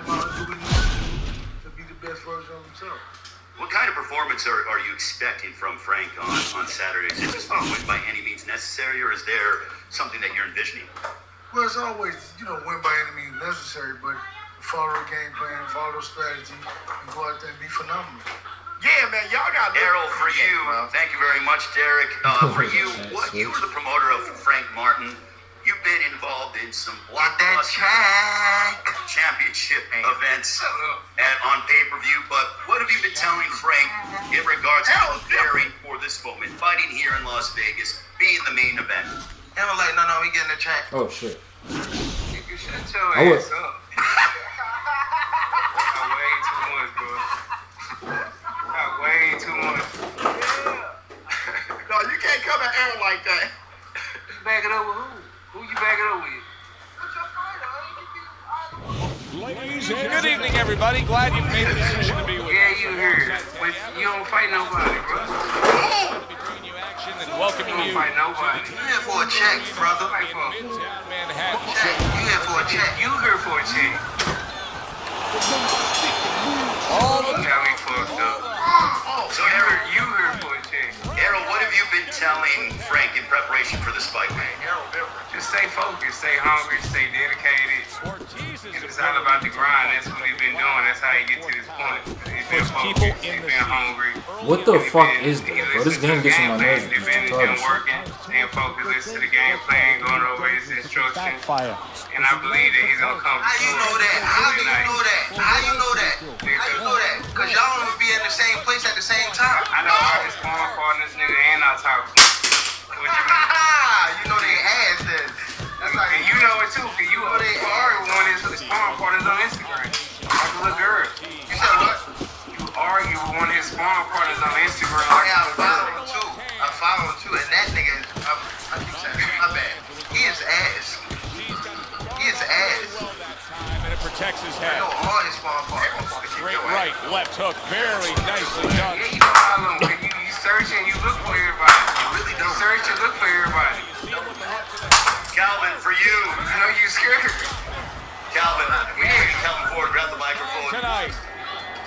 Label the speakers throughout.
Speaker 1: out and do what he needs to be the best version of himself.
Speaker 2: What kind of performance are you expecting from Frank on Saturday? Is it just a win by any means necessary, or is there something that you're envisioning?
Speaker 1: Well, it's always, win by any means necessary, but follow the game plan, follow the strategy, and go out there and be phenomenal.
Speaker 3: Yeah, man, y'all got
Speaker 2: Errol, for you, thank you very much, Derek. For you, you were the promoter of Frank Martin. You've been involved in some blockbuster championship events and on pay-per-view, but what have you been telling Frank in regards to preparing for this moment, fighting here in Las Vegas, being the main event?
Speaker 3: Errol like, no, he getting the track.
Speaker 4: Oh, shit.
Speaker 3: You shut your ass up. Got way too much, bro. Got way too much. No, you can't come at Errol like that.
Speaker 5: You back it up with who? Who you back it up with?
Speaker 6: Good evening, everybody. Glad you've made the decision to be with us.
Speaker 5: Yeah, you heard. But you don't fight nobody, bro.
Speaker 6: To be bringing you action and welcoming
Speaker 5: You
Speaker 6: you
Speaker 5: don't fight nobody.
Speaker 3: You here for a check, brother.
Speaker 5: Fight for
Speaker 6: Midtown Manhattan.
Speaker 3: You here for a check.
Speaker 5: You here for a check.
Speaker 6: All the
Speaker 5: Got me fucked up.
Speaker 2: So, Errol,
Speaker 5: You here for a check.
Speaker 2: Errol, what have you been telling Frank in preparation for this fight, man?
Speaker 5: Just stay focused, stay hungry, stay dedicated.
Speaker 6: Ortiz is
Speaker 5: It's all about the grind. That's what he's been doing. That's how he get to this point. He's been focused. He's been hungry.
Speaker 4: What the fuck is this, bro? This game gets on my nerves.
Speaker 5: He's been working, staying focused, listen to the game plan, going over his instructions. And I believe that he's gonna come.
Speaker 3: How you know that? How do you know that? How you know that? How you know that? Because y'all don't be in the same place at the same time.
Speaker 5: I know all his sparring partners, nigga, and I talk. What you mean?
Speaker 3: You know they ass then. That's like,
Speaker 5: And you know it too, because you already one of his sparring partners on Instagram. Like a little girl.
Speaker 3: you said what?
Speaker 5: You argue with one of his sparring partners on Instagram.
Speaker 3: Yeah, I follow him too. I follow him too. And that nigga, I keep saying, my bad. He is ass. He is ass.
Speaker 6: and it protects his
Speaker 3: I
Speaker 6: head.
Speaker 3: know all his small parts.
Speaker 6: Great right, left hook, very nicely done.
Speaker 5: Yeah, you know how when you search and you look for everybody.
Speaker 3: You really
Speaker 5: You
Speaker 3: don't.
Speaker 5: search and look for everybody.
Speaker 2: Calvin, for you.
Speaker 5: I know you scared.
Speaker 2: Calvin, we need Calvin Ford, grab the microphone.
Speaker 6: Tonight,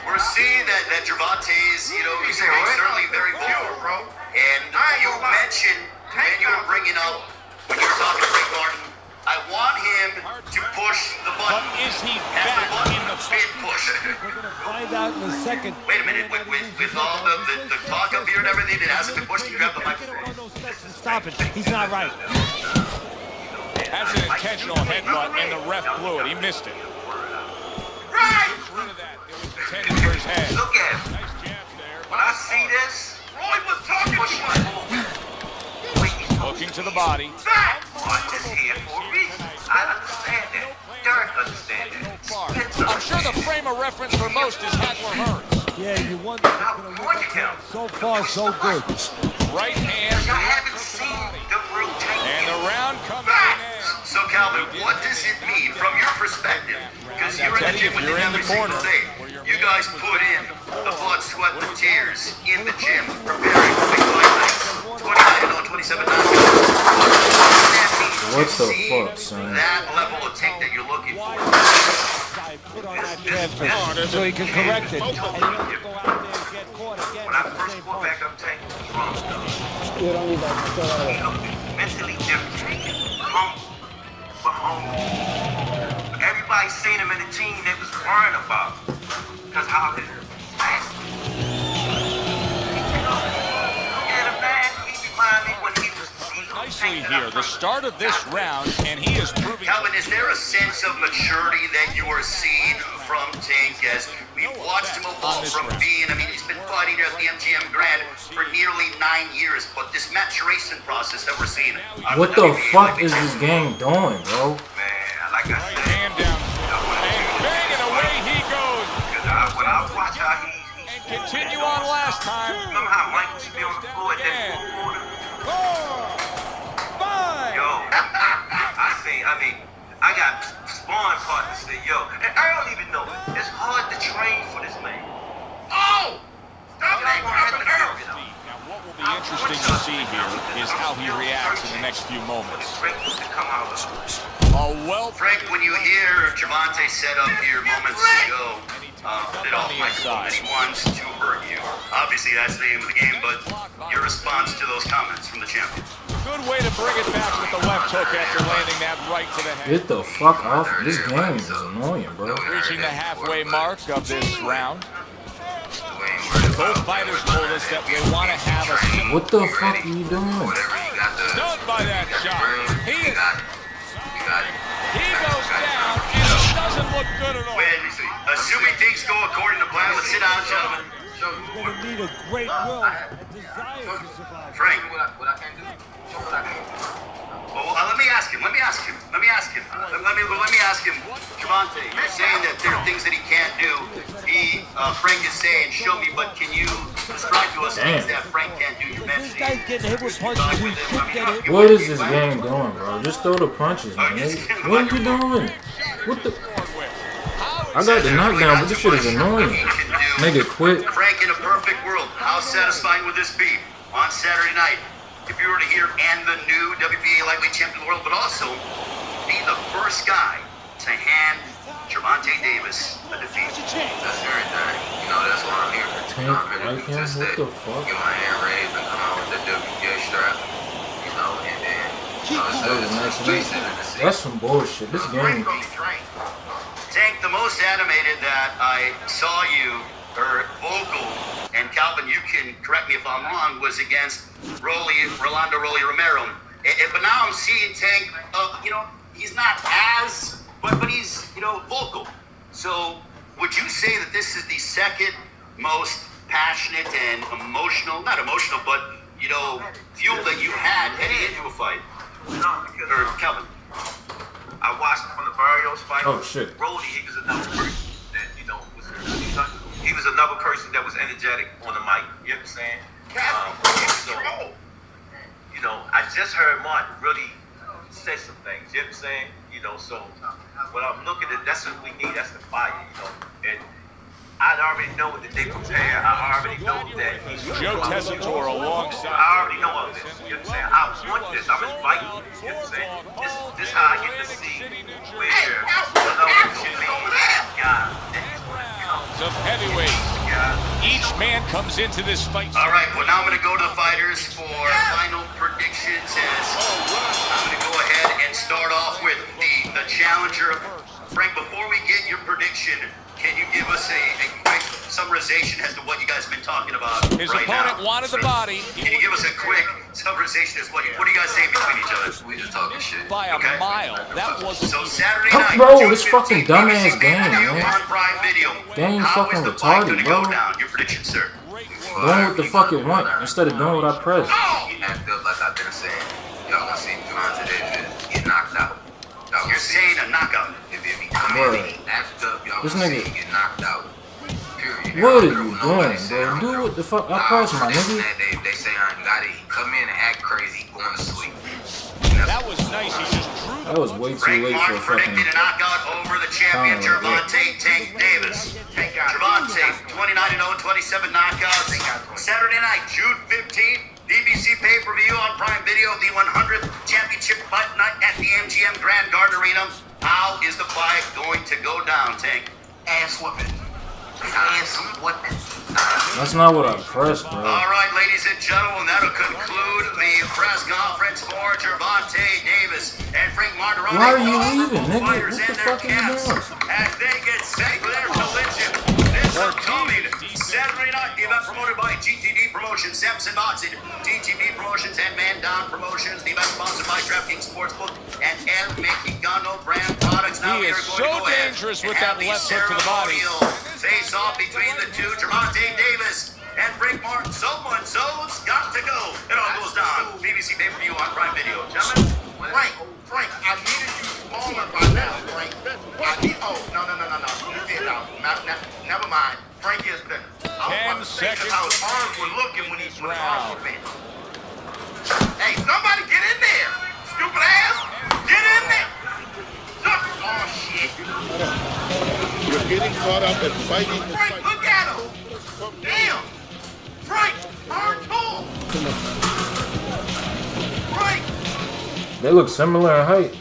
Speaker 2: We're seeing that Gervonta's, he's
Speaker 3: say what?
Speaker 2: certainly very vocal, bro. And you mentioned, when you were bringing up, when you were talking to Frank Martin, I want him to push the
Speaker 6: but
Speaker 2: button.
Speaker 6: is he
Speaker 2: Has the
Speaker 6: back
Speaker 2: button
Speaker 6: in the
Speaker 2: been pushed?
Speaker 7: We're going to find out in a second.
Speaker 2: Wait a minute, with all the talk up here and everything, it hasn't been pushed. You grab the microphone.
Speaker 7: Stop it. He's not right.
Speaker 6: That's an intentional headbutt, and the ref blew it. He missed it.
Speaker 3: Right!
Speaker 6: Rid of that. It was intended for his head.
Speaker 3: Look at him.
Speaker 6: Nice jabs there.
Speaker 3: When I see this, Roy was talking to me.
Speaker 6: Looking to the body.
Speaker 3: I'm just here for a reason. I understand that. Derek understands that.
Speaker 6: I'm sure the frame of reference for most is Hagler Hearns.
Speaker 7: Yeah, you wonder what's going to work. So far, so good.
Speaker 6: Right hand.
Speaker 3: Y'all haven't seen the real
Speaker 6: And the
Speaker 3: technique.
Speaker 6: round comes to an end.
Speaker 2: So Calvin, what does it mean from your perspective? Because you're in the gym with him every single day. You guys put in the blood, sweat, and tears in the gym, preparing for big fight nights. 29 on 27
Speaker 4: What the fuck, son?
Speaker 2: That level of take that you're looking for.
Speaker 7: Put on that jab first so he can correct it. And you don't have to go out there and get caught again.
Speaker 3: When I first fought back up tank, it was wrong stuff. He looked mentally different. Humble, but humble. Everybody seen him in the team they was worrying about. Because how his fast. Yeah, the man, he reminded me when he was
Speaker 6: Nicely here, the start of this round, and he is proving.
Speaker 2: Calvin, is there a sense of maturity that you are seeing from Tank as we've watched him evolve from being, he's been fighting at the MGM Grand for nearly 9 years, but this maturation process that we're seeing.
Speaker 4: What the fuck is this game doing, bro?
Speaker 3: Man, like I
Speaker 6: Right
Speaker 3: said,
Speaker 6: hand down. And bang, and away he goes.
Speaker 3: when I watch how he
Speaker 6: And continue on last time.
Speaker 3: remember how Mike used to be on the floor at that fourth quarter?
Speaker 6: 4, 5.
Speaker 3: Yo, I got sparring partners that, and I don't even know. It's hard to train for this man.
Speaker 2: Oh! Stop
Speaker 3: Y'all gonna have to figure it out.
Speaker 6: Now, what will be
Speaker 3: I'm
Speaker 6: interesting to see here is how he reacts in the next few moments.
Speaker 2: Frank, when you hear Gervonta set up here moments ago, bit off my side, he wants to hurt you. Obviously, that's the name of the game, but your response to those comments from the champion.
Speaker 6: Good way to bring it back with the left hook after landing that right to the head.
Speaker 4: Get the fuck off. This game is annoying, bro.
Speaker 6: Reaching the halfway mark of this round. Both fighters told us that they want to have a simple.
Speaker 4: What the fuck are you doing?
Speaker 6: Stunned by that shot. He goes down, and it doesn't look good at all.
Speaker 2: When, assuming things go according to plan, let's sit down, gentlemen.
Speaker 7: You're going to need a great will and desire to survive.
Speaker 2: Frank.
Speaker 3: What I can do? Show what I can do.
Speaker 2: Well, let me ask him. Gervonta, you're saying that there are things that he can't do. Frank is saying, show me, but can you describe to us things that Frank can't do? You
Speaker 7: This
Speaker 2: mentioned
Speaker 7: guy's getting hit with punches. He should get hit.
Speaker 4: What is this game doing, bro? Just throw the punches, man. What are you doing? What the? I got the knockdown, but this shit is annoying. Nigga, quit.
Speaker 2: Frank, in a perfect world, how satisfying would this be on Saturday night if you were to hear and the new WBA lightweight champion of the world, but also be the first guy to hand Gervonta Davis a defeat?
Speaker 3: That's everything. You know, that's what I'm here for.
Speaker 4: Tank, right here? What the fuck?
Speaker 3: Get my hand raised and come out with the WBA strap. You know, and then
Speaker 4: That's some bullshit. This game.
Speaker 2: Tank, the most animated that I saw you, or vocal, and Calvin, you can correct me if I'm wrong, was against Rolando Rolly Romero. But now I'm seeing Tank, you know, he's not as, but he's, you know, vocal. So would you say that this is the second most passionate and emotional, not emotional, but, you know, fuel that you had heading into a fight?
Speaker 3: No, because
Speaker 2: Or Calvin?
Speaker 3: I watched him from the Barrios fight.
Speaker 4: Oh, shit.
Speaker 3: Rolly, he was another person that, you know, he was another person that was energetic on the mic. You know what I'm saying? So, you know, I just heard Martin really say some things. You know what I'm saying? You know, so when I'm looking at, that's what we need. That's the fire, you know. And I already know that they prepare. I already know that he's
Speaker 6: Joe Tessitore alongside.
Speaker 3: I already know all this. You know what I'm saying? I want this. I'm inviting you. You know what I'm saying? This is how I get to see where another should be. God.
Speaker 6: Some heavyweights. Each man comes into this fight.
Speaker 2: All right, well, now I'm going to go to the fighters for final predictions. As I'm going to go ahead and start off with the challenger. Frank, before we get your prediction, can you give us a quick summarization as to what you guys have been talking about
Speaker 6: His
Speaker 2: right
Speaker 6: opponent
Speaker 2: now?
Speaker 6: wanted the body.
Speaker 2: Can you give us a quick summarization as what do you guys say between each other?
Speaker 3: We just talking shit.
Speaker 6: By a
Speaker 2: Okay.
Speaker 6: mile. That wasn't
Speaker 2: So
Speaker 6: easy.
Speaker 2: Saturday night,
Speaker 4: Bro,
Speaker 2: June
Speaker 4: this fucking
Speaker 2: 15th,
Speaker 4: dumbass
Speaker 2: BBC
Speaker 4: game,
Speaker 2: pay-per-view
Speaker 4: man.
Speaker 2: on Prime Video.
Speaker 4: Game
Speaker 2: How
Speaker 4: fucking
Speaker 2: is the fight
Speaker 4: retarded,
Speaker 2: gonna go
Speaker 4: bro.
Speaker 2: down? Your prediction, sir.
Speaker 4: Doing what the fuck it want instead of doing what I press.
Speaker 3: He act up like I've been saying. Y'all gonna see Gervonta Davis get knocked out.
Speaker 2: You're saying a knockout.
Speaker 3: If he come in and he act up, y'all
Speaker 4: This
Speaker 3: gonna see
Speaker 4: nigga-
Speaker 3: him get knocked out. Period.
Speaker 4: What are
Speaker 3: I don't
Speaker 4: you
Speaker 3: care what nobody
Speaker 4: doing,
Speaker 3: say.
Speaker 4: bro? Do what the fuck I
Speaker 3: Nah,
Speaker 4: press, my
Speaker 3: this and
Speaker 4: nigga.
Speaker 3: that, they say I ain't got it. He come in and act crazy, going to sleep.
Speaker 6: That was nice. He just drew
Speaker 4: That was way too
Speaker 2: Frank
Speaker 4: late for a
Speaker 2: Martin
Speaker 4: fucking.
Speaker 2: predicted a knockout over the champion,
Speaker 4: Oh,
Speaker 2: Gervonta Tank Davis. Gervonta, 29-0, 27 knockouts. Saturday night, June 15th, BBC pay-per-view on Prime Video, the 100th championship fight night at the MGM Grand Garden Arena. How is the fight going to go down, Tank?
Speaker 3: Ass whooping. Ass whooping.
Speaker 4: That's not what I pressed, bro.
Speaker 2: All right, ladies and gentlemen, that'll conclude the press conference for Gervonta Davis and Frank Martin.
Speaker 4: Why are you leaving, nigga? What the fuck are you doing?
Speaker 2: As they get set for their collision. This upcoming Saturday night, the event promoted by GTD Promotions, Samson Boxing, DTB Promotions, and Man Down Promotions. The event sponsored by DraftKings Sportsbook and El Mexicano brand products. Now
Speaker 6: He
Speaker 2: we
Speaker 6: is
Speaker 2: are going
Speaker 6: so
Speaker 2: to go ahead
Speaker 6: dangerous
Speaker 2: and
Speaker 6: with
Speaker 2: have
Speaker 6: that
Speaker 2: the
Speaker 6: left hook to the body.
Speaker 2: ceremonial face-off between the two, Gervonta Davis and Frank Martin. Someone's got to go. It all goes down. BBC pay-per-view on Prime Video. Gentlemen,
Speaker 8: Frank, I needed you smaller by now, Frank. No. You did now. Never mind. Frank is better. I was
Speaker 6: 10
Speaker 8: about to say
Speaker 6: seconds.
Speaker 8: how his arms were looking when his arms
Speaker 6: Round.
Speaker 8: were bent. Hey, somebody get in there. Stupid ass. Get in there. Oh, shit.
Speaker 9: You're getting caught up in fighting the
Speaker 8: Frank,
Speaker 9: fight.
Speaker 8: look at him. Damn. Frank, hard pull.
Speaker 4: They look similar in height.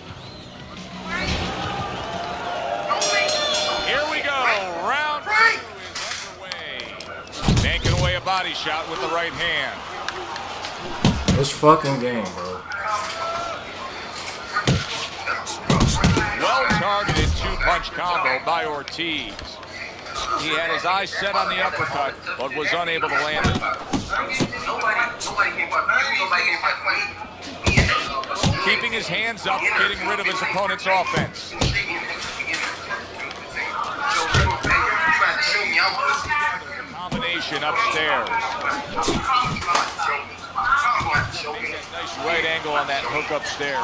Speaker 6: Here we go. Round 2 is underway. Banking away a body shot with the right hand.
Speaker 4: This fucking game, bro.
Speaker 6: Well-targeted two-punch combo by Ortiz. He had his eyes set on the uppercut, but was unable to land it. Keeping his hands up, getting rid of his opponent's offense. Combination upstairs. Nice right angle on that hook upstairs.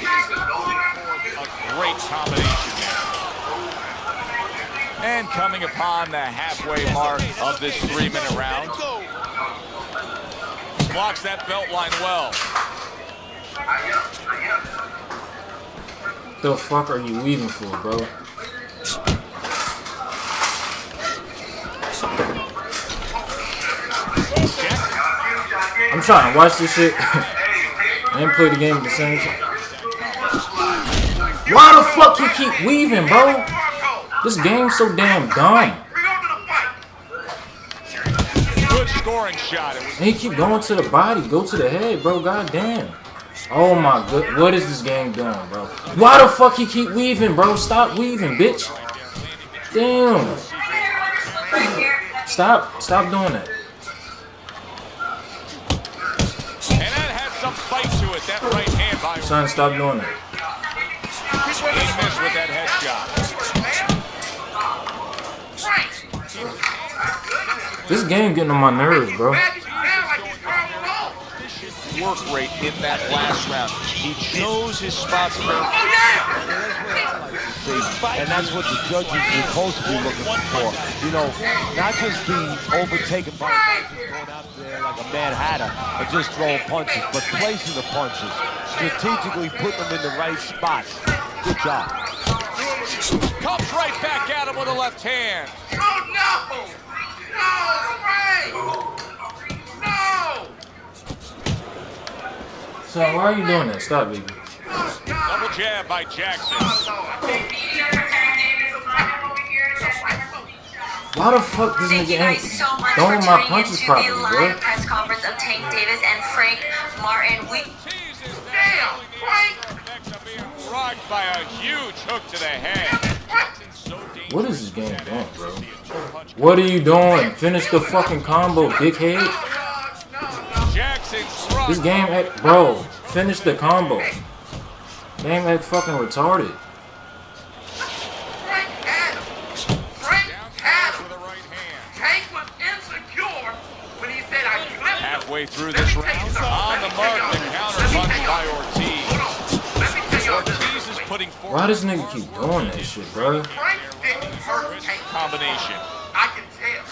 Speaker 6: A great combination there. And coming upon the halfway mark of this 3-minute round. Blocks that belt line well.
Speaker 4: The fuck are you weaving for, bro? I'm trying to watch this shit and play the game at the same time. Why the fuck you keep weaving, bro? This game's so damn dumb.
Speaker 6: Good scoring shot.
Speaker 4: And he keep going to the body, go to the head, bro. God damn. Oh my god, what is this game doing, bro? Why the fuck he keep weaving, bro? Stop weaving, bitch. Damn. Stop doing that.
Speaker 6: And that had some fight to it, that right hand by
Speaker 4: Son, stop doing that.
Speaker 6: He missed with that headshot.
Speaker 4: This game getting on my nerves, bro.
Speaker 6: Work rate in that last round. He chose his spots very
Speaker 7: And that's what the judges are supposed to be looking for. You know, not just being overtaken by going out there like a Mad Hatter and just throwing punches, but placing the punches, strategically putting them in the right spots. Good job.
Speaker 6: Comes right back at him with a left hand.
Speaker 8: Oh, no! No, Ray! No!
Speaker 4: So why are you doing that? Stop, baby.
Speaker 6: Double jab by Jackson.
Speaker 4: Why the fuck doesn't he get throwing my punches properly, bro?
Speaker 10: Press conference of Tank Davis and Frank Martin.
Speaker 8: Damn, Frank!
Speaker 6: Rocked by a huge hook to the head.
Speaker 4: What is this game doing, bro? What are you doing? Finish the fucking combo, dickhead. This game act, bro. Finish the combo. Game act fucking retarded.
Speaker 8: Frank had him. Frank had him. Tank was insecure when he said I flipped him.
Speaker 6: Halfway through this round, on the mark, the counter punch by Ortiz. Ortiz is putting forward.
Speaker 4: Why does nigga keep doing that shit, bro?
Speaker 8: Frank didn't hurt Tank.
Speaker 6: Combination.
Speaker 8: I can tell.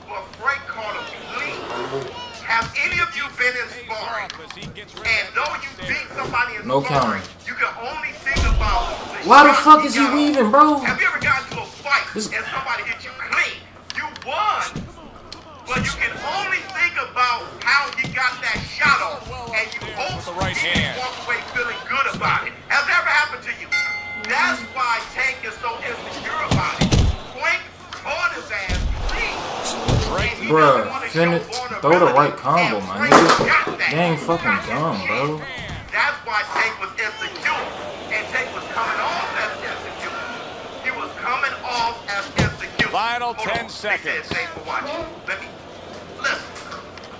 Speaker 8: Well, Frank called him clean. Have any of you been in sparring? And though you beat somebody in
Speaker 4: No
Speaker 8: sparring,
Speaker 4: counting.
Speaker 8: you can only think about
Speaker 4: Why the fuck is he weaving, bro?
Speaker 8: Have you ever gotten to a fight and somebody hit you clean? You won. But you can only think about how he got that shot off. And you hope
Speaker 6: the right
Speaker 8: you
Speaker 6: hand.
Speaker 8: walk away feeling good about it. Has it ever happened to you? That's why Tank is so insecure about it. Frank caught his ass clean.
Speaker 4: Bruh, finish, throw the right combo, man. Nigga, game fucking dumb, bro.
Speaker 8: That's why Tank was insecure. And Tank was coming off as insecure. He was coming off as insecure.
Speaker 6: Final
Speaker 8: Hold
Speaker 6: 10
Speaker 8: on.
Speaker 6: seconds.
Speaker 8: They said, thanks for watching. Let me, listen.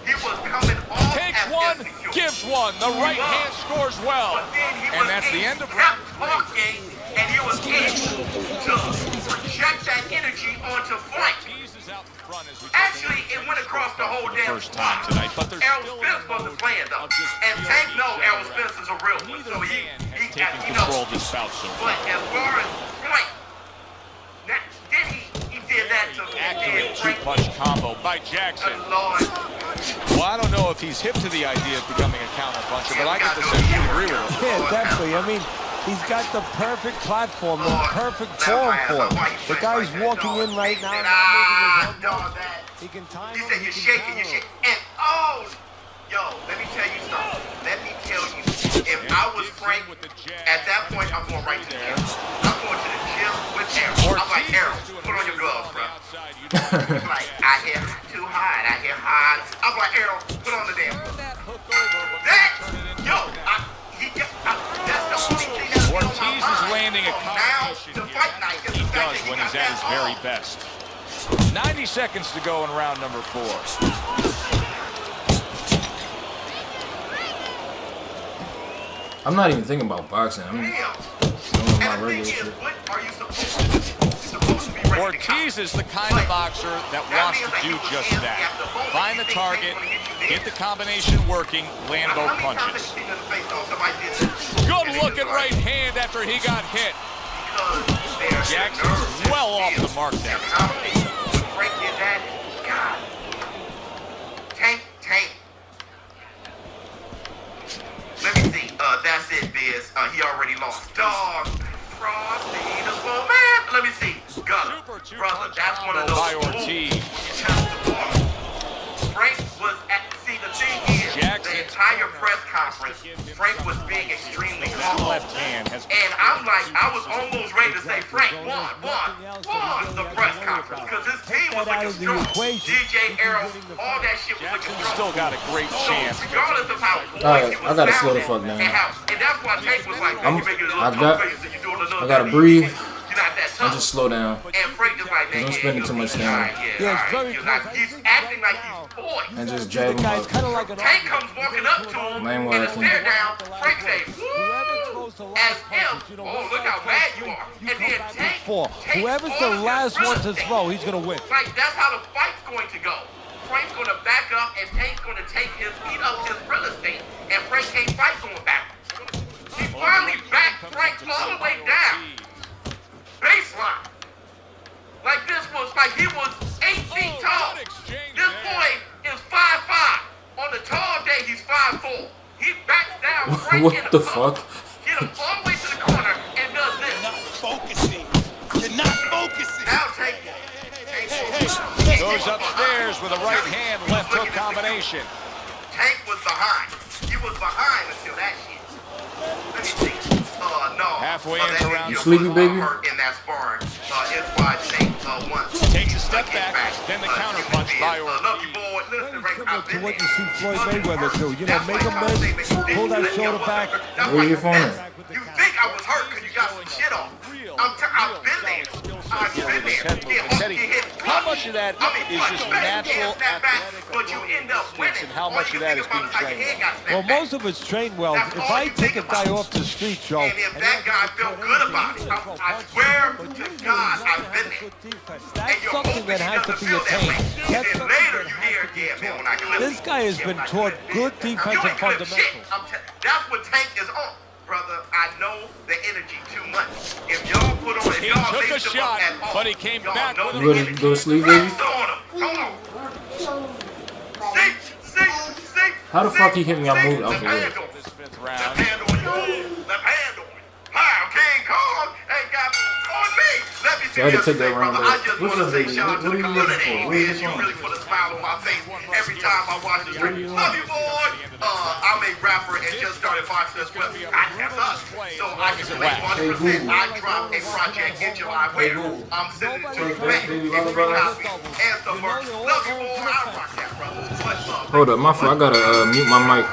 Speaker 8: He was coming off
Speaker 6: Takes
Speaker 8: as
Speaker 6: one,
Speaker 8: insecure.
Speaker 6: gives one. The right hand scores well.
Speaker 8: But then he
Speaker 6: And
Speaker 8: was
Speaker 6: that's the end of
Speaker 8: kept
Speaker 6: round 3.
Speaker 8: talking, and he was able to project that energy onto Frank. Actually, it went across the whole damn
Speaker 6: First time
Speaker 8: spot.
Speaker 6: tonight, but there's
Speaker 8: Errol
Speaker 6: still
Speaker 8: Spence wasn't playing though, and Tank know Errol Spence is a real one, so he
Speaker 6: taking control of this bout so far.
Speaker 8: But as far as Frank, then he did that to
Speaker 6: Accurate
Speaker 8: Frank.
Speaker 6: two-punch combo by Jackson.
Speaker 8: Good Lord.
Speaker 6: Well, I don't know if he's hip to the idea of becoming a counter puncher, but I get the sense you agree with him.
Speaker 7: Yeah, definitely. I mean, He's got the perfect platform, the perfect form for it. The guy's walking in right now. He can time him.
Speaker 8: He said you're shaking, and yo, let me tell you something. Let me tell you, if I was Frank, at that point I'm going right to the gym. I'm going to the gym with Errol. I'm like, Errol, put on your gloves, bro. He's like, I hit too hard. I hit hard. I'm like, Errol, put on the damn gloves. That's the only thing that's on my mind.
Speaker 6: Ortiz is landing a combination
Speaker 8: now to fight night.
Speaker 6: he does when he's at his very best. 90 seconds to go in round number 4.
Speaker 4: I'm not even thinking about boxing. I'm doing my regular shit.
Speaker 8: What are you supposed to be ready
Speaker 6: Ortiz is the kind of boxer that wants to do just that. Find the target, get the combination working, land both punches. Good looking right hand after he got hit. Jackson's well off the mark now.
Speaker 8: Frank did that. God. Tank. Let me see. That's it, Biz. He already lost. Dog. Frosty the Snowman. Let me see. Gunner. Brother, that's one of those.
Speaker 6: By Ortiz.
Speaker 8: Frank was at, see, the thing is, the entire press conference, Frank was being extremely humble.
Speaker 6: Left hand has
Speaker 8: And I'm like, I was almost ready to say, Frank won the press conference, because his team was looking strong. DJ, Errol, all that shit was looking strong.
Speaker 6: still got a great chance.
Speaker 8: Regardless of how
Speaker 4: Alright, I gotta slow the fuck down.
Speaker 8: and that's why Tank was like, man, you making it a little too crazy, you're doing a little
Speaker 4: I gotta
Speaker 8: bit.
Speaker 4: breathe
Speaker 8: You're not that
Speaker 4: and
Speaker 8: tough.
Speaker 4: just slow down.
Speaker 8: And Frank just like,
Speaker 4: Don't spend too much time.
Speaker 7: Yeah, it's very
Speaker 8: He's acting like he's poised.
Speaker 4: And just jab him
Speaker 7: Guy's
Speaker 4: up.
Speaker 7: kind of like an
Speaker 8: Tank comes walking up to him
Speaker 4: Man,
Speaker 8: and
Speaker 4: what I
Speaker 8: a stare
Speaker 4: think.
Speaker 8: down. Frank say, woo, as if, oh, look how bad you are. And then Tank takes
Speaker 7: Whoever's
Speaker 8: all
Speaker 7: the
Speaker 8: of
Speaker 7: last
Speaker 8: his
Speaker 7: one
Speaker 8: real
Speaker 7: to
Speaker 8: estate.
Speaker 7: throw, he's gonna win.
Speaker 8: Like, that's how the fight's going to go. Frank's going to back up, and Tank's going to take his feet up his real estate, and Frank can't fight going back. He finally backed Frank all the way down. Baseline. Like this was, like he was 8 feet tall. This boy is 5'5". On the tall day, he's 5'4". He backs down Frank in
Speaker 4: What
Speaker 8: the
Speaker 4: the fuck?
Speaker 8: Get him all the way to the corner and does this.
Speaker 9: You're not focusing. You're not focusing.
Speaker 8: Now take
Speaker 6: goes upstairs with a right hand, left hook combination.
Speaker 8: Tank was behind. He was behind until that shit. Let me see. No.
Speaker 6: Halfway into round.
Speaker 4: You sleepy, baby?
Speaker 8: Hurt in that sparring. It's why Tank won.
Speaker 6: Takes a step back, then the counter punch by
Speaker 8: Love you,
Speaker 6: Ortiz.
Speaker 8: boy. Listen, Frank,
Speaker 7: Similar
Speaker 8: I've
Speaker 7: to
Speaker 8: been
Speaker 7: what
Speaker 8: there.
Speaker 7: you see Floyd Mayweather do. You know, make a miss, pull that shoulder back.
Speaker 4: Where you from?
Speaker 8: You think I was hurt because you got some shit on. I've been there. I've been there.
Speaker 6: Teddy, how much of that is just natural
Speaker 8: athletic, but you end up winning.
Speaker 6: and how much of that is being trained?
Speaker 7: Well, most of it's trained well. If I take a guy off the street, Joe,
Speaker 8: And if that guy felt good about it, I swear to God, I've been there.
Speaker 7: that's something that has to be attained.
Speaker 8: And then later you hear, yeah, man, when I clip
Speaker 7: This guy has been taught good
Speaker 8: you
Speaker 7: defensive
Speaker 8: ain't clip
Speaker 7: fundamentals.
Speaker 8: shit. That's what Tank is on. Brother, I know the energy too much. If y'all put on it,
Speaker 6: He
Speaker 8: y'all
Speaker 6: took a
Speaker 8: lace him
Speaker 6: shot,
Speaker 8: up at all.
Speaker 6: but he came
Speaker 8: Y'all
Speaker 6: back
Speaker 8: know
Speaker 6: with
Speaker 8: the
Speaker 4: You ready to
Speaker 8: energy.
Speaker 4: go to sleep, baby?
Speaker 8: Rest on him. Hold on. See.
Speaker 4: How the fuck he hit me? I moved out
Speaker 8: Left
Speaker 4: the way.
Speaker 8: hand on him.
Speaker 6: This fifth
Speaker 8: Left
Speaker 6: round.
Speaker 8: hand on you. Left hand on him. How King Kong ain't got on me. Let me see
Speaker 4: So I had to
Speaker 8: what
Speaker 4: take that
Speaker 8: say,
Speaker 4: round
Speaker 8: brother. I
Speaker 4: back.
Speaker 8: just
Speaker 4: What's
Speaker 8: want to
Speaker 4: up,
Speaker 8: say
Speaker 4: baby?
Speaker 8: shout out to
Speaker 4: What
Speaker 8: the
Speaker 4: are you looking
Speaker 8: community.
Speaker 4: for? Where you
Speaker 8: Biz, you
Speaker 4: from?
Speaker 8: really put a smile on my face every time I watch the stream. Love you, boy. I'm a rapper and just started boxing as well. That's us. So I can relate 100%. I dropped a project in July where I'm sending it to you back. Every copy and some merch. Love you, boy. I rock that, brother. What's up?
Speaker 4: Hold up, my fault. I gotta mute my mic.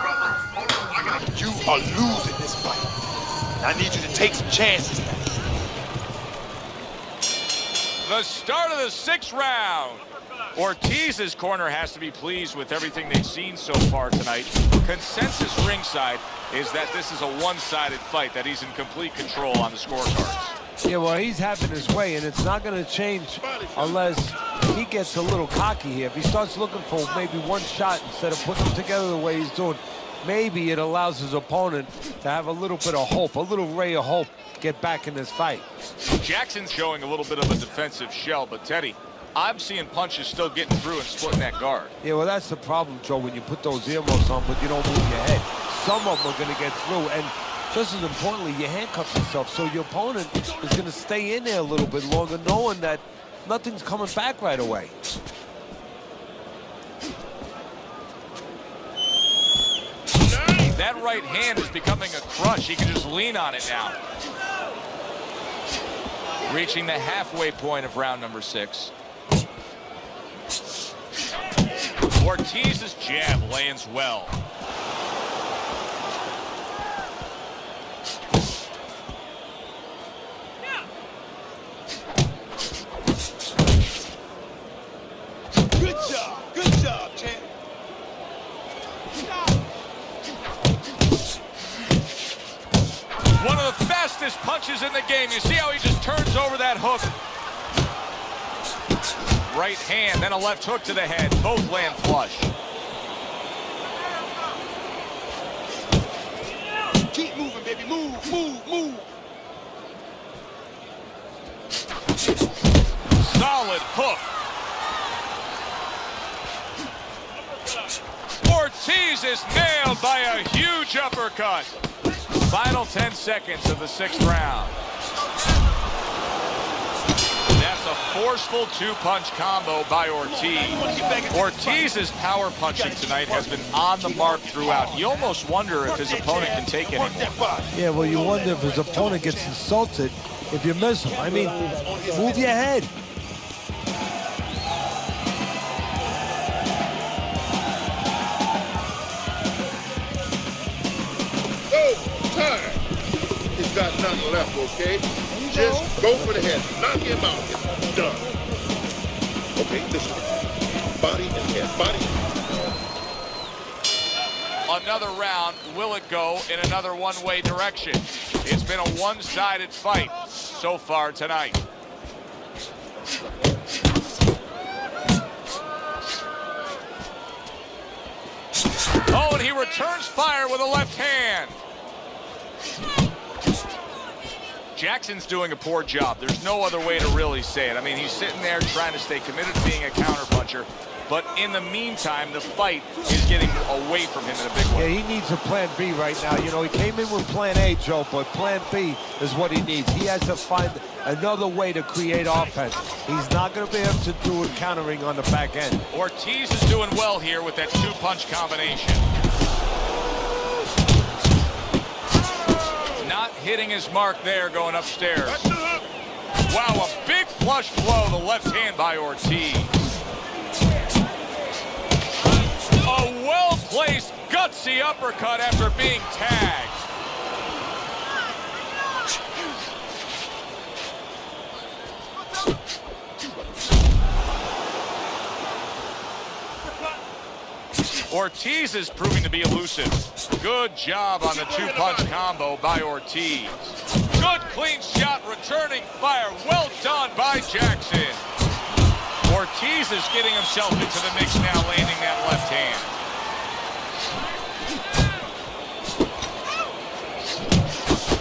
Speaker 9: You are losing this fight. I need you to take some chances now.
Speaker 6: The start of the 6th round. Ortiz's corner has to be pleased with everything they've seen so far tonight. Consensus ringside is that this is a one-sided fight, that he's in complete control on the scorecards.
Speaker 7: Yeah, well, he's having his way, and it's not going to change unless he gets a little cocky here. If he starts looking for maybe one shot instead of putting them together the way he's doing, maybe it allows his opponent to have a little bit of hope, a little ray of hope, get back in this fight.
Speaker 6: Jackson's showing a little bit of a defensive shell, but Teddy, I'm seeing punches still getting through and splitting that guard.
Speaker 7: Yeah, well, that's the problem, Joe, when you put those earmuffs on, but you don't move your head. Some of them are going to get through, and just as importantly, you handcuff yourself so your opponent is going to stay in there a little bit longer, knowing that nothing's coming back right away.
Speaker 6: That right hand is becoming a crutch. He can just lean on it now. Reaching the halfway point of round number 6. Ortiz's jab lands well.
Speaker 9: Good job, champ.
Speaker 6: One of the fastest punches in the game. You see how he just turns over that hook. Right hand, then a left hook to the head. Both land flush.
Speaker 9: Keep moving, baby. Move, move, move.
Speaker 6: Solid hook. Ortiz is nailed by a huge uppercut. Final 10 seconds of the 6th round. That's a forceful 2-punch combo by Ortiz. Ortiz's power punching tonight has been on the mark throughout. You almost wonder if his opponent can take it anymore.
Speaker 7: Yeah, well, you wonder if his opponent gets insulted if you miss him. I mean, move your head.
Speaker 9: He's got nothing left, okay? Just go for the head. Knock him out. It's done. Okay, listen. Body and head. Body.
Speaker 6: Another round. Will it go in another one-way direction? It's been a one-sided fight so far tonight. Oh, and he returns fire with a left hand. Jackson's doing a poor job. There's no other way to really say it. I mean, he's sitting there trying to stay committed to being a counterpuncher, but in the meantime, the fight is getting away from him in a big way.
Speaker 7: Yeah, he needs a plan B right now. You know, he came in with plan A, Joe, but plan B is what he needs. He has to find another way to create offense. He's not going to be able to do it countering on the back end.
Speaker 6: Ortiz is doing well here with that 2-punch combination. Not hitting his mark there going upstairs. Wow, a big flush blow, the left hand by Ortiz. A well-placed, gutsy uppercut after being tagged. Ortiz is proving to be elusive. Good job on the 2-punch combo by Ortiz. Good clean shot, returning fire. Well done by Jackson. Ortiz is getting himself into the mix now, landing that left hand.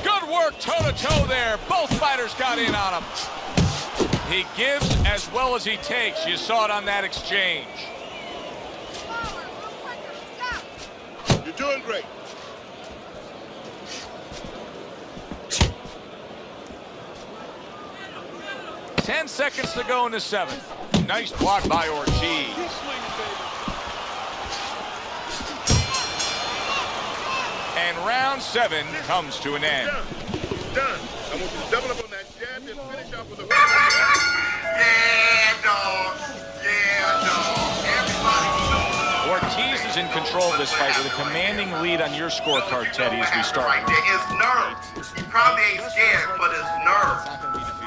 Speaker 6: Good work toe-to-toe there. Both fighters got in on him. He gives as well as he takes. You saw it on that exchange.
Speaker 9: You're doing great.
Speaker 6: Ten seconds to go in the 7th. Nice block by Ortiz. And round 7 comes to an end.
Speaker 9: Done. I want you to double up on that jab and finish off with a
Speaker 8: Yeah, dog. Yeah, dog. Everybody knows.
Speaker 6: Ortiz is in control of this fight with a commanding lead on your scorecard, Teddy, as we start.
Speaker 8: Right there. It's nerves. He probably ain't scared, but it's nerves.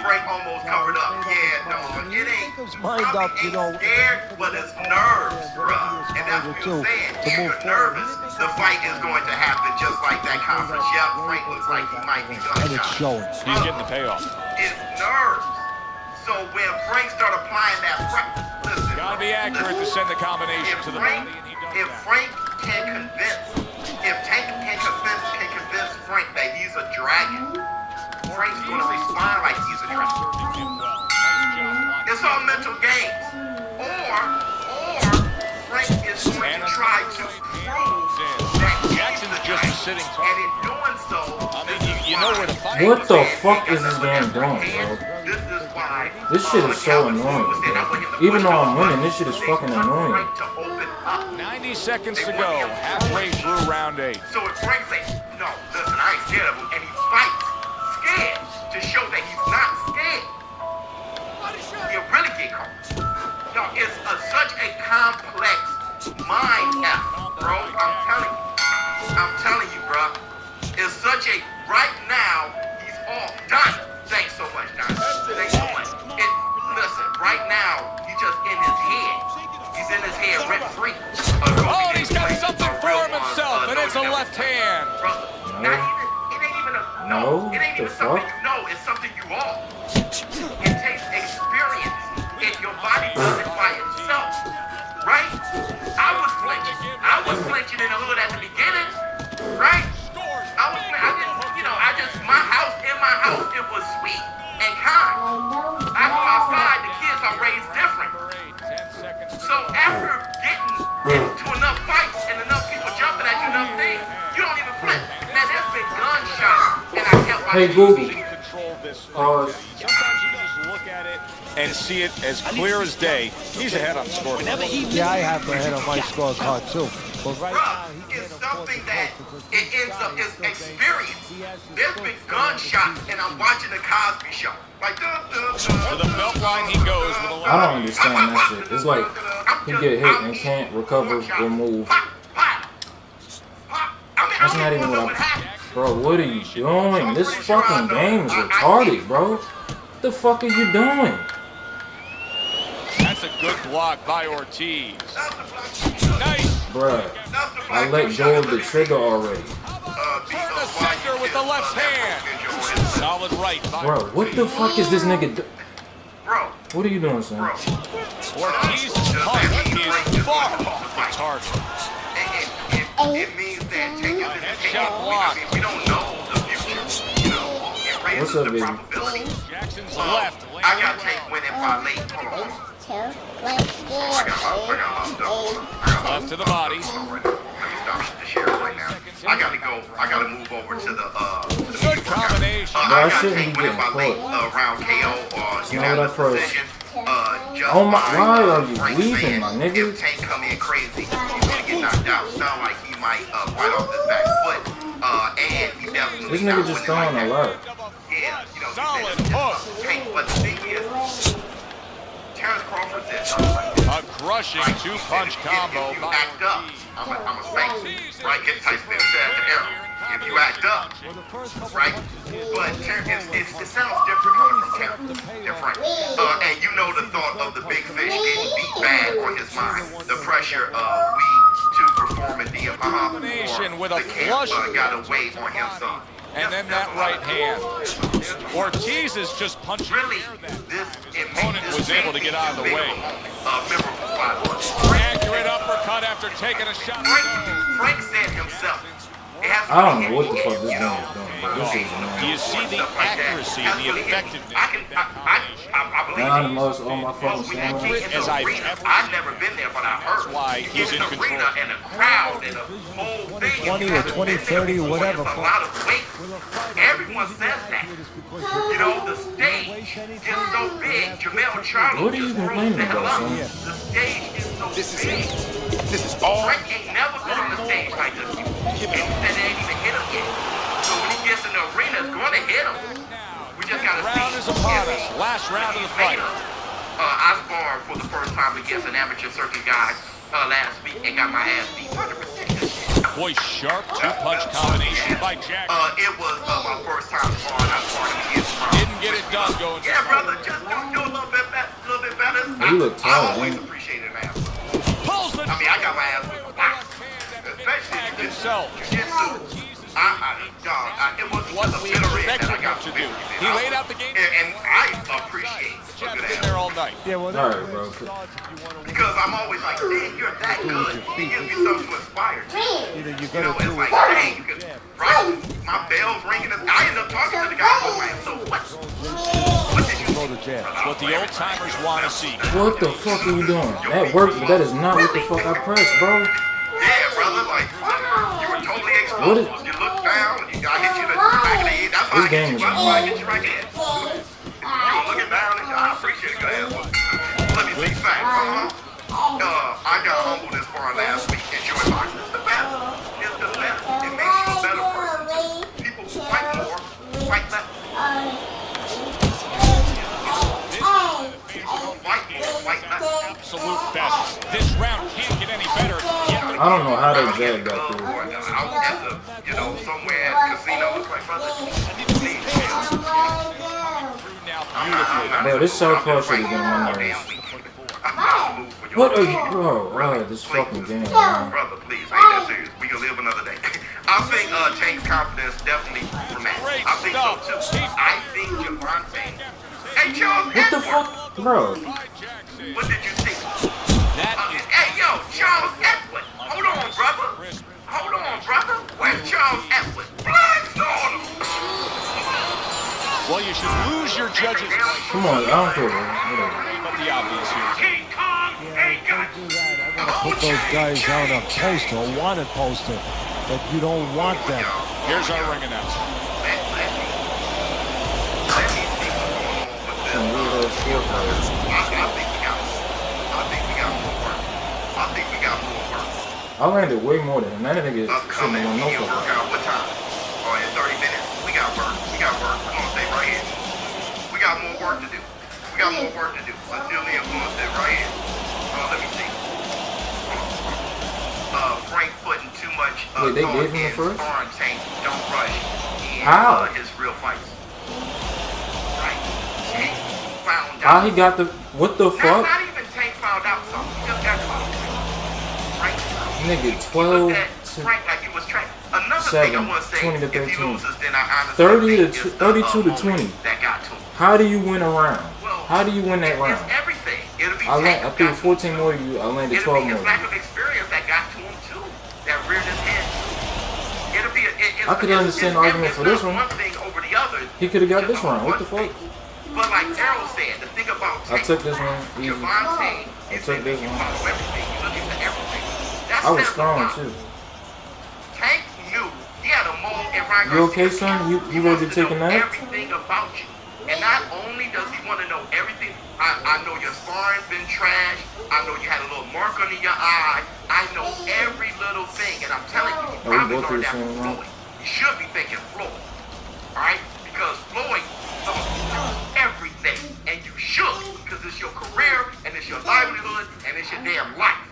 Speaker 8: Frank almost covered up. Yeah, dog. It ain't.
Speaker 7: Mind up, you know.
Speaker 8: Scared, but it's nerves, bruh. And that's what you're saying. If you're nervous, the fight is going to happen just like that conference. Yep, Frank looks like he might be
Speaker 7: And it's showing.
Speaker 6: He's getting the payoff.
Speaker 8: It's nerves. So when Frank started applying that pressure, listen.
Speaker 6: Gotta be accurate to send the combination to the body, and he does
Speaker 8: If
Speaker 6: that.
Speaker 8: Frank can convince, if Tank can convince Frank that he's a dragon, Frank's going to respond like he's a dragon. It's all mental games. Or Frank is going to try to prove that
Speaker 6: Jackson's just sitting tall.
Speaker 8: and in doing so,
Speaker 6: nowhere to find.
Speaker 4: What the fuck is this game doing, bro?
Speaker 8: This is why.
Speaker 4: This shit is so annoying, bro. Even though I'm winning, this shit is fucking annoying.
Speaker 6: 90 seconds to go, halfway through round 8.
Speaker 8: So if Frank says, no, listen, I ain't scared of him, and he fights scared to show that he's not scared, he'll really get caught. No, it's such a complex mind F, bro. I'm telling you, bro. It's such a, right now, he's all done. Thanks so much, Don. Thanks so much. Listen, right now, he's just in his head. He's in his head rent free.
Speaker 6: Oh, he's got something for himself, and it's a left hand.
Speaker 8: It ain't even a
Speaker 4: No,
Speaker 8: It ain't
Speaker 4: the
Speaker 8: even something
Speaker 4: fuck?
Speaker 8: you know. It's something you are. It takes experience, and your body does it by itself, right? I was flinching in the hood at the beginning, right? In my house, it was sweet and kind. I go outside, the kids are raised different. So after getting into enough fights and enough people jumping at you, enough things, you don't even flinch. Man, there's been gunshots, and I kept my
Speaker 4: Hey Google.
Speaker 6: Sometimes you just look at it and see it as clear as day. He's ahead on the scorecard.
Speaker 7: Yeah, I have to head on my scorecard too. But right now,
Speaker 8: it's something that it ends up is experience. There's been gunshots, and I'm watching the Cosby Show. Like,
Speaker 6: To the belt line he goes with a
Speaker 4: I don't understand that shit. It's like he get hit and can't recover or move. That's not even what I'm... Bro, what are you doing? This fucking game is retarded, bro. What the fuck are you doing?
Speaker 6: That's a good block by Ortiz. Nice.
Speaker 4: Bruh, I let go of the trigger already.
Speaker 6: Turn the center with the left hand. Solid right.
Speaker 4: Bro, what the fuck is this nigga do?
Speaker 8: Bro.
Speaker 4: What are you doing, son?
Speaker 6: Ortiz's punch is far off the target.
Speaker 8: It means that take us in the
Speaker 6: Headshot block.
Speaker 8: we don't know the future. You know, it raises
Speaker 4: What's up,
Speaker 8: the
Speaker 4: baby?
Speaker 8: probability.
Speaker 6: Jackson's left.
Speaker 8: I gotta take winning by late. Hold on.
Speaker 6: Left to the body.
Speaker 8: Let me stop the share right now. I gotta move over to the
Speaker 6: Good combination.
Speaker 8: I
Speaker 4: I
Speaker 8: gotta
Speaker 4: shouldn't
Speaker 8: take
Speaker 4: be
Speaker 8: winning by
Speaker 4: getting
Speaker 8: late round KO or
Speaker 4: not
Speaker 8: unanimous
Speaker 4: what I
Speaker 8: decision.
Speaker 4: Oh my, why are you leaving, my nigga?
Speaker 8: If Tank come in crazy, he's gonna get knocked out. Sound like he might fight off his back foot. And he definitely
Speaker 4: This nigga just throwing a lot.
Speaker 8: Yeah, you know,
Speaker 6: Solid hook.
Speaker 8: Tank, but the thing is, Terrence Crawford said something like this.
Speaker 6: A crushing two-punch combo
Speaker 8: If you
Speaker 6: by
Speaker 8: act up, I'm a spank you. Right? Get Tyson said to Errol. If you act up, right? But Terrence, it sounds different coming from Terrence. Different. And you know the thought of the big fish getting beat bad on his mind. The pressure of we to perform in the
Speaker 6: Combination with a
Speaker 8: the camp
Speaker 6: flush.
Speaker 8: got to weigh on him some.
Speaker 6: And then that right hand. Ortiz is just punching
Speaker 8: Really,
Speaker 6: air that opponent was able to get out of the way.
Speaker 8: Memorable spot.
Speaker 6: Accurate uppercut after taking a shot.
Speaker 8: Frank said himself.
Speaker 4: I don't know what the fuck this game is doing, bro. This shit is
Speaker 6: Do you
Speaker 4: annoying.
Speaker 6: see the accuracy and the effectiveness?
Speaker 8: I believe
Speaker 4: Now I'm most on my phone, son.
Speaker 6: As I've
Speaker 8: I've never been there, but I heard.
Speaker 6: That's why he's in control.
Speaker 8: Arena and a crowd and a whole thing.
Speaker 7: 20 or 20, 30 or whatever.
Speaker 8: It's a lot of weight. Everyone says that. You know, the stage is so big. Jamel Charlo
Speaker 4: What are you
Speaker 8: just rose
Speaker 4: complaining
Speaker 8: the hell
Speaker 4: about,
Speaker 8: up.
Speaker 4: son?
Speaker 8: The stage is so big. Frank ain't never been on the stage like this. And he said they ain't even hit him yet. So when he gets in the arena, it's going to hit him. We just got to see.
Speaker 6: Round is upon us. Last round of the fight.
Speaker 8: I sparred for the first time against an amateur circuit guy last week and got my ass beat 100%.
Speaker 6: Boy, sharp two-punch combination by Jackson.
Speaker 8: It was my first time sparring. I sparred him against Ron.
Speaker 6: Didn't get it done going.
Speaker 8: Yeah, brother, just do a little bit better.
Speaker 4: You look
Speaker 8: I
Speaker 4: tired,
Speaker 8: always
Speaker 4: man.
Speaker 8: appreciated an ass.
Speaker 6: Pulls the
Speaker 8: I mean, I got my ass with a lot. Especially
Speaker 6: himself.
Speaker 8: jiu-jitsu. It was
Speaker 6: What
Speaker 8: just a
Speaker 6: we
Speaker 8: bitter end that
Speaker 6: expected
Speaker 8: I got
Speaker 6: him to
Speaker 8: to
Speaker 6: do. He laid out the game.
Speaker 8: And I appreciate a
Speaker 6: Chap's
Speaker 8: good
Speaker 6: been
Speaker 8: ass.
Speaker 6: there all night.
Speaker 7: Yeah, well,
Speaker 4: All right, bro.
Speaker 8: Because I'm always like, dang, you're that good. It gives me something to aspire to.
Speaker 7: either you
Speaker 8: You
Speaker 7: got
Speaker 8: know,
Speaker 7: to
Speaker 8: it's
Speaker 7: do
Speaker 8: like, dang, you could, right? My bell's ringing. I end up talking to the guy. I'm like, so what did you
Speaker 7: go to jail.
Speaker 6: What the old timers want to see.
Speaker 4: What the fuck are you doing? That works, but that is not what the fuck I pressed, bro.
Speaker 8: Yeah, brother, like, you were totally
Speaker 4: What is-
Speaker 8: exposed. You looked down, I hit you in the back of the head. That's how
Speaker 4: This game is annoying.
Speaker 2: Get you right there. You looking down and I appreciate it. Go ahead. Let me see facts. I got humbled this far last week. Enjoy boxing. It's the best. It's the best. It makes you a better person. People who fight more, fight less.
Speaker 6: Absolute best. This round can't get any better.
Speaker 4: I don't know how they Jag got through.
Speaker 2: Out at the, somewhere at the casino. It's like, brother, please
Speaker 4: Bro, this Southpaw shit is getting my nerves. What are you, bro? Oh, this fucking game, man.
Speaker 2: Brother, please, ain't that serious? We can live another day. I think Tank's confidence definitely remains. I think so too. I think Javante. Hey, Charles
Speaker 4: What the
Speaker 2: Edwards.
Speaker 4: fuck, bro?
Speaker 2: What did you see? Hey, yo, Charles Edwards. Hold on, brother. Hold on, brother. Where's Charles Edwards? Blindstorm.
Speaker 6: Well, you should lose your judges.
Speaker 4: Come on, I don't care, bro. Whatever.
Speaker 6: But the obvious here.
Speaker 8: King Kong ain't got
Speaker 7: I gotta put those guys on a poster, a wanted poster, but you don't want them.
Speaker 6: Here's our ring announcer.
Speaker 4: Some weird ass skill players. I landed way more than that nigga shouldn't have no fucking.
Speaker 2: What time? Oh, in 30 minutes. We got work. We got work. We're gonna stay right here. We got more work to do. We got more work to do. Until then, we're gonna stay right here. Let me see. Frank putting too much.
Speaker 4: Wait, they gave him the first?
Speaker 2: Tank, don't rush.
Speaker 4: How?
Speaker 2: His real fights. Right. Tank found out.
Speaker 4: How he got the? What the fuck?
Speaker 2: Not even Tank found out something. He just got caught. Right.
Speaker 4: Nigga, 12 to
Speaker 2: Frank like he was trained. Another
Speaker 4: 7,
Speaker 2: thing I want to say,
Speaker 4: 20 to
Speaker 2: if he
Speaker 4: 13.
Speaker 2: loses, then I honestly
Speaker 4: 30 to
Speaker 2: think it's
Speaker 4: 32 to
Speaker 2: the
Speaker 4: 20.
Speaker 2: that got to him.
Speaker 4: How do you win a round?
Speaker 2: Well,
Speaker 4: How do you win that
Speaker 2: it's
Speaker 4: round?
Speaker 2: everything. It'll be
Speaker 4: I threw 14 more to you. I landed 12
Speaker 2: It'll be
Speaker 4: more.
Speaker 2: his lack of experience that got to him too. That reared his head. It'll be.
Speaker 4: I could understand the argument for this one.
Speaker 2: One thing over the other.
Speaker 4: He could have got this round. What the fuck?
Speaker 2: But like Errol said, the thing about
Speaker 4: I took this one easy.
Speaker 2: Javante
Speaker 4: I
Speaker 2: is
Speaker 4: took
Speaker 2: that
Speaker 4: this
Speaker 2: you
Speaker 4: one.
Speaker 2: follow everything. You look into everything. That's
Speaker 4: I was
Speaker 2: says a
Speaker 4: strong
Speaker 2: lot.
Speaker 4: too.
Speaker 2: Tank knew he had a mole in Ryan
Speaker 4: You okay,
Speaker 2: Garcia's
Speaker 4: son?
Speaker 2: ear.
Speaker 4: You
Speaker 2: He
Speaker 4: ready to
Speaker 2: wants
Speaker 4: take a
Speaker 2: know
Speaker 4: nap?
Speaker 2: everything about you. And not only does he want to know everything, I know your sparring's been trash. I know you had a little mark under your eye. I know every little thing. And I'm telling you, you probably
Speaker 4: both
Speaker 2: learned
Speaker 4: the
Speaker 2: that
Speaker 4: same
Speaker 2: from
Speaker 4: round?
Speaker 2: Floyd. You should be thinking Floyd. Alright? Because Floyd knows everything. And you should. Because it's your career, and it's your livelihood, and it's your damn life.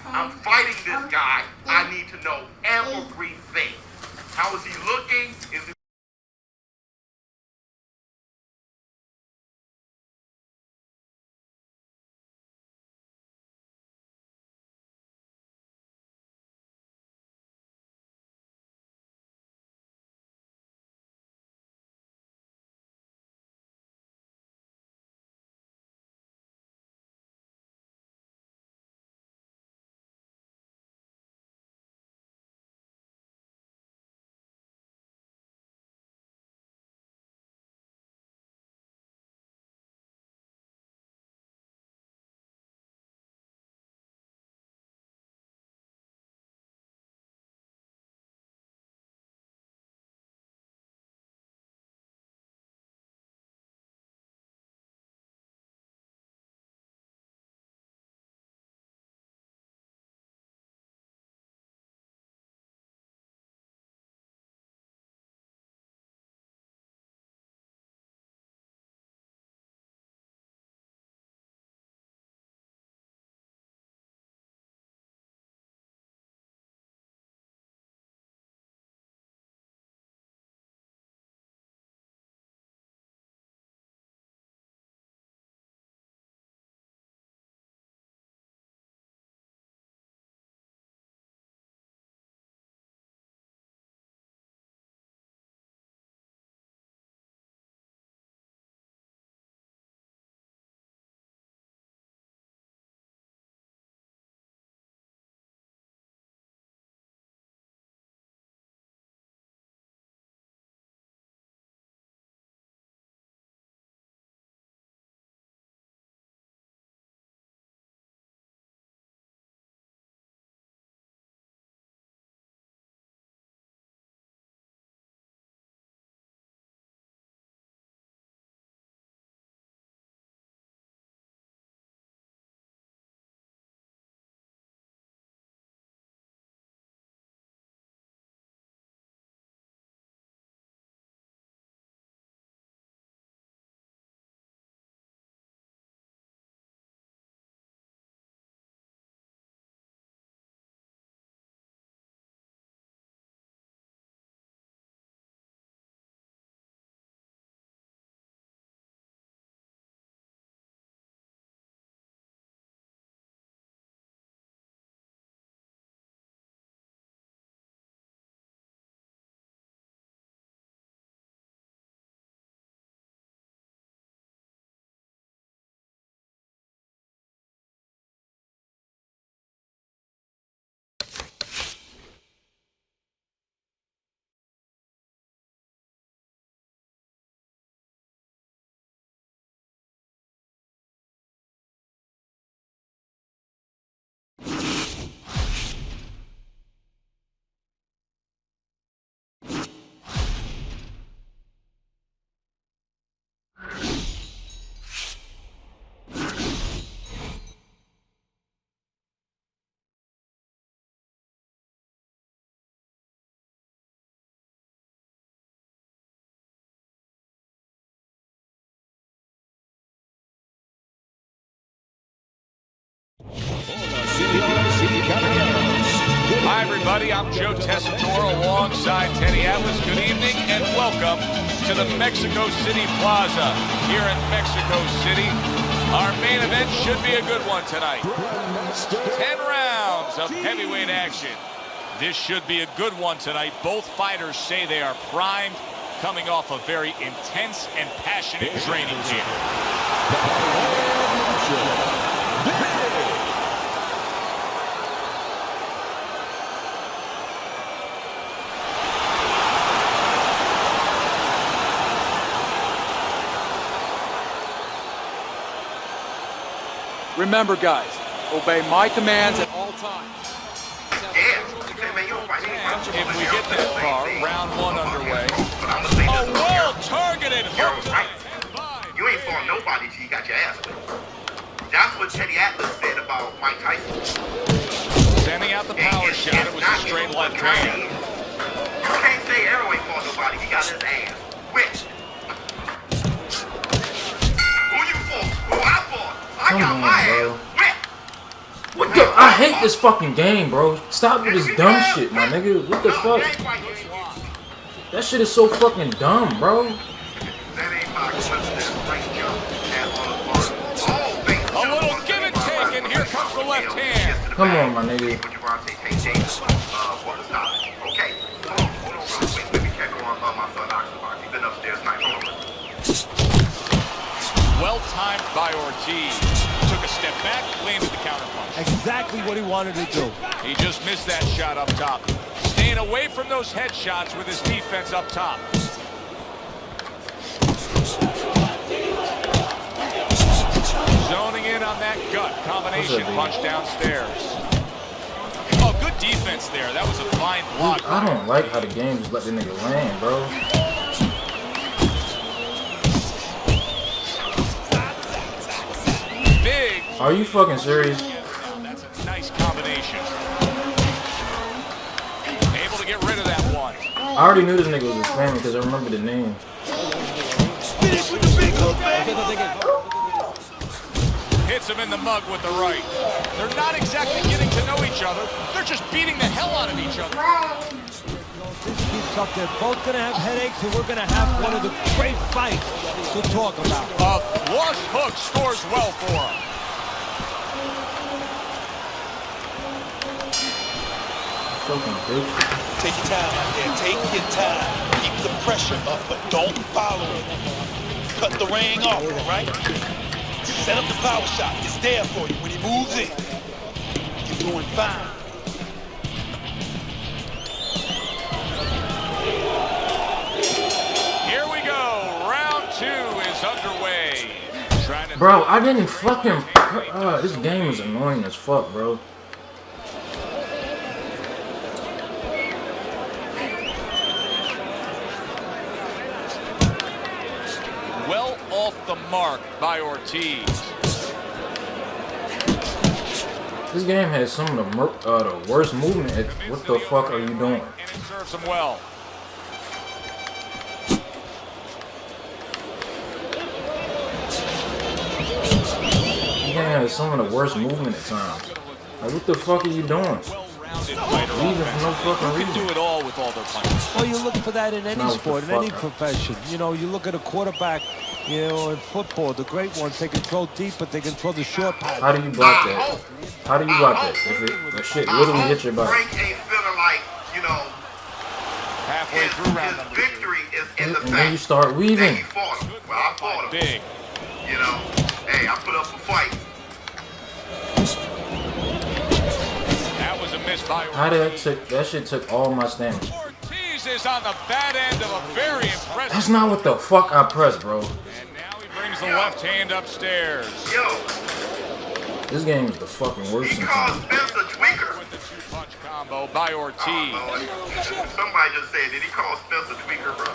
Speaker 2: I'm fighting this guy. I need to know everything. How is he looking? Is he
Speaker 6: Hi, everybody. I'm Joe Tessitore alongside Teddy Atlas. Good evening and welcome to the Mexico City Plaza here in Mexico City. Our main event should be a good one tonight. 10 rounds of heavyweight action. This should be a good one tonight. Both fighters say they are primed, coming off a very intense and passionate training camp.
Speaker 11: Remember, guys, obey my commands at all times.
Speaker 6: If we get that far, round one underway. A well-targeted hook.
Speaker 8: You ain't fought nobody till you got your ass whipped. That's what Teddy Atlas said about Mike Tyson.
Speaker 6: Sending out the power shot. It was a straight left hand.
Speaker 8: You can't say Arrow ain't fought nobody. He got his ass whipped. Who you fought? Who I fought? I got my ass whipped.
Speaker 4: What the? I hate this fucking game, bro. Stop with this dumb shit, my nigga. What the fuck? That shit is so fucking dumb, bro.
Speaker 6: A little give and take, and here comes the left hand.
Speaker 4: Come on, my nigga.
Speaker 8: Okay, hold on, wait, let me check on my son Oxenbox. He's been upstairs tonight.
Speaker 6: Well timed by Ortiz. Took a step back, landed the counterpunch.
Speaker 7: Exactly what he wanted to do.
Speaker 6: He just missed that shot up top. Staying away from those headshots with his defense up top. Zoning in on that gut combination punch downstairs. Oh, good defense there. That was a fine block.
Speaker 4: Dude, I don't like how the game just let the nigga land, bro.
Speaker 6: Big.
Speaker 4: Are you fucking serious?
Speaker 6: That's a nice combination. Able to get rid of that one.
Speaker 4: I already knew this nigga was Hispanic because I remember the name.
Speaker 6: Hits him in the mug with the right. They're not exactly getting to know each other. They're just beating the hell out of each other.
Speaker 7: This keeps up. They're both going to have headaches, and we're going to have one of the great fights to talk about.
Speaker 6: A flush hook scores well for him.
Speaker 12: Take your time out there. Take your time. Keep the pressure up, but don't follow it. Cut the ring off, all right? Set up the power shot. It's there for you. When he moves in, you're doing fine.
Speaker 6: Here we go. Round two is underway.
Speaker 4: Bro, I didn't fucking... this game is annoying as fuck, bro.
Speaker 6: Well off the mark by Ortiz.
Speaker 4: This game has some of the worst movement. What the fuck are you doing?
Speaker 6: And it serves him well.
Speaker 4: This game has some of the worst movement at times. Like, what the fuck are you doing? Leaving for no fucking reason.
Speaker 6: Do it all with all their punches.
Speaker 7: Well, you look for that in any sport, in any profession. You know, you look at a quarterback, you know, in football, the great ones, they can throw deep, but they can throw the short pass.
Speaker 4: How do you block that? How do you block that? If that shit literally hits your body.
Speaker 8: Frank ain't feeling like, you know,
Speaker 6: halfway through round
Speaker 8: his victory is in the fact
Speaker 4: then you start weaving.
Speaker 8: that he fought him. Well, I fought him.
Speaker 6: Big.
Speaker 8: You know, hey, I put up a fight.
Speaker 6: That was a miss by Ortiz.
Speaker 4: How did that shit took all my stamina?
Speaker 6: Ortiz is on the bad end of a very impressive.
Speaker 4: That's not what the fuck I pressed, bro.
Speaker 6: And now he brings the left hand upstairs.
Speaker 8: Yo.
Speaker 4: This game is the fucking worst.
Speaker 8: He called Spencer Tweaker.
Speaker 6: With the two-punch combo by Ortiz.
Speaker 8: Somebody just said, did he call Spencer Tweaker, bro?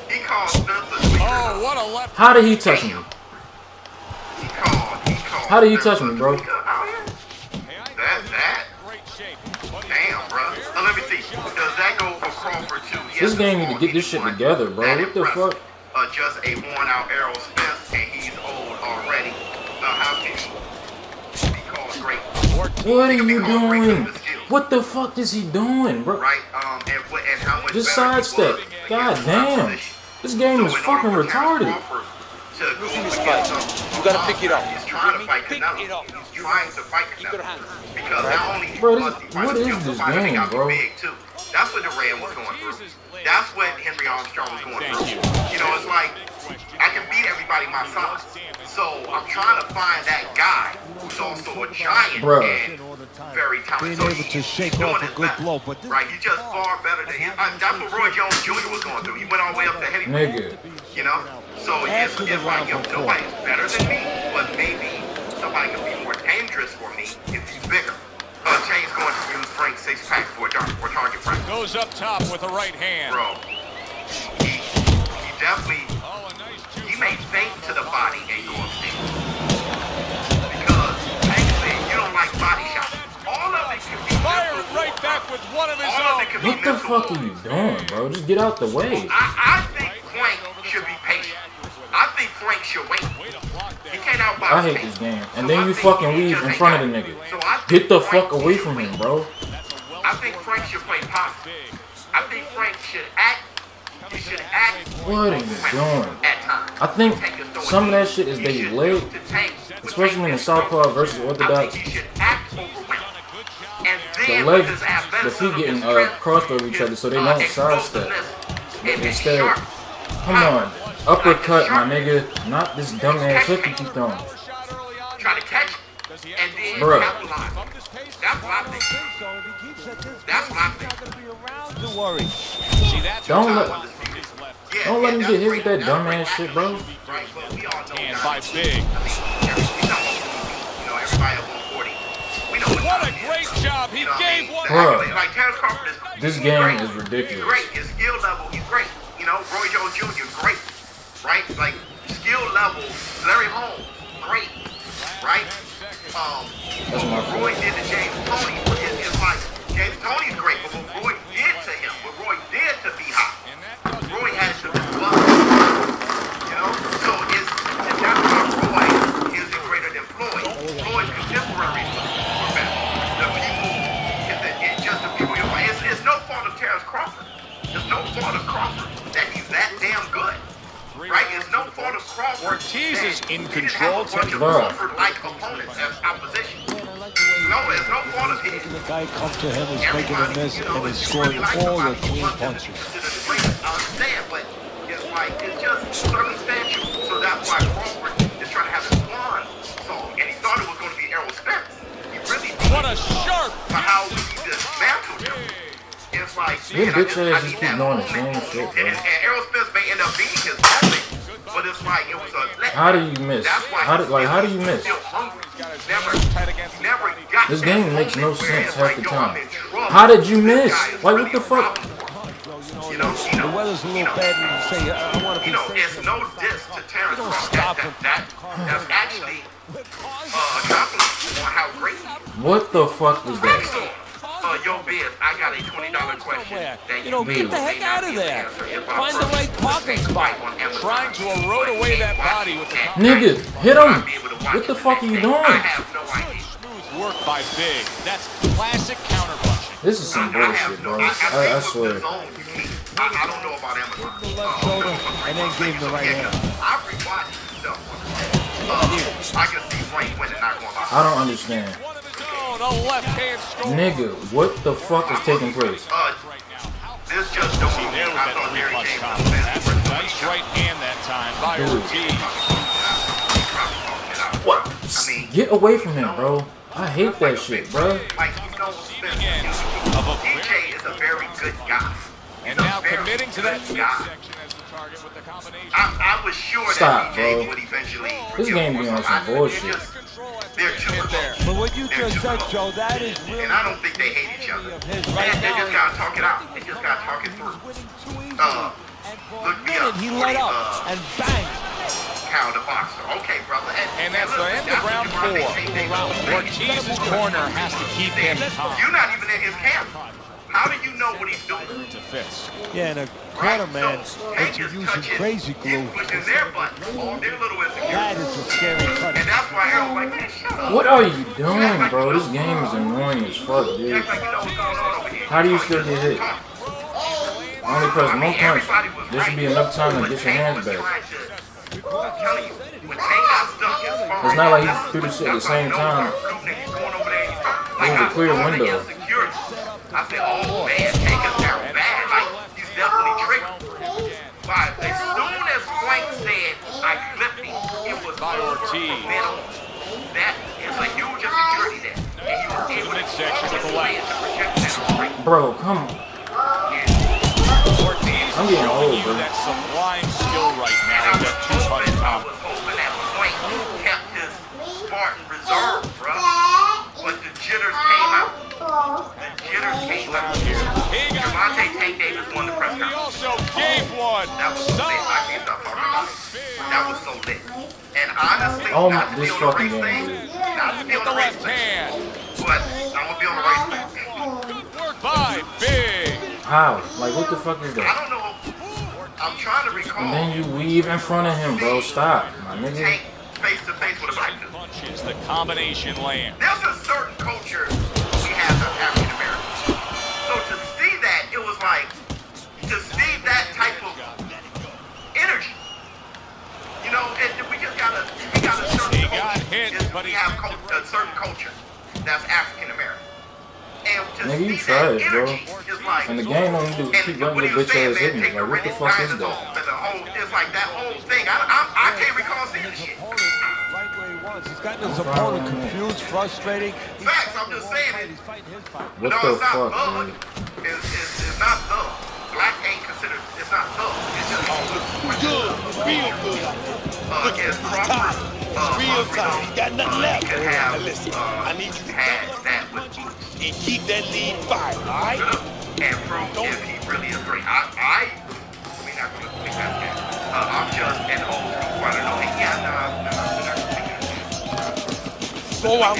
Speaker 8: He called Spencer Tweaker.
Speaker 6: Oh, what a left.
Speaker 4: How did he touch me?
Speaker 8: He called.
Speaker 4: How did he touch me, bro?
Speaker 8: That? Damn, bro. Now let me see. Does that go for Crawford too?
Speaker 4: This game need to get this shit together, bro. What the fuck?
Speaker 8: Just a worn-out Errol Spence, and he's old already. How can he be called great?
Speaker 4: What are you doing? What the fuck is he doing, bro?
Speaker 2: Right? And how much
Speaker 4: Just
Speaker 2: better he
Speaker 4: sidestep.
Speaker 2: was in
Speaker 4: God
Speaker 2: his
Speaker 4: damn.
Speaker 2: position.
Speaker 4: This game is
Speaker 2: So in
Speaker 4: fucking
Speaker 2: order for Terrence
Speaker 4: retarded.
Speaker 2: Crawford to go
Speaker 11: Listen to this
Speaker 2: against
Speaker 11: fight. You gotta pick it up.
Speaker 2: He's trying to fight
Speaker 11: Pick
Speaker 2: Canelo.
Speaker 11: it up.
Speaker 2: He's trying to fight Canelo. Because not only
Speaker 4: Bro,
Speaker 2: must he fight
Speaker 4: what is
Speaker 2: him,
Speaker 4: this
Speaker 2: but he
Speaker 4: game,
Speaker 2: got
Speaker 4: bro?
Speaker 2: big too. That's what Duran was going through. That's what Henry Armstrong was going through. You know, it's like I can beat everybody my size. So I'm trying to find that guy who's also a giant
Speaker 4: Bruh.
Speaker 2: and very talented.
Speaker 7: Being
Speaker 2: So
Speaker 7: able to shake
Speaker 2: he's doing
Speaker 7: off a
Speaker 2: his
Speaker 7: good
Speaker 2: best,
Speaker 7: blow, but this
Speaker 2: right? He's just far better than that's what Roy Jones Jr. was going through. He went all the way up to heavyweight.
Speaker 4: Nigga.
Speaker 2: You know? So it's like, yo, nobody's better than me, but maybe somebody can be more dangerous for me if he's bigger. Chain's going to use Frank's six-pack for target practice.
Speaker 6: Goes up top with the right hand.
Speaker 2: Bro, he definitely, he may feint to the body and go upstairs. Because, actually, you don't like body shots. All of it can be
Speaker 6: Fired right back with one of his
Speaker 2: All of
Speaker 6: own.
Speaker 2: it can be
Speaker 4: What the fuck are you doing, bro? Just get out the way.
Speaker 2: I think Frank should be patient. I think Frank should wait. He can't outbox
Speaker 4: I hate
Speaker 2: Tate.
Speaker 4: this game.
Speaker 2: So
Speaker 4: And then
Speaker 2: I
Speaker 4: you
Speaker 2: think
Speaker 4: fucking
Speaker 2: he
Speaker 4: leave
Speaker 2: just
Speaker 4: in
Speaker 2: ain't
Speaker 4: front
Speaker 2: got
Speaker 4: of the
Speaker 2: it.
Speaker 4: nigga.
Speaker 2: So I think
Speaker 4: Get the
Speaker 2: Frank
Speaker 4: fuck away
Speaker 2: should
Speaker 4: from
Speaker 2: wait.
Speaker 4: him, bro.
Speaker 2: I think Frank should play possum. I think Frank should act. He should act.
Speaker 4: What are you doing?
Speaker 2: At times.
Speaker 4: I think
Speaker 2: Tank is throwing
Speaker 4: some of that
Speaker 2: deep.
Speaker 4: shit is
Speaker 2: He
Speaker 4: they
Speaker 2: should
Speaker 4: leg,
Speaker 2: do to Tank. But
Speaker 4: especially
Speaker 2: Tank
Speaker 4: in the
Speaker 2: is
Speaker 4: southpaw versus
Speaker 2: I think
Speaker 4: orthodox.
Speaker 2: he should act overwhelmed. And
Speaker 4: The
Speaker 2: then
Speaker 4: legs,
Speaker 2: with his
Speaker 4: the
Speaker 2: athleticism,
Speaker 4: feet getting
Speaker 2: his strength,
Speaker 4: crossed over each other so they don't sidestep.
Speaker 2: explosiveness, and his
Speaker 4: Instead,
Speaker 2: sharp
Speaker 4: come on, uppercut, my nigga. Not this dumbass hook you keep throwing.
Speaker 2: try to catch it, and then
Speaker 4: Bruh.
Speaker 2: capitalize. That's what I think. That's what I think.
Speaker 7: to worry.
Speaker 6: See, that's
Speaker 4: Don't
Speaker 6: what
Speaker 4: let-
Speaker 2: Yeah,
Speaker 4: Don't let him
Speaker 2: that's
Speaker 4: get hit with
Speaker 2: great.
Speaker 4: that
Speaker 2: That's
Speaker 4: dumbass
Speaker 2: great
Speaker 4: shit, bro.
Speaker 2: Right, but we all know
Speaker 6: and
Speaker 2: now.
Speaker 6: by big.
Speaker 2: I mean, we know, everybody at 140. We know
Speaker 6: What a
Speaker 2: time it is.
Speaker 6: great job. He
Speaker 2: You know what I
Speaker 6: gave
Speaker 2: mean?
Speaker 6: one.
Speaker 4: Bruh.
Speaker 2: Like Terrence Crawford is.
Speaker 4: This
Speaker 2: he's
Speaker 4: game
Speaker 2: great.
Speaker 4: is ridiculous.
Speaker 2: He's great. His skill level, he's great. You know, Roy Jones Jr. great. Right? Like skill level, Larry Holmes, great. Right?
Speaker 4: That's my fault.
Speaker 2: Roy did to James Toney is like James Toney's great, but what Roy did to him, what Roy did to B-Hop, Roy had to be loved. You know? So that's why Roy isn't greater than Floyd. Floyd's contemporaries were better. The people, it's just the people. It's no fault of Terrence Crawford. It's no fault of Crawford that he's that damn good. Right? It's no fault of Crawford.
Speaker 6: Ortiz is in
Speaker 2: He
Speaker 6: control.
Speaker 2: didn't have a bunch of
Speaker 4: Bruh.
Speaker 2: Crawford-like opponents as opposition. No, it's no fault of his.
Speaker 7: The guy comes to him, is making a miss, and is scoring all the clean punches.
Speaker 2: I understand, but it's like, it's just circumstantial. So that's why Crawford is trying to have a swan song. And he thought it was going to be Errol Spence. He really did.
Speaker 6: What a sharp.
Speaker 2: For how we dismantled him. It's like,
Speaker 4: Your
Speaker 2: man,
Speaker 4: bitch
Speaker 2: I
Speaker 4: ass just
Speaker 2: need
Speaker 4: keep
Speaker 2: that
Speaker 4: doing the
Speaker 2: moment.
Speaker 4: same shit, bro.
Speaker 2: And Errol Spence may end up being his moment, but it's like, it was a letdown.
Speaker 4: How do you miss?
Speaker 2: That's why
Speaker 4: How do you miss?
Speaker 2: Still hungry. Never got
Speaker 4: This
Speaker 2: that
Speaker 4: game makes no
Speaker 2: moment where
Speaker 4: sense
Speaker 2: it's
Speaker 4: half
Speaker 2: like,
Speaker 4: the
Speaker 2: yo,
Speaker 4: time.
Speaker 2: I'm in trouble.
Speaker 4: How did you
Speaker 2: This
Speaker 4: miss?
Speaker 2: guy is
Speaker 4: Like,
Speaker 2: really
Speaker 4: what the
Speaker 2: a
Speaker 4: fuck?
Speaker 2: problem.
Speaker 7: You know, the weather's a little bad, and you say, I want to be safe.
Speaker 2: It's no diss to Terrence
Speaker 7: don't
Speaker 2: Crawford.
Speaker 7: stop
Speaker 2: That's actually a compliment on how great he is.
Speaker 4: What the fuck was that?
Speaker 2: Excellent. Yo, Biz, I got a $20 question. That
Speaker 11: You know,
Speaker 2: may
Speaker 11: get the
Speaker 2: or may
Speaker 11: heck
Speaker 2: not
Speaker 11: out of
Speaker 2: be able to
Speaker 11: there.
Speaker 2: answer if I
Speaker 11: Find the
Speaker 2: first
Speaker 11: right parking
Speaker 2: listen
Speaker 11: spot.
Speaker 2: on Amazon.
Speaker 6: Trying to erode away that body with the
Speaker 4: Nigga, hit
Speaker 2: I'll
Speaker 4: him.
Speaker 2: be able to watch
Speaker 4: What the
Speaker 2: it
Speaker 4: fuck are you
Speaker 2: next day. I
Speaker 4: doing?
Speaker 2: have no idea.
Speaker 6: smooth work by Big. That's classic counterpunching.
Speaker 4: This is some bullshit, bro. I swear.
Speaker 2: I don't know about Amazon.
Speaker 7: The left shoulder, and then gave him the right hand.
Speaker 2: I rewatched stuff. I can see Frank winning, not going to
Speaker 4: I don't understand.
Speaker 6: One of his own, a left hand score.
Speaker 4: Nigga, what the fuck is taking place?
Speaker 2: This just don't
Speaker 6: See there with
Speaker 2: I
Speaker 6: that
Speaker 2: thought Mary
Speaker 6: three-punch
Speaker 2: Jane
Speaker 6: combo.
Speaker 2: was the
Speaker 6: That's
Speaker 2: best.
Speaker 6: a nice right hand that time by
Speaker 4: Dude.
Speaker 6: Ortiz.
Speaker 4: What?
Speaker 2: I mean,
Speaker 4: Get away from him, bro. I hate that shit, bro.
Speaker 2: like, you know,
Speaker 6: Again, of a
Speaker 2: DJ is a very good guy.
Speaker 6: And now committing to that midsection as the target with the combination.
Speaker 2: I was sure
Speaker 4: Stop,
Speaker 2: that DJ
Speaker 4: bro.
Speaker 2: would eventually
Speaker 4: This game be on some bullshit.
Speaker 2: They're too close.
Speaker 7: But what you just said, Joe, that is really
Speaker 2: And I don't think they hate each other.
Speaker 7: of his
Speaker 2: They
Speaker 7: right
Speaker 2: just
Speaker 7: now.
Speaker 2: gotta talk it out. They just gotta talk it through. Look me up.
Speaker 7: He let up and bang.
Speaker 2: Cal the boxer. Okay, brother.
Speaker 6: And that's the end of round 4. Ortiz's corner has to keep him calm.
Speaker 2: You're not even in his camp. How do you know what he's doing?
Speaker 6: To Fitz.
Speaker 7: Yeah, and corner man
Speaker 8: Tank
Speaker 7: into
Speaker 8: is
Speaker 7: using
Speaker 8: touching
Speaker 7: crazy glue.
Speaker 8: pushing their buttons, all their little insecurities.
Speaker 7: That is a scary cut.
Speaker 8: And that's why Harold's like, man, shut up.
Speaker 4: What are you doing, bro? This game is annoying as fuck, dude. How do you still get hit? Only press one punch. This should be enough time to get your hands back. It's not like he threw the shit at the same time. It was a clear window.
Speaker 8: I said, oh man, Tank is down bad. Like, he's definitely tricked. But as soon as Frank said, I clipped him, it was
Speaker 6: by Ortiz.
Speaker 8: That is a huge insecurity there. And he was able to
Speaker 6: midsection with the left.
Speaker 4: Bro, come on.
Speaker 6: Ortiz
Speaker 4: I'm getting old, bro.
Speaker 6: that sublime skill right now with that two-punch combo.
Speaker 8: Kept his Spartan reserve, bro. But the jitters came out. The jitters came out. Javante Tank Davis won the press conference.
Speaker 6: He also gave one.
Speaker 8: That was so lit. I can't stop talking about it. That was so lit. And honestly,
Speaker 4: Oh
Speaker 8: not
Speaker 4: my,
Speaker 8: to be
Speaker 4: this
Speaker 8: on the
Speaker 4: fucking
Speaker 8: race
Speaker 4: game,
Speaker 8: thing,
Speaker 4: dude.
Speaker 8: not to be on the race thing, but I'm gonna be on the race thing.
Speaker 6: Work by Big.
Speaker 4: How? Like, what the fuck is
Speaker 8: I
Speaker 4: that?
Speaker 8: don't know. I'm trying to recall.
Speaker 4: And then you weave in front of him, bro. Stop, my nigga.
Speaker 8: Tank face to face with a black dude.
Speaker 6: Punches, the combination land.
Speaker 8: There's a certain culture we have as African Americans. So to see that, it was like, to see that type of energy. You know, and we got a certain
Speaker 6: He got
Speaker 8: culture.
Speaker 6: hit, but
Speaker 8: we have a certain culture that's African American. And to
Speaker 4: Nigga, you
Speaker 8: see
Speaker 4: trash,
Speaker 8: that
Speaker 4: bro.
Speaker 8: energy is like,
Speaker 4: And the game don't do keep letting your bitch ass hit me. Like, what the fuck is that?
Speaker 8: It's like that whole thing. I can't recall seeing this shit.
Speaker 7: Right where he wants. He's gotten his opponent confused, frustrating.
Speaker 8: Facts, I'm just saying it.
Speaker 7: He's fighting his fight.
Speaker 4: What
Speaker 8: No,
Speaker 4: the
Speaker 8: it's not
Speaker 4: fuck,
Speaker 8: thug.
Speaker 4: dude?
Speaker 8: It's not thug. Black ain't considered. It's not thug. It's just
Speaker 12: Good, real good.
Speaker 8: against Crawford.
Speaker 12: Real time. He got nothing left.
Speaker 8: Could have
Speaker 12: Now listen, I need you to
Speaker 8: had that with boots.
Speaker 12: and keep that lead fire, all right?
Speaker 8: And prove if he really is great. We're not gonna think that's good. I'm just an old school fighter. No, yeah,
Speaker 12: Go out,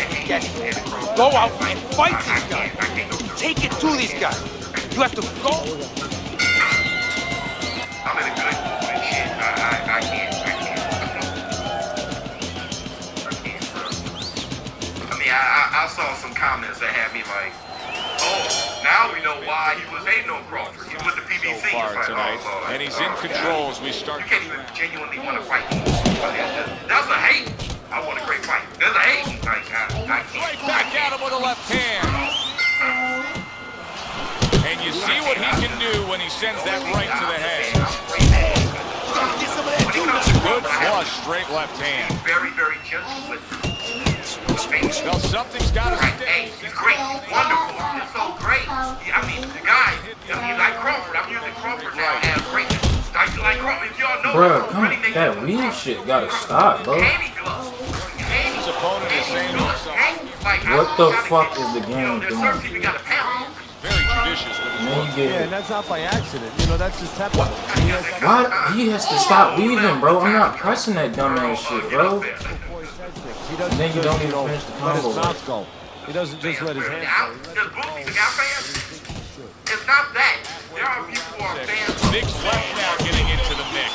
Speaker 12: go out and fight these guys. Take it to these guys. You have to go.
Speaker 8: I'm in a good mood and shit. I can't. I mean, I saw some comments that had me like, oh, now we know why he was hating on Crawford. He was with the PBC.
Speaker 6: So far
Speaker 8: It's like,
Speaker 6: tonight,
Speaker 8: oh, Lord.
Speaker 6: and he's in control as we start.
Speaker 8: You can't even genuinely want to fight. That's a hate. I want a great fight. There's a hate. Like, I can't.
Speaker 6: Right back at him with a left hand. And you see what he can do when he sends that right to the head. Good flush, straight left hand.
Speaker 8: Very, very gentle with
Speaker 6: Well, something's got to
Speaker 8: Hey, he's great. He's wonderful. He's so great. I mean, the guy, like Crawford. I'm using Crawford now as great. Like Crawford, if y'all know,
Speaker 4: Bro, come on. That weave shit gotta stop, bro.
Speaker 6: His opponent is saying to himself,
Speaker 4: What the fuck is the game doing?
Speaker 6: very judicious with his
Speaker 4: Man, you
Speaker 7: Yeah,
Speaker 4: get
Speaker 7: and that's not by accident. You know, that's his tempo.
Speaker 4: Why? He has to stop weaving, bro. I'm not pressing that dumbass shit, bro.
Speaker 7: He doesn't
Speaker 4: Then you
Speaker 7: just,
Speaker 4: don't even finish the
Speaker 7: let his
Speaker 4: combo.
Speaker 7: mouth go. He doesn't just let his hands go.
Speaker 8: It's not that. There are people who are fans.
Speaker 6: Nick's left now getting into the mix.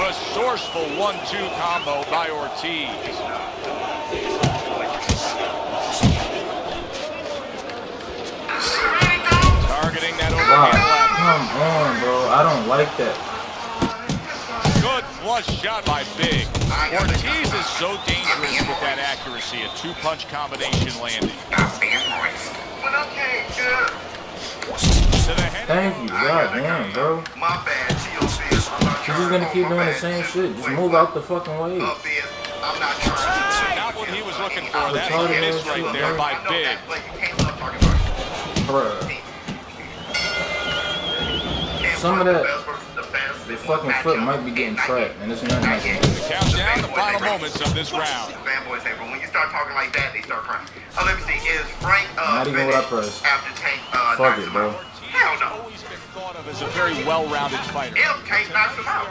Speaker 6: Resourceful 1-2 combo by Ortiz. Targeting that
Speaker 4: Wow,
Speaker 6: overhand left.
Speaker 4: come on, bro. I don't like that.
Speaker 6: Good flush shot by Big. Ortiz is so dangerous with that accuracy. A two-punch combination landing. To the head.
Speaker 4: Thank you, god damn, bro.
Speaker 8: My bad, TOC.
Speaker 4: You're just gonna keep doing the same shit. Just move out the fucking way.
Speaker 8: I'm not trying.
Speaker 6: Not what he was looking for. That's a miss right there by Big.
Speaker 4: Bruh. Some of that, the fucking foot might be getting trapped, and it's nothing I can do.
Speaker 6: Count down the final moments of this round.
Speaker 8: Fanboys say, but when you start talking like that, they start crying. Let me see. Is Frank
Speaker 4: Not even what I pressed.
Speaker 8: after Tank
Speaker 4: Fuck it, bro.
Speaker 8: Hell no.
Speaker 6: thought of as a very well-rounded fighter.
Speaker 8: If Tank knocks him out.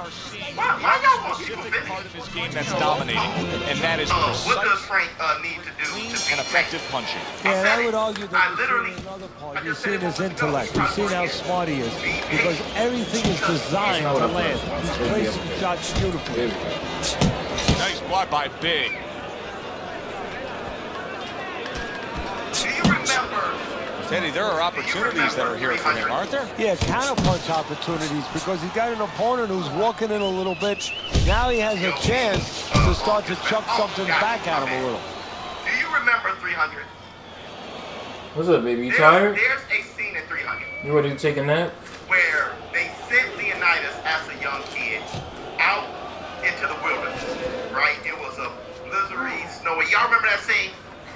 Speaker 8: Why y'all want people
Speaker 6: Specific
Speaker 8: finish?
Speaker 6: part of his game that's dominating, and that is
Speaker 8: What does
Speaker 6: precise
Speaker 8: Frank need to do to
Speaker 6: and
Speaker 8: beat
Speaker 6: effective punching.
Speaker 7: Yeah, and I would argue
Speaker 8: I
Speaker 7: that
Speaker 8: literally-
Speaker 7: in another part, you're seeing his intellect. You're seeing how smart he is. Because everything is designed to land. He's placing shots beautifully.
Speaker 6: Nice block by Big.
Speaker 8: Do you remember?
Speaker 6: Teddy, there are opportunities that are here for him, aren't there?
Speaker 7: Yeah, counterpunch opportunities because he's got an opponent who's walking in a little bit. Now he has a chance to start to chuck something back at him a little.
Speaker 8: Do you remember 300?
Speaker 4: What's up, baby? You tired?
Speaker 8: There's a scene in 300
Speaker 4: You ready to take a nap?
Speaker 8: where they sent Leonidas as a young kid out into the wilderness, right? It was a blizzardy, snowy. Y'all remember that scene?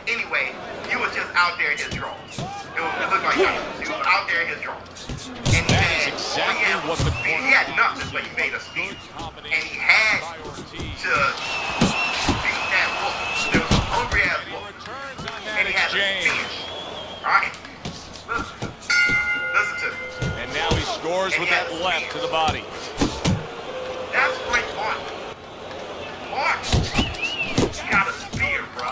Speaker 8: Anyway, he was just out there in his drawers. It looked like he was out there in his drawers. And
Speaker 6: That is exactly what the
Speaker 8: he had nothing, but he made a speed. And he had to beat that wolf. There was a hungry ass wolf. And he had a speed. Alright? Listen to me.
Speaker 6: And now he scores with that left to the body.
Speaker 8: That's Frank Martin. Martin got a spear, bro.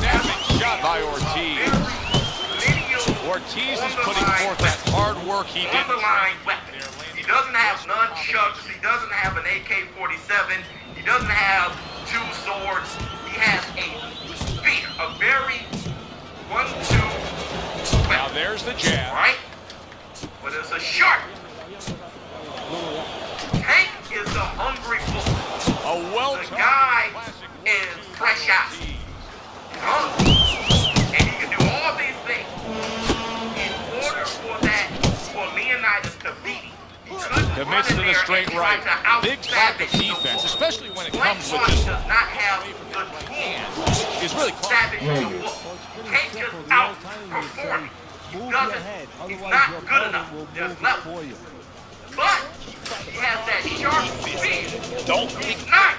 Speaker 6: Snapping shot by Ortiz. Ortiz is putting forth that hard work he did.
Speaker 8: Underlying weapon. He doesn't have nunchucks. He doesn't have an AK-47. He doesn't have two swords. He has a spear, a very 1-2 weapon.
Speaker 6: Now there's the jab.
Speaker 8: Right? But it's a sharp. Tank is a hungry bull.
Speaker 6: A
Speaker 8: The guy is fresh out. Hungry. And he can do all these things. In order for Leonidas to beat him, he couldn't
Speaker 6: Commits to the straight right. Big lack of defense, especially when it comes with this.
Speaker 8: does not have the tools.
Speaker 6: He's really
Speaker 8: Savage the wolf. Tank just outperforming. He doesn't. He's not good enough. There's levels. But he has that sharp speed. He's not.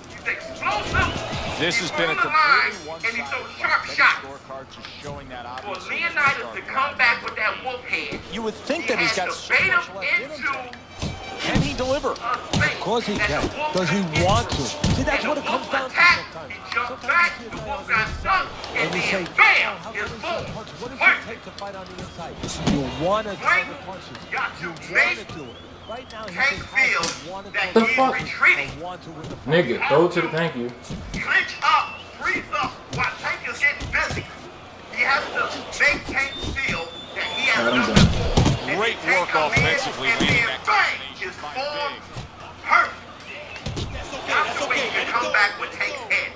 Speaker 8: He's explosive.
Speaker 6: This has been a
Speaker 8: on the line,
Speaker 6: completely
Speaker 8: and he throws
Speaker 6: one-sided
Speaker 8: sharp
Speaker 6: fight.
Speaker 8: shots.
Speaker 6: Scorecard just showing that
Speaker 8: For
Speaker 6: obvious.
Speaker 8: Leonidas to come back with that wolf head,
Speaker 6: You would think that he's got
Speaker 8: to
Speaker 6: so
Speaker 8: bait
Speaker 6: much
Speaker 8: him
Speaker 6: left in him.
Speaker 8: into
Speaker 6: Can he deliver?
Speaker 8: a space.
Speaker 7: Of course he
Speaker 8: that
Speaker 7: can.
Speaker 8: the wolf
Speaker 7: Does he
Speaker 8: could get
Speaker 7: want
Speaker 8: to.
Speaker 7: to? See, that's
Speaker 8: And
Speaker 7: what
Speaker 8: the
Speaker 7: it comes
Speaker 8: wolf
Speaker 7: down to
Speaker 8: attacked,
Speaker 7: sometimes.
Speaker 8: He jumped back, the wolf got stuck, and
Speaker 7: And we say,
Speaker 8: then bam,
Speaker 7: how
Speaker 8: his
Speaker 7: can we
Speaker 8: boom.
Speaker 7: punch? What does it
Speaker 8: Work.
Speaker 7: take to fight on the inside? You want to throw
Speaker 8: Frank
Speaker 7: the punches.
Speaker 8: got to
Speaker 7: You want
Speaker 8: make
Speaker 7: to do it. Right now, he
Speaker 8: Tank
Speaker 7: just
Speaker 8: feel
Speaker 7: has to want to
Speaker 8: that
Speaker 7: do
Speaker 4: The
Speaker 8: he's
Speaker 4: fuck?
Speaker 8: retreating.
Speaker 7: want to win the fight.
Speaker 4: Nigga, throw it to the thank you.
Speaker 8: Clinch up, freeze up, while Tank is getting busy. He has to make Tank feel that he has
Speaker 4: Got him
Speaker 8: nothing
Speaker 4: done.
Speaker 8: for him.
Speaker 6: Great
Speaker 8: And then
Speaker 6: work
Speaker 8: Tank come in,
Speaker 6: offensively,
Speaker 8: and
Speaker 6: leading
Speaker 8: then
Speaker 6: that
Speaker 8: bang,
Speaker 6: combination
Speaker 8: his
Speaker 6: by
Speaker 8: form
Speaker 6: Big.
Speaker 8: perfect. That's the way he can come back with Tank's head.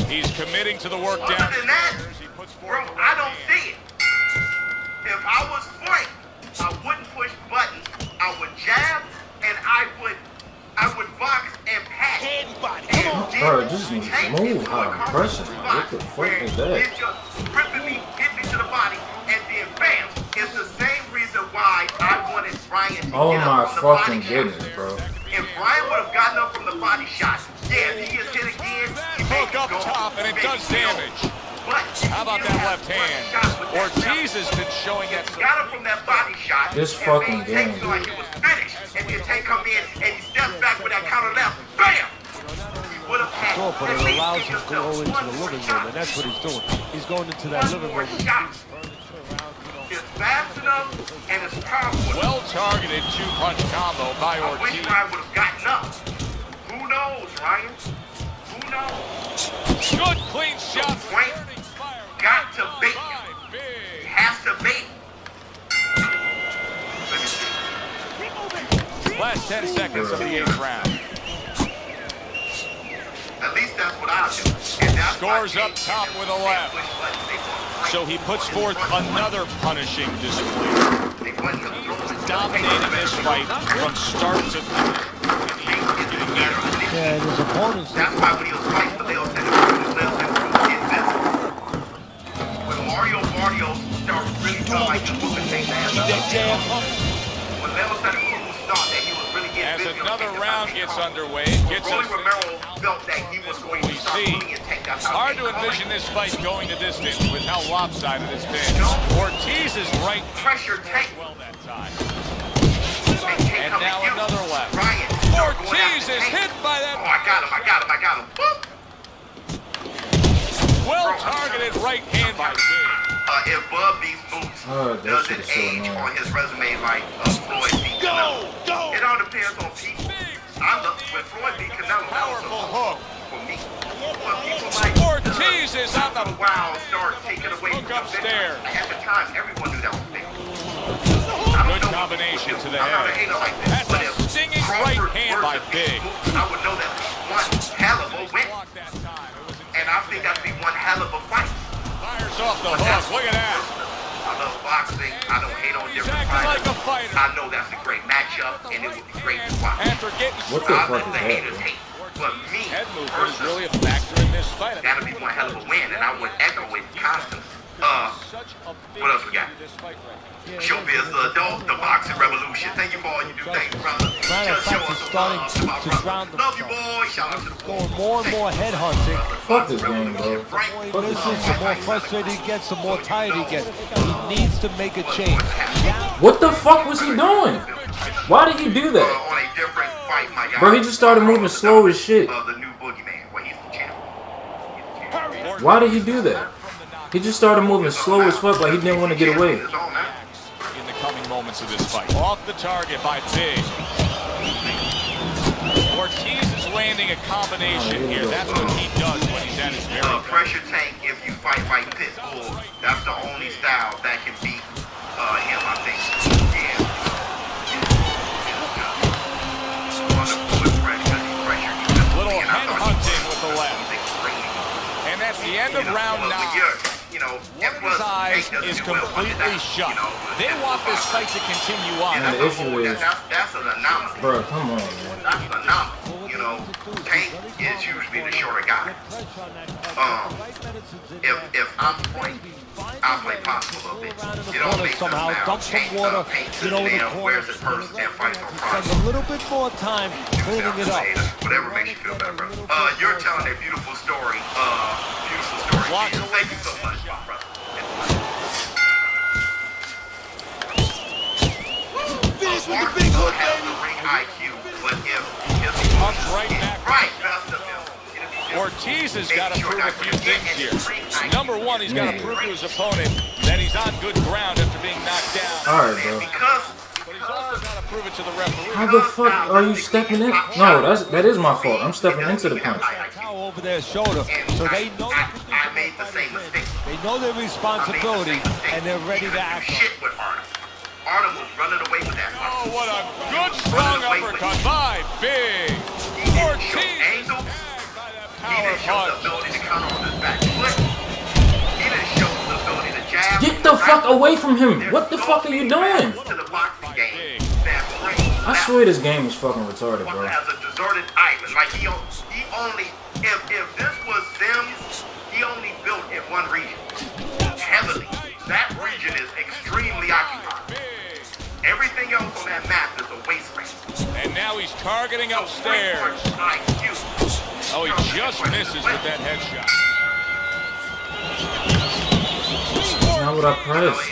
Speaker 6: He's committing to the work
Speaker 8: Other
Speaker 6: down.
Speaker 8: than that,
Speaker 6: He puts
Speaker 8: bro,
Speaker 6: forth the
Speaker 8: I
Speaker 6: right
Speaker 8: don't
Speaker 6: hand.
Speaker 8: see it. If I was Frank, I wouldn't push buttons. I would jab, and I would box and pass.
Speaker 4: Bro, just move how impressive. What the fuck is that?
Speaker 8: It's just ripping me, hit me to the body, and then bam. It's the same reason why I wanted Brian to
Speaker 4: Oh
Speaker 8: get
Speaker 4: my
Speaker 8: up from the
Speaker 4: fucking
Speaker 8: body
Speaker 4: goodness,
Speaker 8: shot.
Speaker 4: bro.
Speaker 8: If Brian would have gotten up from the body shot, yeah, he is hit again. He may
Speaker 6: Hook up
Speaker 8: go,
Speaker 6: top, and it
Speaker 8: maybe
Speaker 6: does
Speaker 8: kill.
Speaker 6: damage.
Speaker 8: But
Speaker 6: How about that left hand? Ortiz has been showing that.
Speaker 8: got him from that body shot.
Speaker 4: This
Speaker 8: and
Speaker 4: fucking
Speaker 8: made Tank
Speaker 4: game,
Speaker 8: feel like it was finished. And then Tank come in and he steps back with that counter left. Bam! He would have had
Speaker 7: Sure, but
Speaker 8: at
Speaker 7: it
Speaker 8: least
Speaker 7: allows
Speaker 8: give
Speaker 7: him to go
Speaker 8: yourself
Speaker 7: into
Speaker 8: one
Speaker 7: the
Speaker 8: more
Speaker 7: living
Speaker 8: shot.
Speaker 7: room, and that's what he's doing. He's going into that
Speaker 8: One
Speaker 7: living
Speaker 8: more
Speaker 7: room.
Speaker 8: shot. It's fast enough and it's powerful.
Speaker 6: Well targeted two-punch combo by
Speaker 8: I wish
Speaker 6: Ortiz.
Speaker 8: Ryan would have gotten up. Who knows, Ryan? Who knows?
Speaker 6: Good clean shot.
Speaker 8: Frank got to bait him. He has to bait him. Let me see.
Speaker 6: Last 10 seconds of the 8th round.
Speaker 8: At least that's what I do. And that's
Speaker 6: Scores
Speaker 8: why
Speaker 6: up top with a left. So he puts forth another punishing display. Dominating this fight from start to finish.
Speaker 7: Yeah, and his opponents.
Speaker 8: That's why when he was fighting for Leo Santa Cruz, Leo Santa Cruz was invincible. When Mario started really feeling like he was going to
Speaker 12: Keep that jab pumping.
Speaker 8: when Leo Santa Cruz thought that he was really getting
Speaker 6: As
Speaker 8: busy on
Speaker 6: another
Speaker 8: Tank,
Speaker 6: round
Speaker 8: that's
Speaker 6: gets
Speaker 8: how he
Speaker 6: underway,
Speaker 8: caught.
Speaker 6: gets
Speaker 8: Rolly
Speaker 6: us.
Speaker 8: Romero felt that he was going to
Speaker 6: We
Speaker 8: start
Speaker 6: see.
Speaker 8: bullying Tank. That's how
Speaker 6: Hard
Speaker 8: Tank
Speaker 6: to
Speaker 8: caught
Speaker 6: envision
Speaker 8: him.
Speaker 6: this fight going the distance with how lopsided it's been. Ortiz is right.
Speaker 8: Pressure Tank.
Speaker 6: Well that time. And now another left.
Speaker 8: Ryan.
Speaker 6: Ortiz is hit by that.
Speaker 8: Oh, I got him. Boop.
Speaker 6: Well targeted right hand by Big.
Speaker 8: If Bub beats Boots doesn't age on his resume like Floyd beat Canelo. It all depends on people. When Floyd beat Canelo,
Speaker 6: Powerful hook.
Speaker 8: For me. But people like
Speaker 6: Ortiz is on the
Speaker 8: wild start taking away
Speaker 6: hook upstairs.
Speaker 8: At the time, everyone knew that was big.
Speaker 6: Good combination to the head. That's a stinging right hand by Big.
Speaker 8: I would know that one hell of a win. And I think that'd be one hell of a fight.
Speaker 6: Fires off the hook. Look at that.
Speaker 8: I love boxing. I don't hate on different fighters.
Speaker 6: Like a fighter.
Speaker 8: I know that's a great matchup, and it would be great to watch.
Speaker 6: After getting
Speaker 4: what the fuck is
Speaker 8: the haters
Speaker 4: that?
Speaker 8: hate. But me,
Speaker 6: head movement is really a factor in this fight.
Speaker 8: That'll be one hell of a win, and I would echo it constantly. What else we got? Showbiz, the boxing revolution. Thank you for all you do. Thank you, brother. Just show us some love to my brother. Love you, boy. Shout out to the boy.
Speaker 7: More and more head hunting.
Speaker 4: Fuck this game, bro.
Speaker 7: But this is the more frustrated he gets, the more tired he gets. He needs to make a change.
Speaker 4: What the fuck was he doing? Why did he do that?
Speaker 8: On a different fight, my guy.
Speaker 4: Bro, he just started moving slow as shit.
Speaker 8: The new boogeyman. Well, he's the champ.
Speaker 4: Why did he do that? He just started moving slow as fuck, like he didn't want to get away.
Speaker 6: In the coming moments of this fight. Off the target by Big. Ortiz is landing a combination here. That's what he does when he's at his very best.
Speaker 8: Pressure tank, if you fight like Pitbull, that's the only style that can beat him, I think. Yeah.
Speaker 6: Little head hunting with the left. And that's the end of round 9. His eyes is completely shut. They want this fight to continue on.
Speaker 4: And the issue is,
Speaker 8: that's an anomaly.
Speaker 4: bro, come on, man.
Speaker 8: That's an anomaly. Tank is usually the shorter guy. If I'm Frank, I'll play possible a little bit. It don't make sense now.
Speaker 7: Dump some water,
Speaker 8: you know, wears his purse and fights on
Speaker 7: Spend a little bit more time cleaning it up.
Speaker 8: Whatever makes you feel better, bro. You're telling a beautiful story. Beautiful story. Thank you so much, my brother.
Speaker 12: Finish with the big hook, baby.
Speaker 8: IQ, but if
Speaker 6: comes right back. Ortiz has got to prove a few things here. Number one, he's got to prove to his opponent that he's on good ground after being knocked down.
Speaker 4: All right, bro.
Speaker 6: But he's also got to prove it to the referee.
Speaker 4: How the fuck are you stepping in? No, that is my fault. I'm stepping into the punch.
Speaker 7: Over their shoulder, so they know
Speaker 8: I made the same mistake.
Speaker 7: They know their responsibility and they're ready to act on it.
Speaker 8: Arnold was running away with that.
Speaker 6: Oh, what a good strong uppercut by Big Ortiz. Power punch.
Speaker 4: Get the fuck away from him! What the fuck are you doing? I swear this game is fucking retarded, bro.
Speaker 8: As a deserted island, like he only, if this was Sims, he only built in one region, heavily. That region is extremely occupied. Everything else on that map is a wasteland.
Speaker 6: And now he's targeting upstairs. Oh, he just misses with that headshot.
Speaker 4: That's not what I pressed.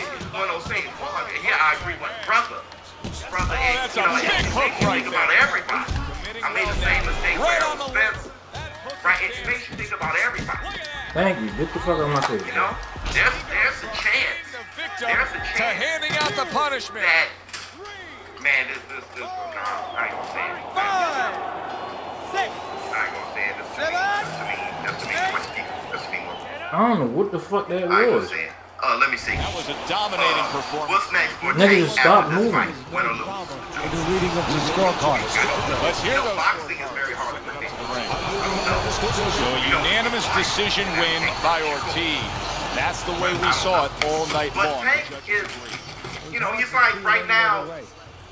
Speaker 8: Yeah, I agree with brother. Brother,
Speaker 6: that's a big hook right there.
Speaker 8: About everybody. I made the same mistake right on the Spence. Right, it makes you think about everybody.
Speaker 4: Thank you. Get the fuck out of my face.
Speaker 8: You know, there's a chance. There's a chance
Speaker 6: to handing out the punishment.
Speaker 8: That, man, this no, I ain't gonna say it.
Speaker 11: 5, 6,
Speaker 8: I ain't gonna say it. That's to me, risky. That's to me.
Speaker 4: I don't know what the fuck that
Speaker 8: I ain't gonna
Speaker 4: was.
Speaker 8: say it. Let me see.
Speaker 6: That was a dominating performance.
Speaker 8: What's next for
Speaker 4: Nigga, just stop moving.
Speaker 7: In the reading of the scorecards.
Speaker 6: Let's hear those.
Speaker 8: Boxing is very hard to predict.
Speaker 6: So a unanimous decision win by Ortiz. That's the way we saw it all night
Speaker 8: But
Speaker 6: long.
Speaker 8: Tank is, he's like right now.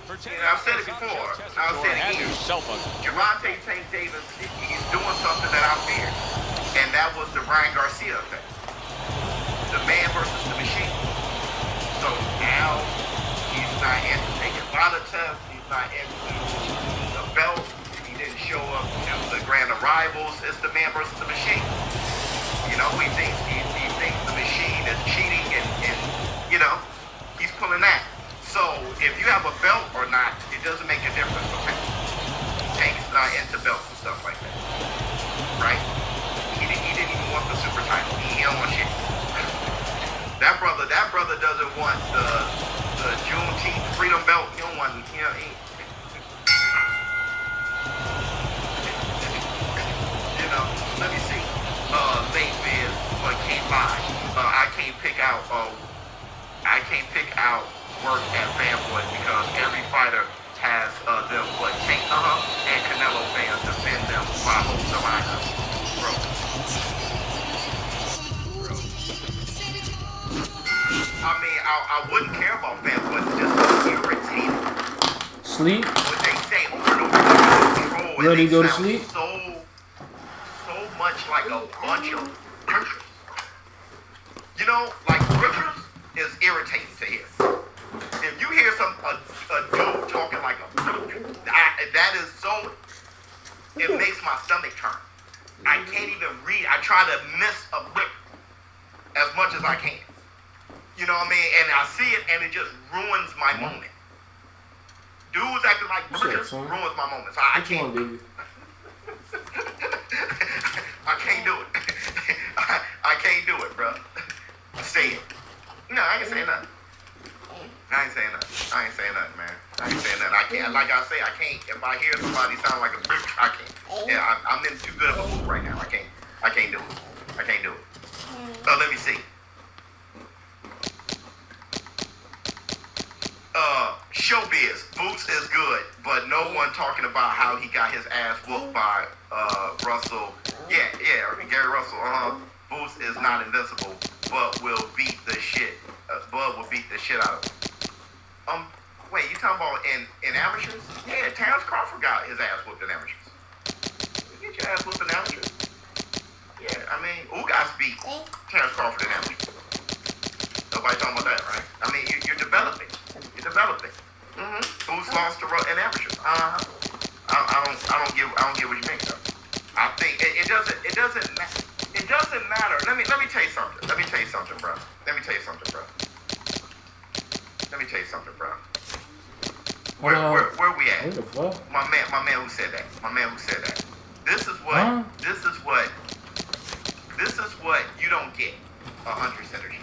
Speaker 8: I've said it before. I'll say it again. Gervonta Tank Davis, he's doing something that I feared, and that was the Ryan Garcia effect. The man versus the machine. So now he's not in to take a lot of tests. He's not into the belt. He didn't show up to the grand arrivals. It's the man versus the machine. He thinks the machine is cheating and he's pulling that. So if you have a belt or not, it doesn't make a difference for Tank. Tank's not into belts and stuff like that, right? He didn't even want the super title. He don't want shit. That brother doesn't want the Juneteenth freedom belt. He don't want. You know, let me see. Late Biz, but can't lie. I can't pick out work at Fanboy because every fighter has them, but Tank, and Canelo fans defend them by holding the lineup, bro. I mean, I wouldn't care about Fanboys, just irritating.
Speaker 4: Sleep?
Speaker 8: What they say over and over again,
Speaker 4: Ready to go to sleep?
Speaker 8: So much like a bunch of preachers. You know, like preachers is irritating to hear. If you hear a dude talking like a preacher, that is so, it makes my stomach turn. I can't even read. I try to miss a whip as much as I can. You know what I mean? And I see it and it just ruins my moment. Dudes acting like preachers ruins my moment. So I can't. I can't do it. I can't do it, bro. Say it. No, I ain't saying nothing. I ain't saying nothing, man. I ain't saying nothing. I can't. Like I say, I can't. If I hear somebody sound like a bitch, I can't. Yeah, I'm in too good of a mood right now. I can't do it. I can't do it. So let me see. Showbiz. Boots is good, but no one talking about how he got his ass whooped by Russell. Yeah, Gary Russell. Boots is not invincible, but will beat the shit. Bud will beat the shit out of him. Wait, you talking about in amateurs? Yeah, Terrence Crawford got his ass whooped in amateurs. You get your ass whooped in amateurs. Yeah, I mean, Ugas beat Terrence Crawford in amateurs. Nobody talking about that, right? I mean, you're developing. You're developing. Boots lost to in amateurs. I don't get what you mean though. I think it doesn't matter. It doesn't matter. Let me tell you something. Let me tell you something, bro. Where we at? My man who said that. This is what you don't get 100 synergy.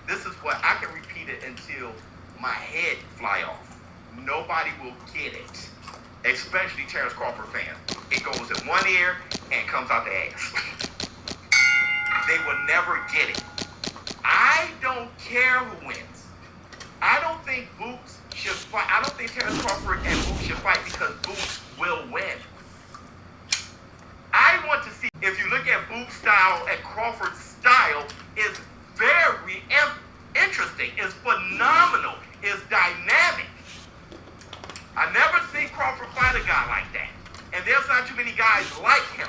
Speaker 8: This is what I can repeat it until my head fly off. Nobody will get it, especially Terrence Crawford fans. It goes in one ear and comes out the ass. They will never get it. I don't care who wins. I don't think Boots should fight. I don't think Terrence Crawford and Boots should fight because Boots will win. I want to see, if you look at Boots' style and Crawford's style, is very interesting. It's phenomenal. It's dynamic. I never seen Crawford fight a guy like that. And there's not too many guys like him.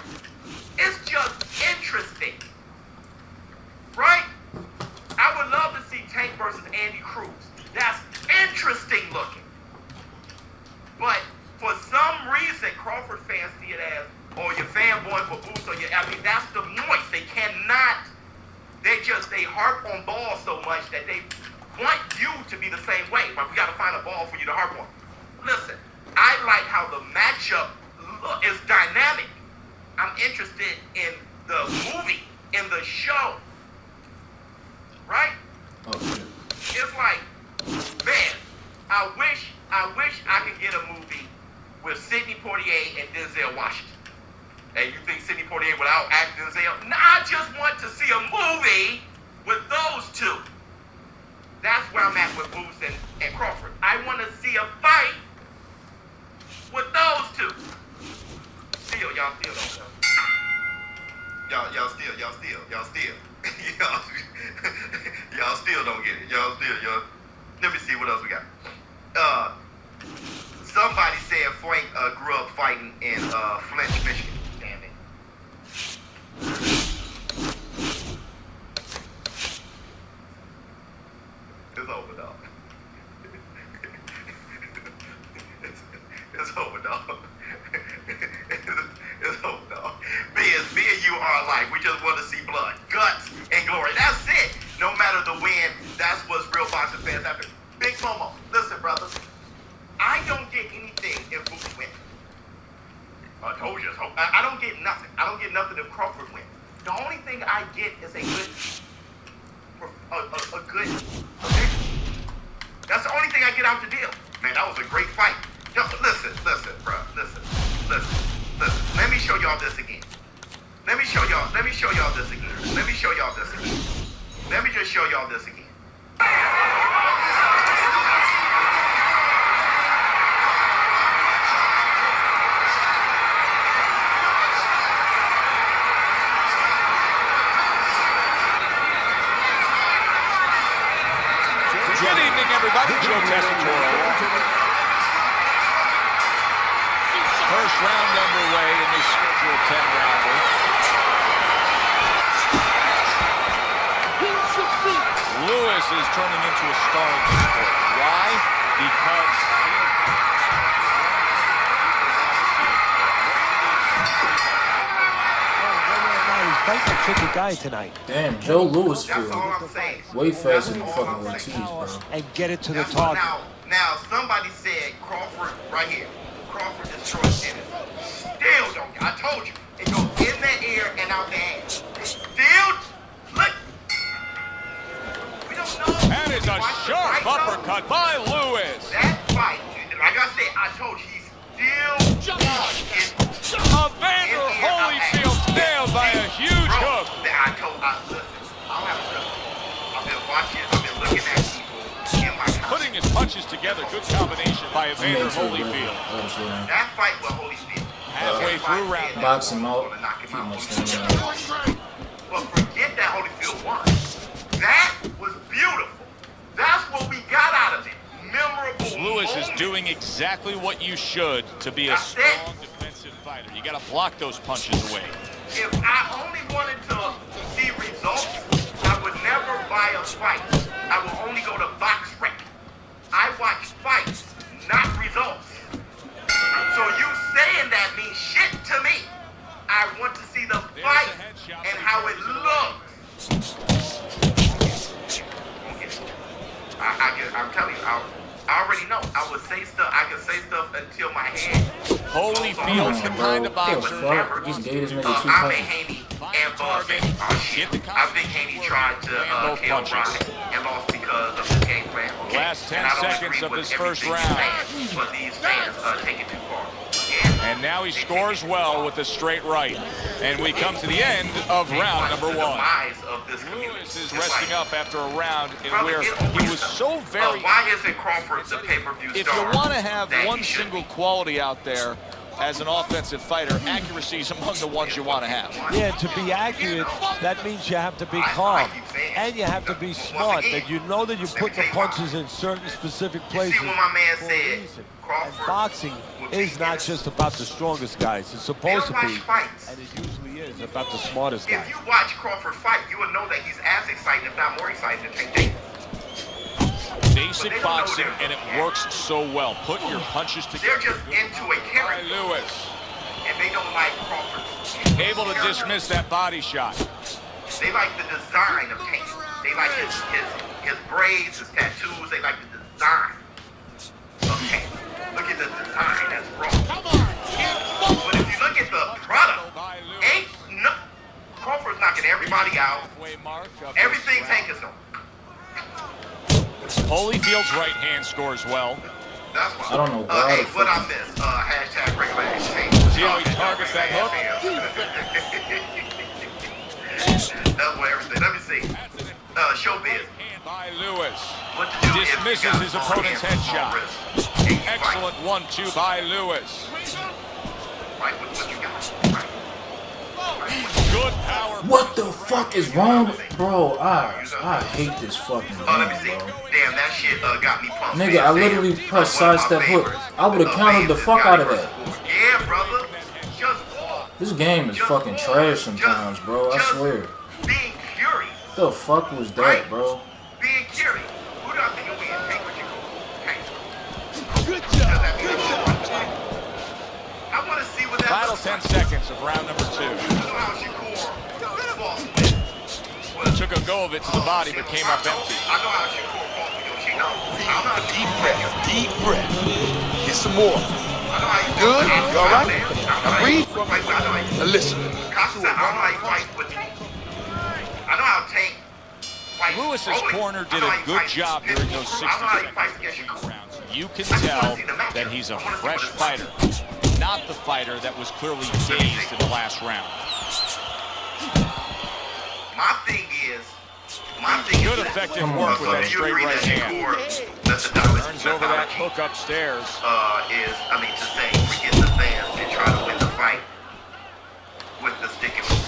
Speaker 8: It's just interesting. Right? I would love to see Tank versus Andy Cruz. That's interesting looking. But for some reason, Crawford fans see it as, oh, you're fanboying for Boots, or I mean, that's the noise. They cannot, they harp on balls so much that they want you to be the same way, but we got to find a ball for you to harp on. Listen, I like how the matchup is dynamic. I'm interested in the movie, in the show. Right?
Speaker 4: Okay.
Speaker 8: It's like, man, I wish I could get a movie with Sidney Poitier and Denzel Washington. And you think Sidney Poitier without acting Denzel? Nah, I just want to see a movie with those two. That's where I'm at with Boots and Crawford. I want to see a fight with those two. Y'all still don't know. Y'all still don't get it. Let me see what else we got. Somebody said Frank grew up fighting in Flint, Michigan. Damn it. It's over, dog. It's over, dog. It's over, dog. Me and you are alike. We just want to see blood, guts, and glory. That's it. No matter the win, that's what's real boxing fans have to. Big MOMMA, listen, brother. I don't I told you so. I don't get nothing. I don't get nothing if Crawford wins. The only thing I get is a good event. That's the only thing I get out the deal. Man, that was a great fight. Yo, listen, bro. Listen. Let me show y'all this again. Let me show y'all this again. Let me just show y'all this again.
Speaker 6: Good evening, everybody. Joe Tessitore. First round underway in this scheduled 10-rounder. Lewis is turning into a star in the sport. Why? Because
Speaker 7: he's fighting a tricky guy tonight.
Speaker 4: Damn, Joe Lewis
Speaker 8: That's
Speaker 4: feels
Speaker 8: all I'm saying.
Speaker 4: way faster than fucking Ortiz, bro.
Speaker 7: And get it to the
Speaker 8: That's what
Speaker 7: target.
Speaker 8: now somebody said Crawford right here. Crawford destroyed Dennis. Still don't. I told you. It goes in the air and out the ass. Still, look. We don't know.
Speaker 6: that is a sharp uppercut by Lewis.
Speaker 8: That fight, like I said, I told you, he's still
Speaker 6: Evander Holyfield nailed by a huge hook.
Speaker 8: Listen, I've been watching, I've been looking at people in my comments.
Speaker 6: Putting his punches together, good combination by Evander Holyfield.
Speaker 8: That fight with Holyfield.
Speaker 6: Halfway through round.
Speaker 4: Box him out.
Speaker 8: But forget that Holyfield won. That was beautiful. That's what we got out of it. Memorable.
Speaker 6: Lewis is doing exactly what you should to be a strong defensive fighter. You got to block those punches away.
Speaker 8: If I only wanted to see results, I would never buy a fight. I would only go to Box Rec. I watch fights, not results. So you saying that means shit to me. I want to see the fight and how it looks. I'm telling you, I already know. I would say stuff. I can say stuff until my head.
Speaker 6: Holyfield's the kind of boxer.
Speaker 4: Just gave this nigga 2
Speaker 8: I
Speaker 4: punches.
Speaker 8: think Haney and Buzz Haney. Oh shit. I think Haney tried to KO Ryan and lost because of his game plan. Okay?
Speaker 6: Last 10
Speaker 8: and I don't
Speaker 6: seconds
Speaker 8: agree
Speaker 6: of
Speaker 8: with
Speaker 6: this first
Speaker 8: everything he's
Speaker 6: round.
Speaker 8: saying, but these fans take it too far.
Speaker 6: And now he scores well with a straight right. And we come to the end of round number 1. Lewis is resting up after a round in where he was so very...
Speaker 8: Why isn't Crawford the pay-per-view star?
Speaker 6: If you want to have one single quality out there as an offensive fighter, accuracy is among the ones you want to have.
Speaker 7: Yeah, to be accurate, that means you have to be calm. And you have to be smart, that you know that you put the punches in certain specific places.
Speaker 8: See what my man
Speaker 7: for a
Speaker 8: said,
Speaker 7: reason.
Speaker 8: Crawford
Speaker 7: And boxing is not just about the strongest guys. It's supposed to be,
Speaker 8: fights.
Speaker 7: and it usually is, about the smartest
Speaker 8: If
Speaker 7: guys.
Speaker 8: you watch Crawford fight, you will know that he's as excited, if not more excited, than Tank Davis.
Speaker 6: Basic boxing, and it works so well. Put your punches together.
Speaker 8: They're just into a character.
Speaker 6: Lewis.
Speaker 8: And they don't like Crawford.
Speaker 6: Able to dismiss that body shot.
Speaker 8: They like the design of Tank. They like his braids, his tattoos. They like the design of Tank. Look at the design. That's wrong. But if you look at the product, Crawford's knocking everybody out. Everything Tank is doing.
Speaker 6: Holyfield's right hand scores well.
Speaker 8: That's why.
Speaker 4: I don't know why
Speaker 8: Hey,
Speaker 4: the
Speaker 8: what I
Speaker 4: fuck.
Speaker 8: missed? Hashtag regular ass Tank.
Speaker 6: See how he targets that hook?
Speaker 8: That's what everything. Let me see. Showbiz.
Speaker 6: By Lewis.
Speaker 8: What to do if you
Speaker 6: Dismisses
Speaker 8: got
Speaker 6: his
Speaker 8: small
Speaker 6: opponent's
Speaker 8: hands, small
Speaker 6: headshot.
Speaker 8: wrists? Can you fight?
Speaker 6: Excellent 1-2 by Lewis.
Speaker 8: Right with what you got. Right.
Speaker 6: Good power.
Speaker 4: What the fuck is wrong with bro? I hate this fucking
Speaker 8: Oh, let me
Speaker 4: game,
Speaker 8: see.
Speaker 4: bro.
Speaker 8: Damn, that shit got me pumped.
Speaker 4: Nigga, I literally pressed sidestep hook. I would have countered the fuck out of that.
Speaker 8: Yeah, brother. Just walk.
Speaker 4: This game is fucking trash sometimes, bro. I swear.
Speaker 8: Being curious.
Speaker 4: The fuck was that, bro?
Speaker 8: Being curious. Who do I think will win? Take what you go. Tank.
Speaker 12: Good job.
Speaker 8: I want to see what that
Speaker 6: Final
Speaker 8: looks
Speaker 6: 10
Speaker 8: like.
Speaker 6: seconds of round number 2.
Speaker 8: I know how Shakur fought.
Speaker 6: Took a go of it to the body, but came up empty.
Speaker 8: I know how Shakur fought with Yoshino. I know how
Speaker 12: Deep breath. Deep breath. Get some more.
Speaker 8: I know how you
Speaker 12: Good?
Speaker 8: fought.
Speaker 12: You all right?
Speaker 8: I know how
Speaker 12: Breathe.
Speaker 9: Now listen.
Speaker 8: Costa, I don't know how he fights with Tank. I know how Tank fights.
Speaker 6: Lewis's
Speaker 8: Rolly.
Speaker 6: corner
Speaker 8: I
Speaker 6: did
Speaker 8: know
Speaker 6: a
Speaker 8: how he
Speaker 6: good
Speaker 8: fights
Speaker 6: job
Speaker 8: Pitbull.
Speaker 6: during those
Speaker 8: I don't know how he
Speaker 6: 60
Speaker 8: fights against you.
Speaker 6: rounds. You can tell that he's a fresh fighter, not the fighter that was clearly dazed in the last round.
Speaker 8: My thing is,
Speaker 6: Good effective work with that straight right hand. Turns over that hook upstairs.
Speaker 8: To say, forget the fans and try to win the fight with the stick and move.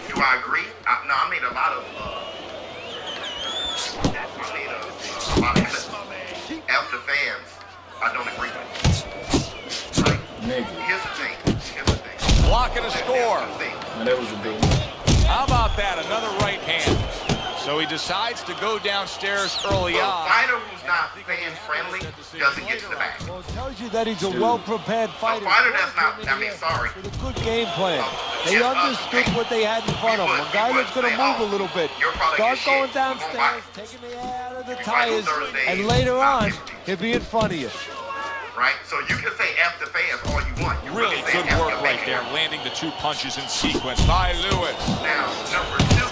Speaker 8: Do I agree? I made a lot of clips. After fans, I don't agree with. Right? Here's the thing.
Speaker 6: Blocking a score.
Speaker 4: That was a big one.
Speaker 6: How about that? Another right hand. So he decides to go downstairs early
Speaker 8: A
Speaker 6: on.
Speaker 8: fighter who's not fan friendly doesn't get to the back.
Speaker 7: Well, it tells you that he's a well-prepared
Speaker 8: A
Speaker 7: fighter.
Speaker 8: fighter that's not, sorry.
Speaker 7: With a good game plan. They understood what they had in front of them. A guy that's going to move a little bit. Start going downstairs, taking the air out of the tires, and later on, he'll be in front of you.
Speaker 8: Right? So you can say F the fans all you want. You
Speaker 6: Really
Speaker 8: say
Speaker 6: good
Speaker 8: F
Speaker 6: work
Speaker 8: the
Speaker 6: right
Speaker 8: fans.
Speaker 6: there, landing the 2 punches in sequence by Lewis.
Speaker 8: Now, number 2.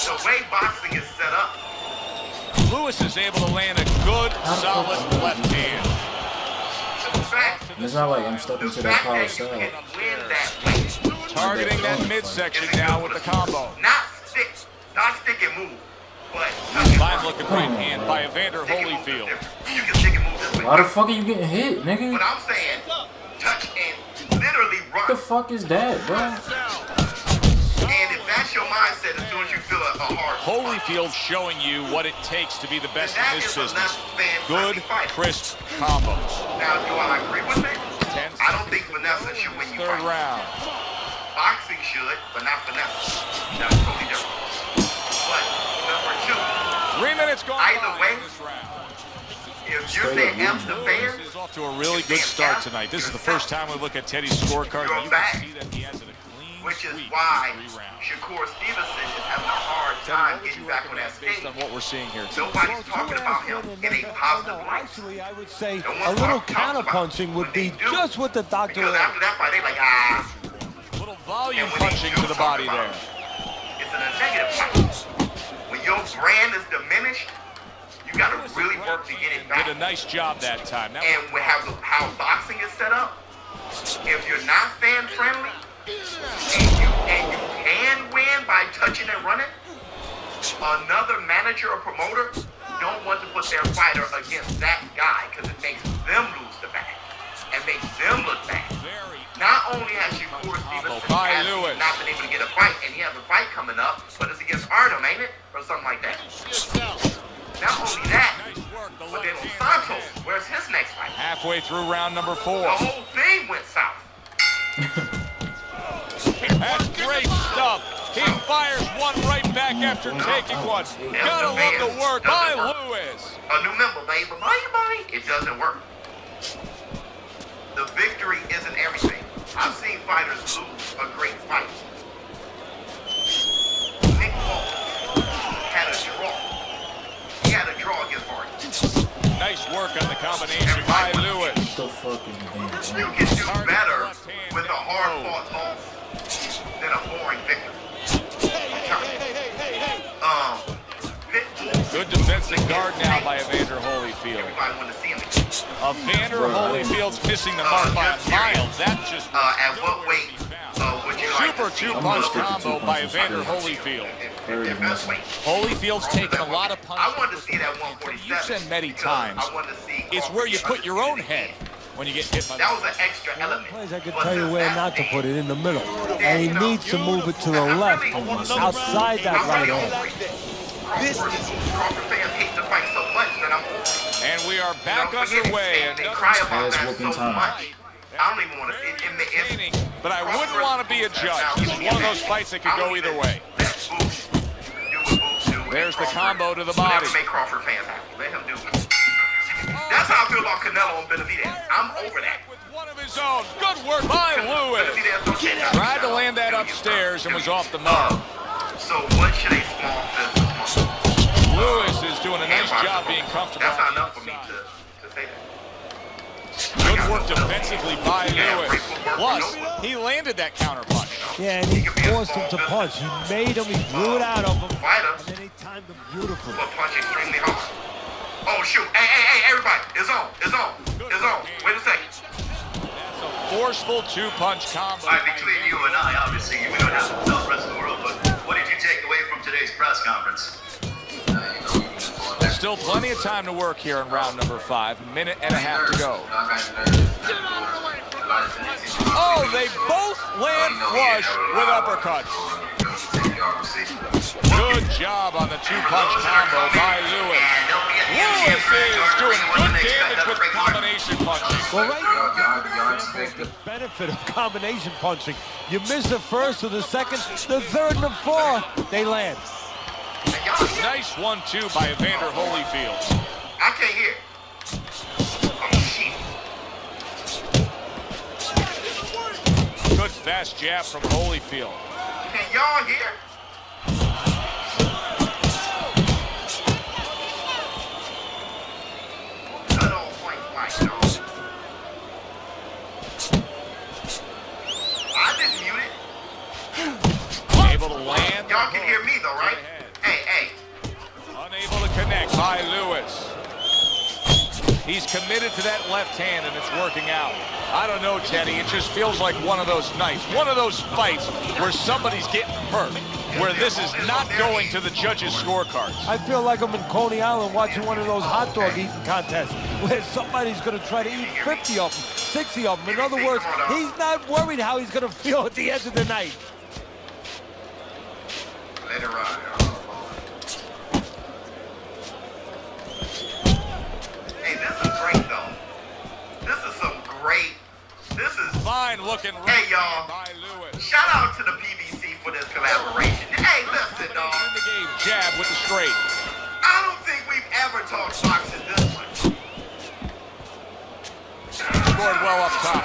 Speaker 8: The way boxing is set up.
Speaker 6: Lewis is able to land a good, solid left hand.
Speaker 8: The fact,
Speaker 4: It's not like I'm stepping to that power
Speaker 8: you
Speaker 4: side.
Speaker 8: can win that way.
Speaker 6: Targeting that midsection now with the combo.
Speaker 8: Not stick and move, but
Speaker 6: Fine looking right hand by Evander Holyfield.
Speaker 8: you can stick and move this way.
Speaker 4: Why the fuck are you getting hit, nigga?
Speaker 8: But I'm saying, touch and literally run.
Speaker 4: What the fuck is that, bro?
Speaker 8: And if that's your mindset, as soon as you feel a hard
Speaker 6: Holyfield showing you what it takes to be the best in
Speaker 8: that
Speaker 6: this
Speaker 8: is a
Speaker 6: business.
Speaker 8: less fan-friendly
Speaker 6: Good,
Speaker 8: fight.
Speaker 6: crisp combos.
Speaker 8: Now, do I agree with it?
Speaker 6: 10
Speaker 8: I don't think Vanessa should win you
Speaker 6: third
Speaker 8: fight.
Speaker 6: round.
Speaker 8: Boxing should, but not Vanessa. That's totally different. But number 2,
Speaker 6: 3 minutes gone
Speaker 8: Either
Speaker 6: by
Speaker 8: way,
Speaker 6: in this round.
Speaker 8: if you say F the
Speaker 6: Lewis
Speaker 8: fans,
Speaker 6: is off to a really good start tonight. This is the first time we look at Teddy's scorecard.
Speaker 8: You're
Speaker 6: You
Speaker 8: back.
Speaker 6: can see that he has a clean
Speaker 8: which is
Speaker 6: sweep
Speaker 8: why
Speaker 6: in 3 rounds.
Speaker 8: Shakur Stevenson is having a hard
Speaker 6: Teddy,
Speaker 8: time
Speaker 6: what would
Speaker 8: getting
Speaker 6: you
Speaker 8: back on that
Speaker 6: recommend based
Speaker 8: stage.
Speaker 6: on what we're seeing here?
Speaker 8: Nobody's talking about him in a positive light.
Speaker 7: Actually, I would say
Speaker 8: No
Speaker 7: a
Speaker 8: one
Speaker 7: little
Speaker 8: talks
Speaker 7: counter-punching would
Speaker 8: what they
Speaker 7: be
Speaker 8: do.
Speaker 7: just what the doctor
Speaker 8: Because after that fight, they like,
Speaker 6: Little volume
Speaker 8: And when they
Speaker 6: punching
Speaker 8: do
Speaker 6: to the
Speaker 8: talk
Speaker 6: body
Speaker 8: about
Speaker 6: there.
Speaker 8: it's in a negative fight. When your brand is diminished, you got to really work to get it back.
Speaker 6: Did a nice job that time. Now,
Speaker 8: And we have how boxing is set up. If you're not fan friendly and you can win by touching and running, another manager or promoter don't want to put their fighter against that guy because it makes them lose the bag and makes them look bad. Not only has Shakur Stevenson
Speaker 6: by Lewis.
Speaker 8: not been able to get a fight, and he has a fight coming up, but it's against Artem, ain't it? Or something like that. Not only that, but then Santos, where's his next fight?
Speaker 6: halfway through round number 4.
Speaker 8: The whole thing went south.
Speaker 6: That's great stuff. He fires one right back after taking one. Gotta love the work by Lewis.
Speaker 8: A new member, baby. It doesn't work. The victory isn't everything. I've seen fighters lose a great fight. Nick Paul had a draw. He had a draw against Hardy.
Speaker 6: Nice work on the combination by Lewis.
Speaker 4: What the fuck is that?
Speaker 8: You can do better with a hard-fought loss than a boring victory.
Speaker 6: Good defensive guard now by Evander Holyfield.
Speaker 8: Everybody want to see him.
Speaker 6: Evander Holyfield's missing the mark by a mile. That just
Speaker 8: At what weight would you like
Speaker 6: super
Speaker 8: to see?
Speaker 6: two-punch
Speaker 4: I'm gonna
Speaker 6: combo
Speaker 4: stick to
Speaker 6: by
Speaker 4: 2
Speaker 6: Evander
Speaker 4: punches.
Speaker 6: Holyfield.
Speaker 8: Their best weight.
Speaker 6: Holyfield's taken a lot of
Speaker 8: I
Speaker 6: punches.
Speaker 8: wanted to see that 147.
Speaker 6: You've said many
Speaker 8: because
Speaker 6: times,
Speaker 8: I wanted to see
Speaker 6: it's where you put your own head when you get hit by
Speaker 8: That
Speaker 6: the
Speaker 8: was an extra element.
Speaker 7: Plays I could tell you where not to put it, in the middle. And he needs to move it to the left, outside that right hand.
Speaker 8: Crawford fans hate the fight so much that I'm over.
Speaker 6: And we are back underway.
Speaker 8: They cry about
Speaker 4: Ass
Speaker 8: that
Speaker 4: whooping
Speaker 8: so
Speaker 4: time.
Speaker 8: much. I don't even want to see it.
Speaker 6: But I wouldn't want to be a judge. This is one of those fights that could go either way. There's the combo to the body.
Speaker 8: Never make Crawford fans happy. Let him do it. That's how I feel about Canelo and Benavidez. I'm over that.
Speaker 6: With one of his own. Good work by Lewis. Tried to land that upstairs and was off the mark.
Speaker 8: So what should a small fist do?
Speaker 6: Lewis is doing a nice job being comfortable.
Speaker 8: That's not enough for me to say that.
Speaker 6: Good work defensively by Lewis. Plus, he landed that counter punch.
Speaker 7: Yeah, and he forced him to punch. He made him, he drew it out of him,
Speaker 8: Fighter.
Speaker 7: and then he timed him beautifully.
Speaker 8: Will punch extremely hard. Oh, shoot. Hey, everybody. It's on. Wait a second.
Speaker 6: That's a forceful two-punch combo.
Speaker 2: All right, between you and I, obviously, we don't have to tell the rest of the world, but what did you take away from today's press conference?
Speaker 6: Still plenty of time to work here in round number 5. Minute and a half to go. Oh, they both land flush with uppercuts. Good job on the two-punch combo by Lewis. Lewis is doing good damage with combination punching.
Speaker 7: Well, right now, the benefit of combination punching. You miss the first or the second, the third and the fourth, they land.
Speaker 6: Nice 1-2 by Evander Holyfield.
Speaker 8: I can't hear. Oh, shit.
Speaker 6: Good fast jab from Holyfield.
Speaker 8: Can y'all hear? Good old Frank White, y'all. I didn't mute it.
Speaker 6: Able to land.
Speaker 8: Y'all can hear me though, right? Hey.
Speaker 6: Unable to connect by Lewis. He's committed to that left hand, and it's working out. I don't know, Teddy. It just feels like one of those nights, one of those fights where somebody's getting hurt, where this is not going to the judges' scorecards.
Speaker 7: I feel like I'm in Coney Island watching one of those hot dog eating contests where somebody's going to try to eat 50 of them, 60 of them. In other words, he's not worried how he's going to feel at the end of the night.
Speaker 8: Let it ride. Hey, this is great though. This is some great. This is
Speaker 6: fine looking.
Speaker 8: Hey y'all. Shout out to the PBC for this collaboration. Hey, listen, dog.
Speaker 6: In the game, jab with the straight.
Speaker 8: I don't think we've ever talked boxing this much.
Speaker 6: Scored well up top.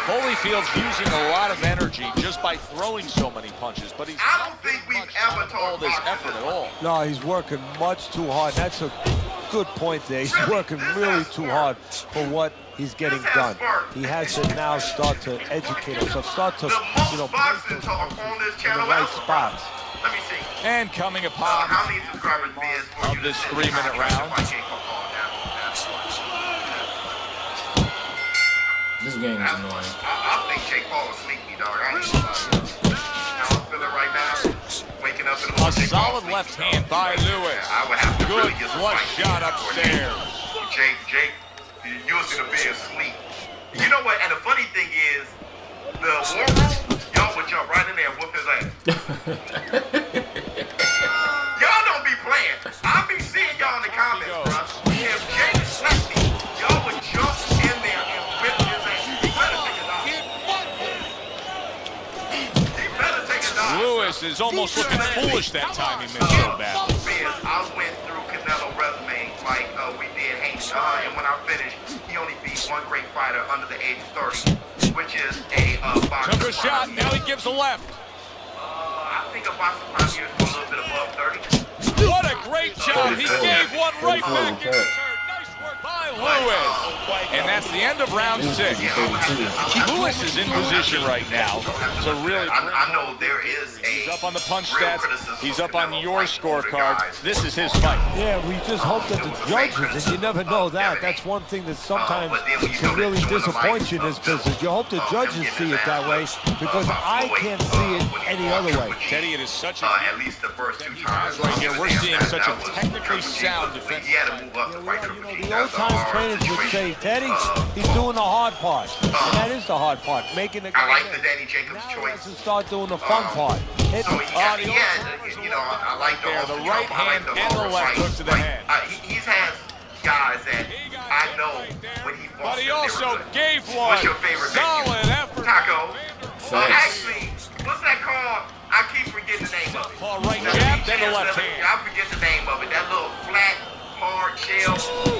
Speaker 6: Holyfield's using a lot of energy just by throwing so many punches, but he's
Speaker 8: I don't think we've ever talked
Speaker 6: all this effort at all.
Speaker 7: No, he's working much too hard. That's a good point there. He's working really too hard for what he's getting done. He has to now start to educate himself, start to,
Speaker 8: boxing talk on this
Speaker 7: in
Speaker 8: channel
Speaker 7: the right spots.
Speaker 8: Let me see.
Speaker 6: And coming upon
Speaker 8: How many subscribers is for
Speaker 6: of
Speaker 8: you
Speaker 6: this
Speaker 8: to
Speaker 6: 3-minute round.
Speaker 4: This game is annoying.
Speaker 8: I think Jake Paul will sneak me, dog. I ain't gonna lie. How I'm feeling right now, waking up in the morning.
Speaker 6: A solid left hand by Lewis.
Speaker 8: I would have to
Speaker 6: Good
Speaker 8: really get some
Speaker 6: flush
Speaker 8: fight
Speaker 6: shot
Speaker 8: in
Speaker 6: upstairs.
Speaker 8: Jake, you're gonna be asleep. You know what? And the funny thing is, the Warriors, y'all would jump right in there and whoop his ass. Y'all don't be playing. I be seeing y'all in the comments, bro. If Jake slapped me, y'all would jump in there and whip his ass. He better take a dog. He better take a dog.
Speaker 6: Lewis is almost looking foolish that time he missed so bad.
Speaker 8: I went through Canelo's resume like we did Hank, and when I finished, he only beat one great fighter under the age of 30, which is a boxer.
Speaker 6: Took a shot, now he gives a left.
Speaker 8: I think a boxer 5 years is a little bit above 30.
Speaker 6: What a great job. He gave one right back in return. Nice work by Lewis. And that's the end of round 6. Lewis is in position right now to really...
Speaker 8: I know there is
Speaker 6: He's up on the punch stats. He's up on your scorecard. This is his fight.
Speaker 7: Yeah, we just hope that the judges, and you never know that. That's one thing that sometimes can really disappoint you in this business. You hope the judges see it that way, because I can't see it any other way.
Speaker 6: Teddy, it is such a...
Speaker 8: at least the first 2 times.
Speaker 6: Right here, we're seeing such a technically sound defense.
Speaker 8: He had to move up to fight Triple G.
Speaker 7: The old-time trainers would say, Teddy, he's doing the hard part. And that is the hard part, making the...
Speaker 8: I like the Danny Jacobs choice.
Speaker 7: To start doing the fun part.
Speaker 8: So I like
Speaker 6: the right hand and the left hook to the head.
Speaker 8: He's has guys that I know when he fought.
Speaker 6: But he also gave one.
Speaker 8: What's your favorite
Speaker 6: solid effort.
Speaker 8: Taco. Actually, what's that called? I keep forgetting the name of it.
Speaker 6: Right jab, then the left hand.
Speaker 8: I forget the name of it. That little flat, hard shell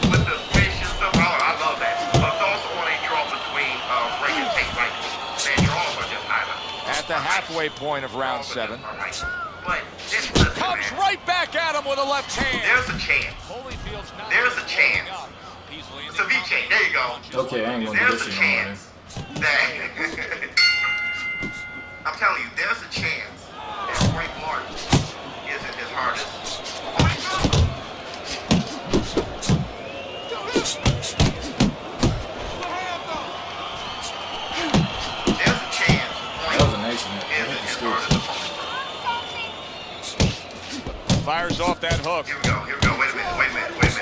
Speaker 8: with the fish and stuff. Oh, I love that. But it's also on a draw between Frank and Tate. Like, their draws are just highlighted.
Speaker 6: At the halfway point of round 7.
Speaker 8: But
Speaker 6: comes right back back at him with a left hand.
Speaker 8: There's a chance. There's a chance. Ceviche, there you go.
Speaker 4: Okay, I ain't gonna do
Speaker 8: There's
Speaker 4: this
Speaker 8: a
Speaker 4: shit no more.
Speaker 8: chance that I'm telling you, there's a chance that Frank Martin isn't his hardest. There's a chance
Speaker 4: That was an accident. I hit
Speaker 8: isn't
Speaker 4: the
Speaker 8: his
Speaker 4: stick.
Speaker 8: hardest.
Speaker 6: Fires off that hook.
Speaker 8: Here we go. Wait a minute. Let's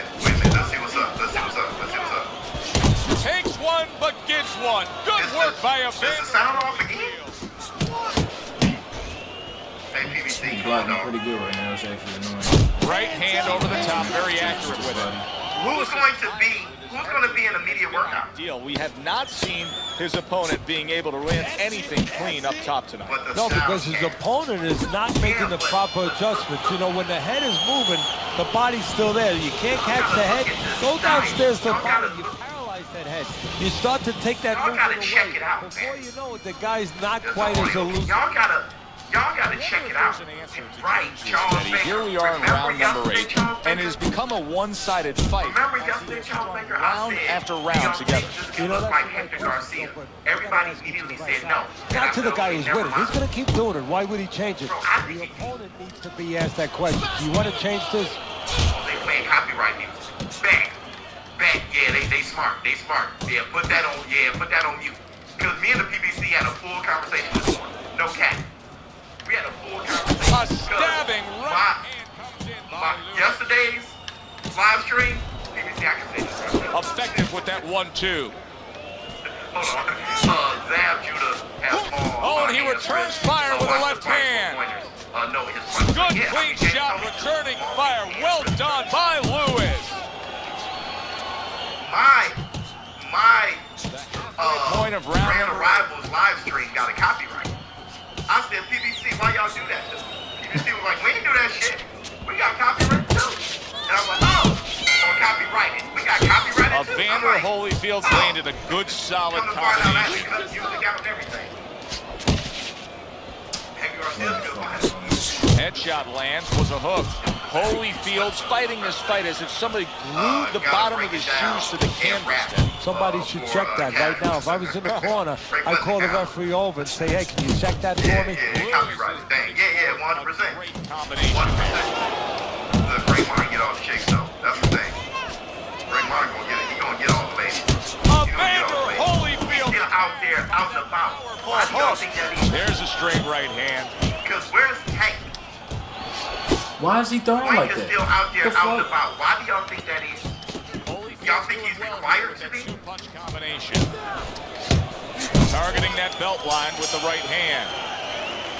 Speaker 8: see what's up.
Speaker 6: Takes one, but gets one. Good work by a
Speaker 8: Does the sound off again? Hey, PBC,
Speaker 4: He's
Speaker 8: come on,
Speaker 4: blocking
Speaker 8: dog.
Speaker 4: pretty good right now. It's actually annoying.
Speaker 6: right hand over the top, very accurate with it.
Speaker 8: Who's going to be in a media workout?
Speaker 6: Deal. We have not seen his opponent being able to land anything clean up top tonight.
Speaker 7: No, because his opponent is not making the proper adjustments. You know, when the head is moving, the body's still there. You can't catch the head. Go downstairs to the body. You paralyze that head. You start to take that
Speaker 8: Y'all
Speaker 7: movement
Speaker 8: gotta check
Speaker 7: away.
Speaker 8: it out,
Speaker 7: Before
Speaker 8: man.
Speaker 7: you know it, the guy's not quite as elusive.
Speaker 8: Y'all gotta check it out. Right, Charles
Speaker 6: Steady.
Speaker 8: Baker.
Speaker 6: Here we are in round number 8,
Speaker 8: Charles
Speaker 6: and it
Speaker 8: Baker?
Speaker 6: has become a one-sided fight.
Speaker 8: Remember yesterday, Charles Baker?
Speaker 6: Round after round together.
Speaker 8: You know, like Hector Garcia. Everybody immediately said no.
Speaker 7: Not to the guy who's winning. He's going to keep doing it. Why would he change it?
Speaker 8: Bro, I
Speaker 7: The
Speaker 8: think
Speaker 7: opponent needs to be asked that question. Do you want to change this?
Speaker 8: they playing copyright music. Bang. Yeah, they smart. Yeah, put that on mute. Because me and the PBC had a full conversation this morning. No cap. We had a full conversation.
Speaker 6: A stabbing right hand comes in by Lewis.
Speaker 8: Yesterday's live stream, PBC, I can say this right now.
Speaker 6: Effective with that 1-2.
Speaker 8: Hold on. Zab Judah has
Speaker 6: Oh, and he returns fire with a left hand.
Speaker 8: No, his punch.
Speaker 6: Good
Speaker 8: Yeah,
Speaker 6: clean shot, returning fire. Well done by Lewis.
Speaker 8: My
Speaker 6: Point of round
Speaker 8: Grand
Speaker 6: number
Speaker 8: Arrivals live stream got a copyright. I said, PBC, why y'all do that to me? PBC was like, we ain't do that shit. We got copyright too. And I was like, oh, copyrighted. We got copyrighted too. I'm
Speaker 6: Evander
Speaker 8: like,
Speaker 6: Holyfield landed a good solid
Speaker 8: come to find out that we
Speaker 6: combination.
Speaker 8: cut music out and everything. Hector Garcia's good behind it.
Speaker 6: Headshot lands, was a hook. Holyfield's fighting this fight as if somebody glued the bottom of his shoes to the canvas.
Speaker 7: Somebody should check that right now. If I was in the corner, I'd call the referee over and say, hey, can you check that for me?
Speaker 8: Yeah, copyrighted. Dang. Yeah, 100%.
Speaker 6: Great combination.
Speaker 8: 100%. Look, Frank Martin get all the chicks though. That's the thing. Frank Martin gonna get it. He gonna get all the ladies.
Speaker 6: Evander Holyfield.
Speaker 8: Still out there, out and about. Why do y'all think that is?
Speaker 6: There's a straight right hand.
Speaker 8: Because where's Tank?
Speaker 4: Why is he throwing like
Speaker 8: Tank is
Speaker 4: that?
Speaker 8: still out there,
Speaker 4: The
Speaker 8: out and
Speaker 4: fuck?
Speaker 8: about. Why do y'all think that is? Y'all think he's required to be?
Speaker 6: Two-punch combination. Targeting that belt line with the right hand.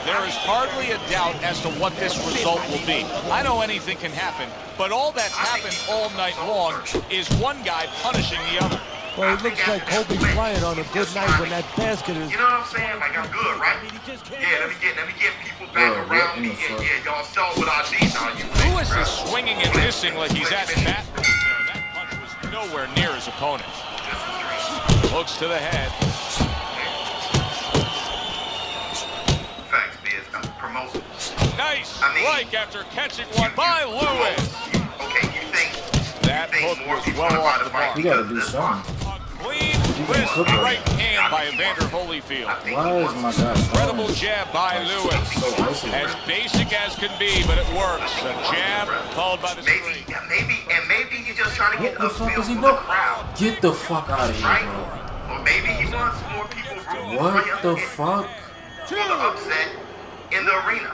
Speaker 6: There is hardly a doubt as to what this result will be. I know anything can happen, but all that's happened all night long is one guy punishing the other.
Speaker 7: Well, it looks like Kobe Bryant on a good night when that basket is...
Speaker 8: You know what I'm saying? Like, I'm good, right? Yeah, let me get people back
Speaker 4: Bro, what
Speaker 8: around
Speaker 4: in
Speaker 8: me.
Speaker 4: the fuck?
Speaker 8: Yeah, y'all saw what I did. Now you think,
Speaker 6: Lewis
Speaker 8: bro.
Speaker 6: is swinging and missing like he's at bat. That punch was nowhere near his opponent. Hooks to the head.
Speaker 8: Facts, Biz. Promote.
Speaker 6: Nice
Speaker 8: I mean,
Speaker 6: strike after catching one by Lewis.
Speaker 8: Okay, you think
Speaker 6: That hook was well off the mark.
Speaker 4: You gotta do something.
Speaker 6: Clean, crisp right hand by Evander Holyfield.
Speaker 4: Why is my guy
Speaker 6: Incredible
Speaker 4: throwing
Speaker 6: jab by Lewis.
Speaker 4: so aggressive?
Speaker 6: As basic as can be, but it works. A jab followed by the straight.
Speaker 8: Maybe he's just trying to
Speaker 4: What
Speaker 8: get
Speaker 4: the fuck
Speaker 8: upfield
Speaker 4: is he
Speaker 8: for the
Speaker 4: doing?
Speaker 8: crowd,
Speaker 4: Get the fuck out of here,
Speaker 8: right?
Speaker 4: bro.
Speaker 8: Or maybe he wants more people rooting for
Speaker 4: What
Speaker 8: him
Speaker 4: the
Speaker 8: in-
Speaker 4: fuck?
Speaker 8: for the upset in the arena.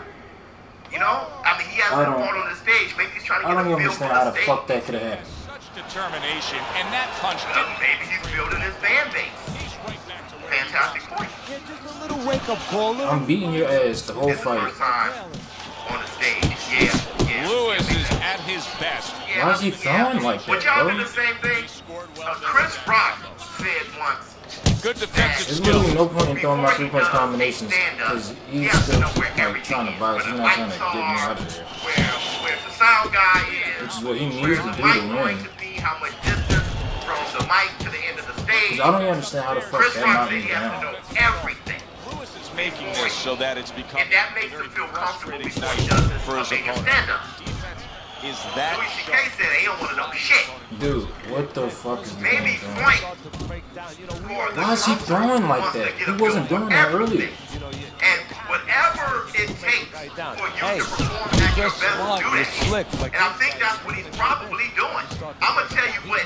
Speaker 8: You know? I mean, he
Speaker 4: I
Speaker 8: hasn't
Speaker 4: don't-
Speaker 8: fought on the stage. Maybe he's trying to
Speaker 4: I
Speaker 8: get
Speaker 4: don't
Speaker 8: a
Speaker 4: even
Speaker 8: feel
Speaker 4: understand
Speaker 8: for
Speaker 4: how
Speaker 8: the
Speaker 4: the
Speaker 8: stage.
Speaker 4: fuck that could have happened.
Speaker 6: Such determination, and that punch didn't.
Speaker 8: Maybe he's building his fan base. Fantastic point.
Speaker 7: Yeah, just a little wake-up call.
Speaker 4: I'm beating your ass the whole
Speaker 8: This is the
Speaker 4: fight.
Speaker 8: first time on the stage. Yeah.
Speaker 6: Lewis is at his best.
Speaker 8: Yeah,
Speaker 4: Why is he throwing like
Speaker 8: But
Speaker 4: that,
Speaker 8: y'all
Speaker 4: bro?
Speaker 8: do the same thing. Chris Rock said once.
Speaker 6: Good defensive
Speaker 4: There's
Speaker 6: skill.
Speaker 4: literally no point in throwing my
Speaker 8: Before he
Speaker 4: three-punch
Speaker 8: does
Speaker 4: combinations
Speaker 8: stand-up,
Speaker 4: because
Speaker 8: he
Speaker 4: he's
Speaker 8: has to
Speaker 4: still
Speaker 8: know where
Speaker 4: like
Speaker 8: everything
Speaker 4: trying to
Speaker 8: is,
Speaker 4: box.
Speaker 8: where
Speaker 4: He's
Speaker 8: the
Speaker 4: not trying to
Speaker 8: lights
Speaker 4: get me
Speaker 8: are,
Speaker 4: out of there.
Speaker 8: where the sound guy is,
Speaker 4: Which is what he
Speaker 8: where
Speaker 4: needs
Speaker 8: the
Speaker 4: to do
Speaker 8: mic
Speaker 4: to
Speaker 8: going
Speaker 4: win.
Speaker 8: to be, how much distance from the mic to the end of the stage.
Speaker 4: 'Cause I don't even understand how the fuck
Speaker 8: Chris
Speaker 4: that
Speaker 8: Rock
Speaker 4: knocked
Speaker 8: said
Speaker 4: me
Speaker 8: he has to
Speaker 4: down.
Speaker 8: know everything.
Speaker 6: Lewis is making this so that it's become
Speaker 8: And that makes him feel comfortable
Speaker 6: frustrating
Speaker 8: before he
Speaker 6: night
Speaker 8: does his
Speaker 6: for his
Speaker 8: major
Speaker 6: opponent.
Speaker 8: stand-up.
Speaker 6: Defense is that
Speaker 8: Louis C.K. said they don't want to know shit.
Speaker 4: Dude, what the fuck is the
Speaker 8: Maybe
Speaker 4: game doing?
Speaker 8: Frank.
Speaker 4: Why is he throwing like that? He wasn't doing that earlier.
Speaker 8: And whatever it takes for you to perform at your best, do that. And I think that's what he's probably doing. I'm going to tell you what.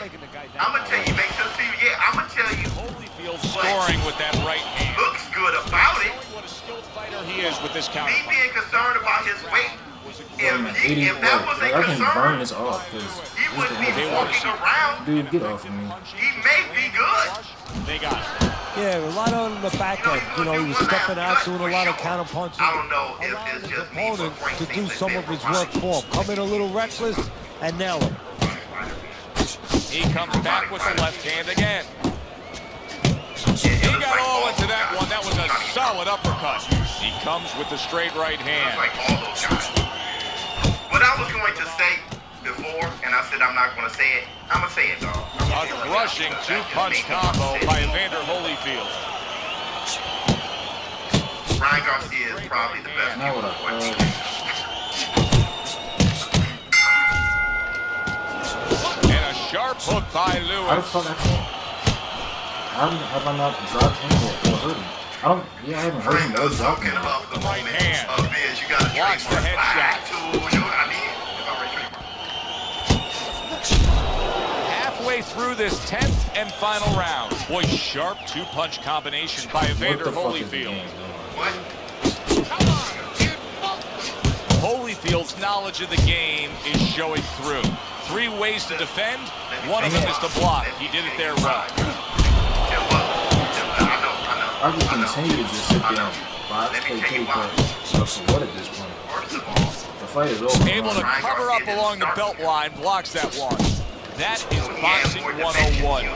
Speaker 8: I'm going to tell you, make sense to you? Yeah, I'm going to tell you.
Speaker 6: Holyfield scoring with that right hand.
Speaker 8: Looks good about it.
Speaker 6: What a skilled fighter he is with this counter.
Speaker 8: Me being concerned about his weight. If that was a
Speaker 4: I can
Speaker 8: concern,
Speaker 4: burn this off because
Speaker 8: he wouldn't be walking around.
Speaker 4: dude, get off of me.
Speaker 8: He may be good.
Speaker 6: They got it.
Speaker 7: Yeah, a lot on the back end. You know, he was stepping out, doing a lot of counter punches.
Speaker 8: I don't know if
Speaker 7: Allowing
Speaker 8: it's
Speaker 7: his
Speaker 8: just me,
Speaker 7: opponent
Speaker 8: but Frank
Speaker 7: to do
Speaker 8: seems
Speaker 7: some of his work for him. Come in a little reckless and nail him.
Speaker 6: He comes back with the left hand again. He got all into that one. That was a solid uppercut. He comes with the straight right hand.
Speaker 8: Like all those guys. What I was going to say before, and I said I'm not going to say it, I'm going to say it, dog.
Speaker 6: A crushing two-punch combo by Evander Holyfield.
Speaker 8: Ryan Garcia is probably the best.
Speaker 4: Now what up,
Speaker 6: And a sharp hook by
Speaker 4: How the
Speaker 6: Lewis.
Speaker 4: fuck have I not dropped him or hurt him? I don't. Yeah, I haven't hurt him or dropped him.
Speaker 8: About the
Speaker 6: Right
Speaker 8: moment
Speaker 6: hand.
Speaker 8: of this, you got to
Speaker 6: Watch the headshot.
Speaker 8: You know what I mean?
Speaker 6: Halfway through this 10th and final round. Boy, sharp two-punch combination by Evander
Speaker 4: What the fuck is the
Speaker 6: Holyfield.
Speaker 4: game doing?
Speaker 8: What?
Speaker 6: Holyfield's knowledge of the game is showing through. 3 ways to defend. One of them is to block. He did it there well.
Speaker 4: I can continue to just sit there and box, play kitty cat. So for what at this point?
Speaker 8: First of all,
Speaker 4: The fight is over.
Speaker 6: Able to cover up along the belt line, blocks that one. That is boxing 101. A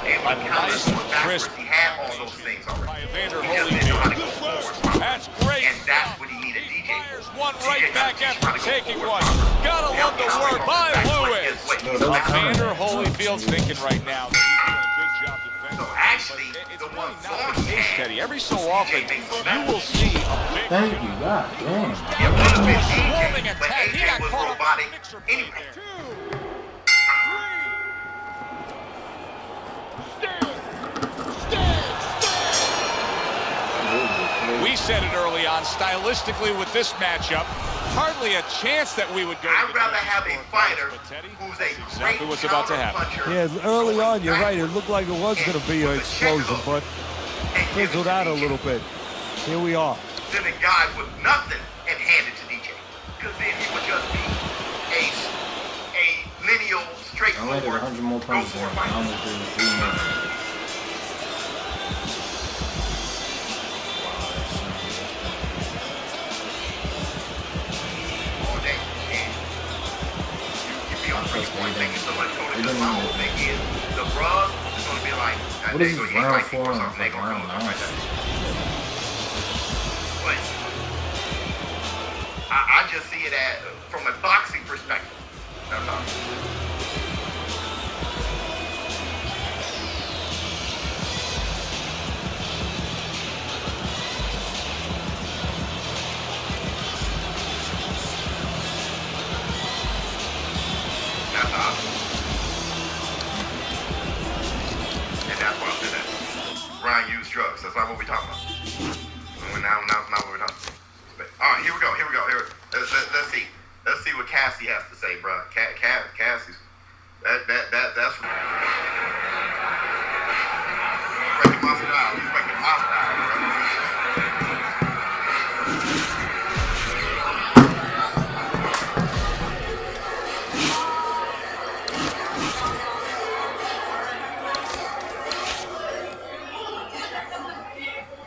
Speaker 6: nice, crisp
Speaker 8: he had all those things already.
Speaker 6: by Evander
Speaker 8: He just didn't know how to go
Speaker 6: Holyfield.
Speaker 8: forward.
Speaker 6: That's great.
Speaker 8: And that's what he needed DJ
Speaker 6: Fires
Speaker 8: for.
Speaker 6: one right back after taking one. Gotta love the work by Lewis. Evander Holyfield's thinking right now that he's doing a good job defending.
Speaker 8: So actually,
Speaker 6: It's
Speaker 8: the
Speaker 6: really
Speaker 8: one
Speaker 6: not
Speaker 8: song
Speaker 6: the
Speaker 8: he
Speaker 6: case,
Speaker 8: had,
Speaker 6: Teddy. Every so often, you will see a big
Speaker 4: Thank you, god damn.
Speaker 8: it would have been
Speaker 6: swarming
Speaker 8: AJ, but
Speaker 6: attack. He got
Speaker 8: AJ was
Speaker 6: caught up
Speaker 8: robotic
Speaker 6: in the mixer
Speaker 8: anyway.
Speaker 6: point there. We said it early on, stylistically with this matchup, hardly a chance that we would go.
Speaker 8: I'd rather have a fighter
Speaker 6: But Teddy,
Speaker 8: who's a
Speaker 6: exactly
Speaker 8: great
Speaker 6: what's about to happen.
Speaker 8: counter-puncher.
Speaker 7: Yeah, early on, you're right. It looked like it was going to be an explosion, but fizzled out a little bit. Here we are.
Speaker 8: Then a guy with nothing and hand it to DJ. Because then he would just be a lineal,
Speaker 4: I
Speaker 8: straightforward,
Speaker 4: landed 100 more
Speaker 8: go
Speaker 4: punches
Speaker 8: for
Speaker 4: on
Speaker 8: it fight.
Speaker 4: I only did 3 minutes.
Speaker 8: All day. And you be on
Speaker 4: That's
Speaker 8: one
Speaker 4: way
Speaker 8: thing
Speaker 4: down.
Speaker 8: is so much go to
Speaker 4: It
Speaker 8: the
Speaker 4: doesn't
Speaker 8: whole
Speaker 4: even-
Speaker 8: thing is the bras is going to be like,
Speaker 4: What is this, round 4 and like round 9?
Speaker 8: But I just see it from a boxing perspective. That's all. That's awesome. And that's why I said that. Ryan used drugs. That's not what we're talking about. Now not what we're talking about. But, all right, here we go. Let's see. Let's see what Cassie has to say, bro. Cassie's. That's breaking my style. He's breaking my style, bro.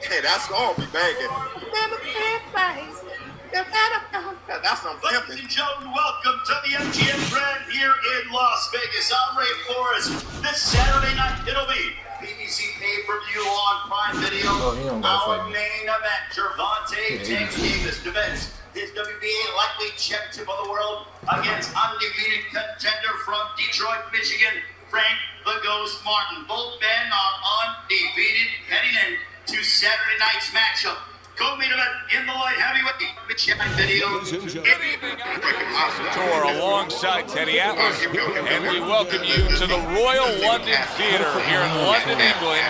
Speaker 8: Hey, that's all be banging. That's what I'm
Speaker 13: Ladies
Speaker 8: pimping.
Speaker 13: and gentlemen, welcome to the MGM Grand here in Las Vegas. I'm Ray Forrest. This Saturday night, it'll be BBC pay-per-view on Prime Video.
Speaker 4: Oh, he don't gotta
Speaker 13: Our
Speaker 4: fight me.
Speaker 13: main event, Gervonta
Speaker 4: Yeah,
Speaker 13: Tank Davis defends his WBA lightweight championship of the world against undefeated contender from Detroit, Michigan, Frank the Ghost Martin. Both men are undefeated heading in to Saturday night's matchup. Co-main event in the light heavyweight chat video.
Speaker 6: Tour alongside Teddy Atlas, and we welcome you to the Royal London Theatre here in London, England,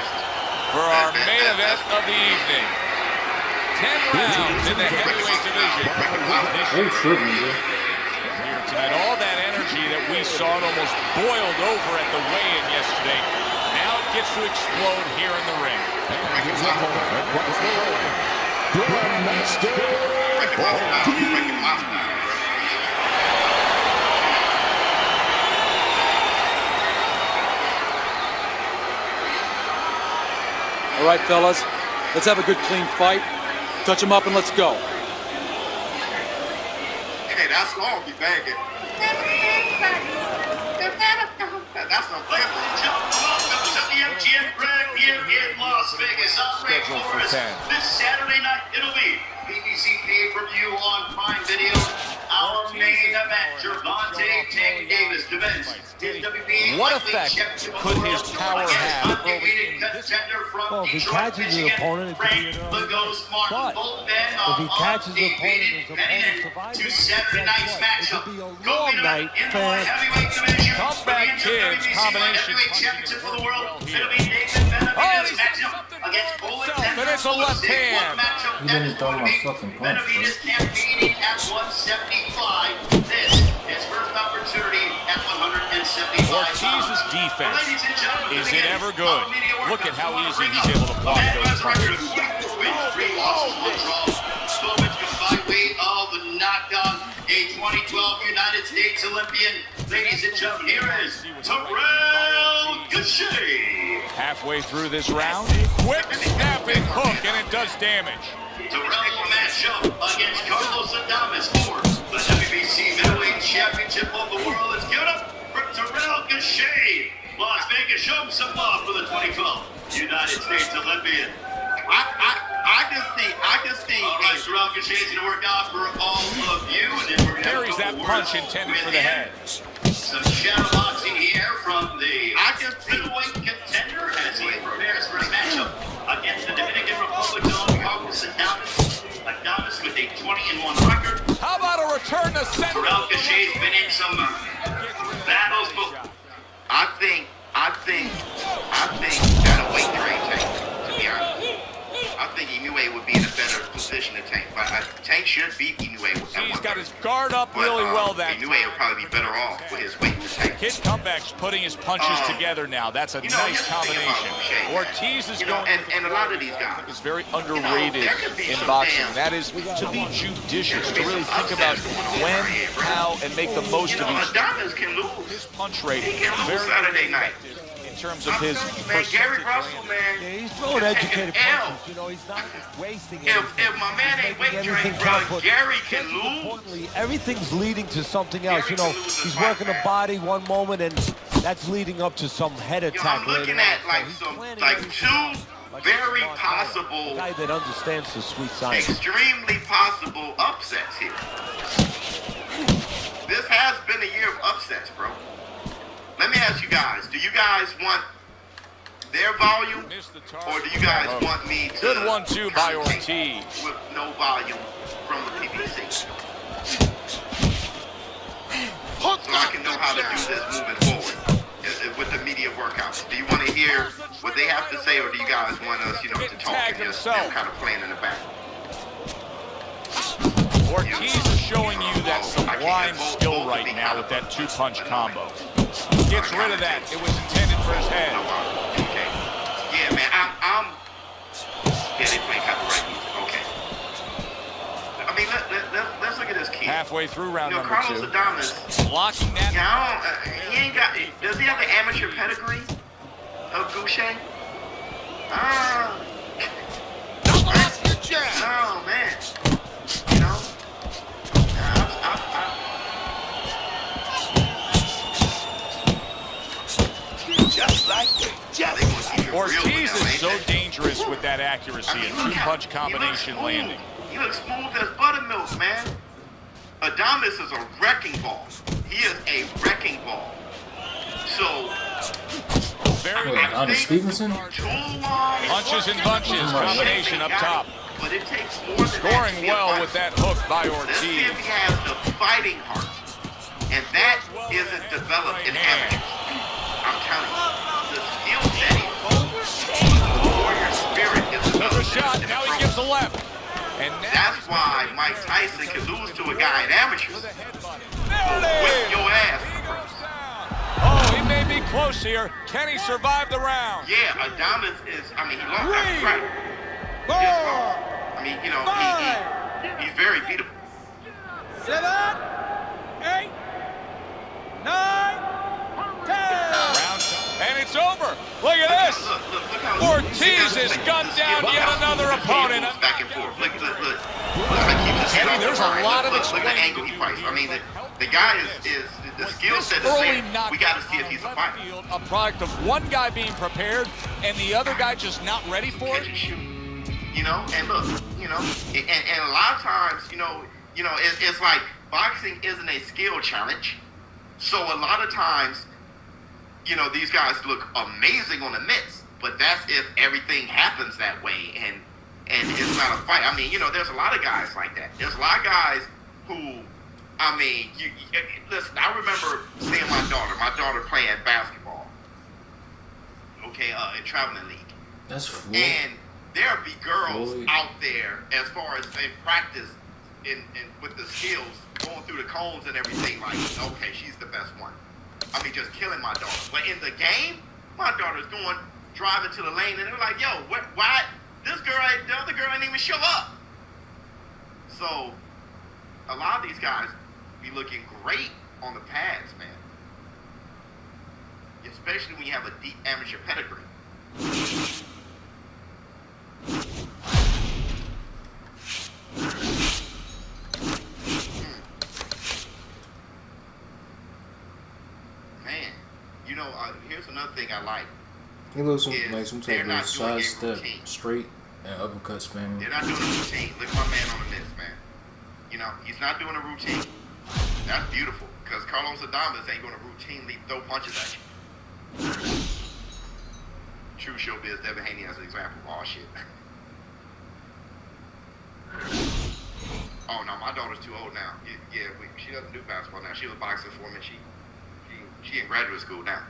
Speaker 6: for our main event of the evening. 10 rounds in the heavyweight division. Here tonight, all that energy that we saw it almost boiled over at the weigh-in yesterday. Now it gets to explode here in the ring.
Speaker 14: All right, fellas, let's have a good, clean fight. Touch him up and let's go.
Speaker 9: Hey, that's long, you banging. That's a
Speaker 13: Welcome to the MGM Grand here in Las Vegas.
Speaker 6: Scheduled for 10.
Speaker 13: This Saturday night, it'll be BBC pay-per-view on Prime Video. Our main event, Gervonta Tank Davis defends his WBA
Speaker 6: What effect could his power have
Speaker 13: undefeated contender from
Speaker 7: Well, if he
Speaker 13: Detroit,
Speaker 7: catches his
Speaker 13: Michigan,
Speaker 7: opponent, it could be
Speaker 13: Frank
Speaker 7: an
Speaker 13: the Ghost Martin.
Speaker 7: But
Speaker 13: Both men
Speaker 7: if he catches his
Speaker 13: undefeated
Speaker 7: opponent,
Speaker 13: heading
Speaker 7: his opponent
Speaker 13: into
Speaker 7: survives,
Speaker 13: Saturday
Speaker 7: guess
Speaker 13: night's
Speaker 7: what?
Speaker 13: matchup.
Speaker 7: It could be a
Speaker 13: Go
Speaker 7: long
Speaker 13: in
Speaker 7: night
Speaker 13: the
Speaker 7: for
Speaker 13: heavyweight division.
Speaker 6: Comeback
Speaker 13: For the
Speaker 6: Kids
Speaker 13: WBC
Speaker 6: combination
Speaker 13: heavyweight
Speaker 6: punching
Speaker 13: championship for the world.
Speaker 6: well
Speaker 13: It'll
Speaker 6: here.
Speaker 13: be Nathan Benavidez
Speaker 6: he's got
Speaker 13: matchup
Speaker 6: something
Speaker 13: against
Speaker 6: for
Speaker 13: Bullet
Speaker 6: himself, and it's a left hand.
Speaker 4: He didn't throw my fucking punch, bro.
Speaker 13: Benavidez campaigning at 175. This is first opportunity at 175.
Speaker 6: Ortiz's defense,
Speaker 13: Ladies and gentlemen,
Speaker 6: is it ever good? Look at how easy he's able to block those punches.
Speaker 13: Wins 3 losses, 1 draw. Bowman's combined weight of the knockdown. A 2012 United States Olympian. Ladies and gentlemen, here is Terrell Gausha.
Speaker 6: Halfway through this round, quick snapping hook, and it does damage.
Speaker 13: Terrell will match up against Carlos Adames for the WBC Middleweight Championship of the World. Let's give it up for Terrell Gausha. Las Vegas, show him some love for the 2012 United States Olympian.
Speaker 9: I just think.
Speaker 13: All right, Terrell Gausha is going to work out for all of you. And then we're going to
Speaker 6: Carries that punch intended for the head.
Speaker 13: Some shadow boxing here from the middleweight contender as he prepares for his matchup against the Dominican Republic's own Carlos Adames. Adames with a 20-1 record.
Speaker 6: How about a return to center?
Speaker 13: Terrell Gausha's been in some battles before.
Speaker 9: I think that'll wait Tank, to be honest. I think Inoue would be in a better position to Tank, but Tank should beat Inoue.
Speaker 6: He's got his guard up really well that
Speaker 9: Inoue will probably be better off with his weight to Tank.
Speaker 6: Kid Comeback's putting his punches together now. That's a nice combination. Ortiz is going
Speaker 9: and a lot of these guys
Speaker 6: is very underrated in boxing. That is to be judicious, to really think about when, how, and make the most of each.
Speaker 9: Adames can lose.
Speaker 6: His punch rate
Speaker 9: He can lose
Speaker 6: very
Speaker 9: Saturday night.
Speaker 6: in terms of his
Speaker 9: Man, Gary Russell, man.
Speaker 7: Yeah, he's throwing educated punches. You know, he's not wasting it.
Speaker 9: If my man ain't weight trained, bro, Gary can lose.
Speaker 7: Importantly, everything's leading to something else. You know, he's working the body one moment, and that's leading up to some head attack.
Speaker 9: I'm looking at like two very possible,
Speaker 7: guy that understands the sweet science.
Speaker 9: extremely possible upsets here. This has been a year of upsets, bro. Let me ask you guys, do you guys want their volume, or do you guys want me to
Speaker 6: good 1-2 by Ortiz
Speaker 9: with no volume from the PBC? So I can know how to do this moving forward with the media workouts. Do you want to hear what they have to say, or do you guys want us, to talk and just kind of playing in the back?
Speaker 6: Ortiz is showing you that sublime skill right now with that 2-punch combo. Gets rid of that. It was intended for his head.
Speaker 9: Okay. Yeah, man, I'm yeah, they play copyright music. Okay. I mean, let's look at this kid.
Speaker 6: Halfway through round number
Speaker 9: Carlos
Speaker 6: 2.
Speaker 9: Adames.
Speaker 6: Blocking that.
Speaker 9: Yeah, he ain't got. Does he have the amateur pedigree of Gausha? Oh man.
Speaker 12: Just like
Speaker 6: Ortiz is so dangerous with that accuracy and 2-punch combination landing.
Speaker 9: He looks smooth as buttermilk, man. Adames is a wrecking ball. He is a wrecking ball. So,
Speaker 4: Stevenson?
Speaker 6: Punches and bunches, combination up top.
Speaker 9: but it takes more than
Speaker 6: Scoring
Speaker 9: that to be a
Speaker 6: well
Speaker 9: fighter.
Speaker 6: with that hook by
Speaker 9: Let's see
Speaker 6: Ortiz.
Speaker 9: if he has the fighting heart. And that isn't developed in amateurs. I'm telling you, the skill setting, the warrior spirit is
Speaker 6: Took a
Speaker 9: developed.
Speaker 6: shot,
Speaker 9: in
Speaker 6: now
Speaker 9: the
Speaker 6: he gives a left. And
Speaker 9: That's why Mike Tyson can lose to a guy in amateurs.
Speaker 6: there it
Speaker 9: Whip
Speaker 6: is.
Speaker 9: your ass.
Speaker 6: Oh, he may be close here. Can he survive the round?
Speaker 9: Yeah, Adames is, I mean, he lost. That's right. He just lost. I mean, you know, he's very beatable.
Speaker 11: 7, 8, 9, 10.
Speaker 6: And it's over. Look at this.
Speaker 9: Look how
Speaker 6: Ortiz has gunned down yet another opponent.
Speaker 9: Back and forth. Look how he keeps his head on the
Speaker 6: There's a
Speaker 9: line.
Speaker 6: lot of
Speaker 9: Look at the angle he fights. I mean, the guy is the skill set is there. We got to see if he's a fighter.
Speaker 6: A product of one guy being prepared and the other guy just not ready for it.
Speaker 9: Catch and shoot. You know, and look, you know, and a lot of times, you know, it's like boxing isn't a skill challenge. So a lot of times, you know, these guys look amazing on the mitts, but that's if everything happens that way and it's not a fight. I mean, you know, there's a lot of guys like that. There's a lot of guys who, I mean, listen, I remember seeing my daughter playing basketball, okay, in traveling league.
Speaker 4: That's Floyd.
Speaker 9: And there'll be girls
Speaker 4: Floyd.
Speaker 9: out there as far as they practice in with the skills, going through the cones and everything, like, okay, she's the best one. I mean, just killing my daughter. But in the game, my daughter's driving to the lane, and they're like, yo, why? The other girl ain't even show up. So, a lot of these guys be looking great on the pads, man. Especially when you have a deep amateur pedigree. Man, you know, here's another thing I like.
Speaker 4: He looks
Speaker 9: is
Speaker 4: like some
Speaker 9: they're
Speaker 4: type
Speaker 9: not
Speaker 4: of
Speaker 9: doing
Speaker 4: side
Speaker 9: a
Speaker 4: step,
Speaker 9: routine.
Speaker 4: straight and uppercut spamming.
Speaker 9: They're not doing a routine. Look at my man on the mitts, man. You know, he's not doing a routine. That's beautiful, because Carlos Adames ain't going to routinely throw punches at you. True showbiz, Devin Haney as an example. Oh, shit. Oh, no, my daughter's too old now. Yeah, she doesn't do basketball now. She was boxing for me. She in graduate school now.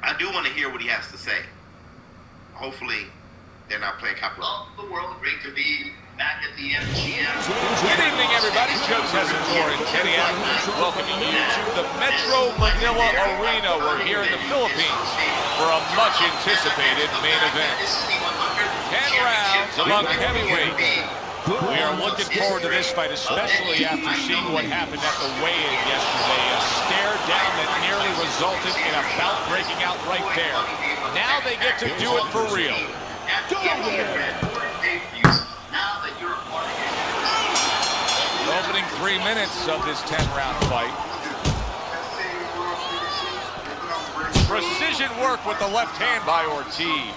Speaker 9: I do want to hear what he has to say. Hopefully, they're not playing copyright.
Speaker 13: Well, the world, great to be back at the MGM.
Speaker 6: Good evening, everybody. Joe Tessitore and Kenny Adams welcoming you to the Metro Manila Arena. We're here in the Philippines for a much-anticipated main event. 10 rounds among heavyweights. We are looking forward to this fight, especially after seeing what happened at the weigh-in yesterday. A stare down that nearly resulted in a bout breaking out right there. Now they get to do it for real. The opening 3 minutes of this 10-round fight. Precision work with the left hand by Ortiz.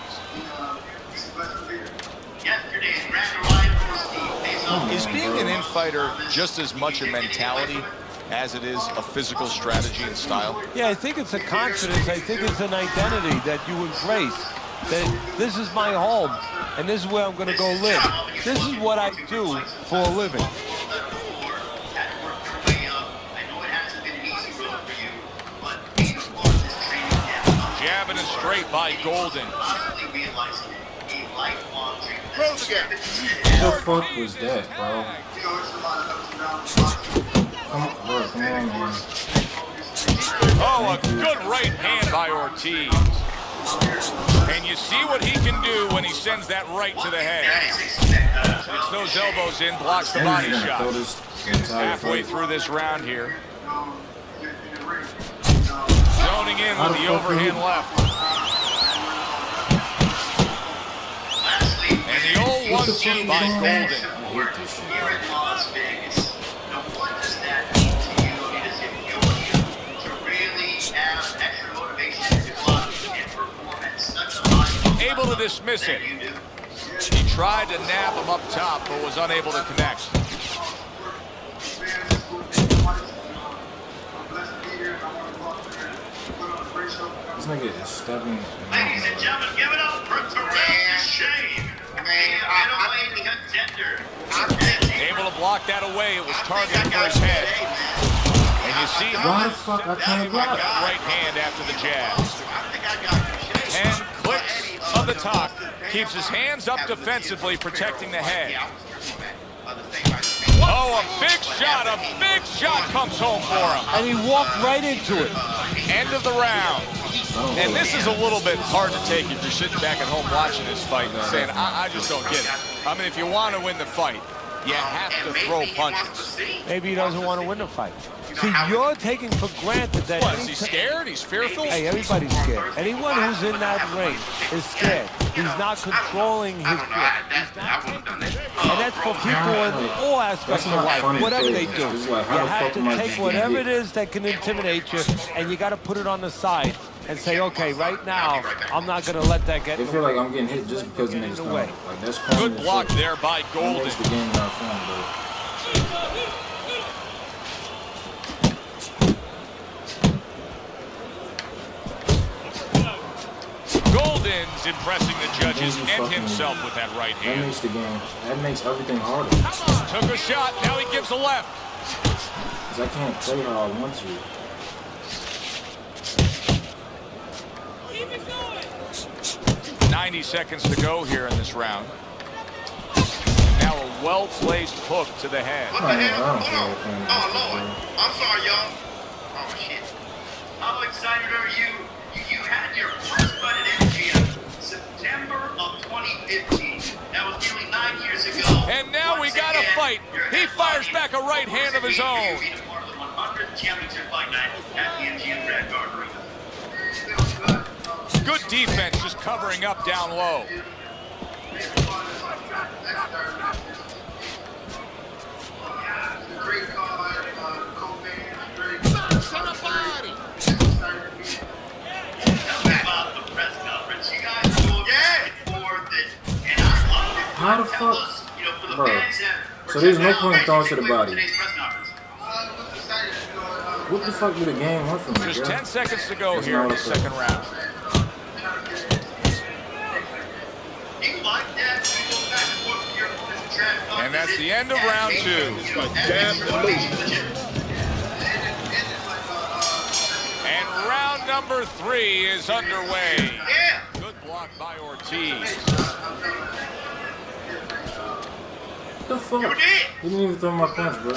Speaker 6: Is being an in-fighter just as much a mentality as it is a physical strategy and style?
Speaker 7: Yeah, I think it's a confidence. I think it's an identity that you embrace. That this is my home, and this is where I'm going to go live. This is what I do for a living.
Speaker 6: Jabbing and straight by Golden.
Speaker 4: What the fuck was that, bro? Come on, man.
Speaker 6: Oh, a good right hand by Ortiz. And you see what he can do when he sends that right to the head. Gets those elbows in, blocks the body shot. Halfway through this round here. Zoning in with the overhand left. And the old 1-2 by Golden.
Speaker 13: Here in Las Vegas. Now, what does that mean to you? Does it fuel you to really have extra motivation to go out and perform at such a high level?
Speaker 6: Able to dismiss it. He tried to nab him up top, but was unable to connect.
Speaker 4: This nigga is stabbing.
Speaker 13: Ladies and gentlemen, give it up for Terrell Shane.
Speaker 6: Able to block that away. It was targeted for his head. And you see
Speaker 4: Why the fuck I can't block?
Speaker 6: right hand after the jab. 10 clicks of the top. Keeps his hands up defensively, protecting the head. Oh, a big shot comes home for him.
Speaker 7: And he walked right into it.
Speaker 6: End of the round. And this is a little bit hard to take if you're sitting back at home watching this fight and saying, I just don't get it. I mean, if you want to win the fight, you have to throw punches.
Speaker 7: Maybe he doesn't want to win the fight. See, you're taking for granted that...
Speaker 6: What, is he scared? He's fearful?
Speaker 7: Hey, everybody's scared. Anyone who's in that ring is scared. He's not controlling his grip. And that's for people in all aspects of life, whatever they do. You have to take whatever it is that can intimidate you, and you got to put it on the side and say, okay, right now, I'm not going to let that get in the way.
Speaker 4: I feel like I'm getting hit just because of niggas away. Like, that's
Speaker 6: good block there by Golden.
Speaker 4: Makes the game not fun, bro.
Speaker 6: Golden's impressing the judges and himself with that right hand.
Speaker 4: That makes the game. That makes everything harder.
Speaker 6: Took a shot. Now he gives a left.
Speaker 4: Because I can't play how I want to.
Speaker 6: 90 seconds to go here in this round. Now a well-placed hook to the head.
Speaker 9: What the hell? Hold on. Oh, Lord. I'm sorry, y'all. Oh, shit.
Speaker 13: How excited are you? You had your first fight at MGM, September of 2015. That was nearly 9 years ago.
Speaker 6: And now we got a fight. He fires back a right hand of his own.
Speaker 13: Being a part of the 100th championship fight night at the MGM Grand Garden Arena.
Speaker 6: Good defense, just covering up down low.
Speaker 4: How the fuck? Bro. So there's no point in throwing to the body. What the fuck did the game want from me,
Speaker 6: Just
Speaker 4: bro?
Speaker 6: 10 seconds to go here in the second round. And that's the end of round 2. And round number 3 is underway. Good block by Ortiz.
Speaker 4: What the fuck? He didn't even throw my punch, bro.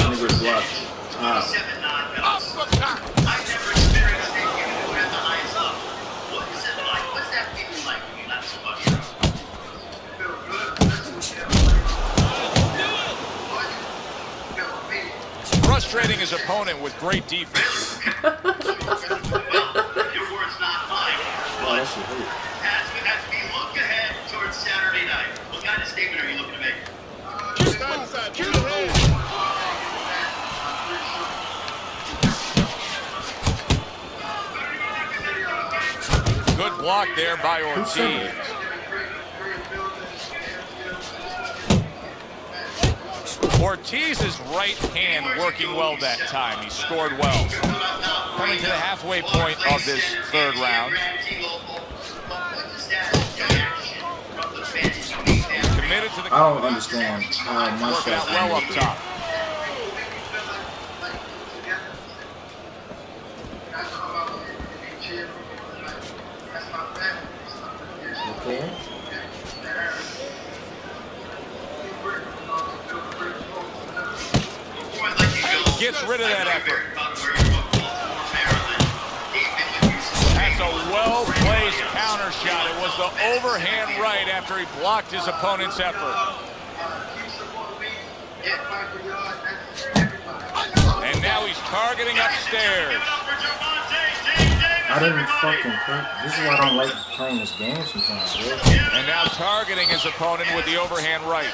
Speaker 4: Nigga blocked.
Speaker 13: I've never experienced anything who had the highest up. What is it like? What's that feeling like when you let somebody up?
Speaker 6: Frustrating his opponent with great defense.
Speaker 13: Well, your word's not mine, but as we look ahead towards Saturday night, what kind of statement are you looking to make?
Speaker 6: Good block there by Ortiz. Ortiz's right hand working well that time. He scored well. Coming to the halfway point of this third round. Committed to the
Speaker 4: I don't understand how much
Speaker 6: working out well up top.
Speaker 4: Okay.
Speaker 6: Gets rid of that effort. That's a well-placed counter shot. It was the overhand right after he blocked his opponent's effort. And now he's targeting upstairs.
Speaker 4: I didn't fucking play. This is why I don't like playing this game sometimes, bro.
Speaker 6: And now targeting his opponent with the overhand right.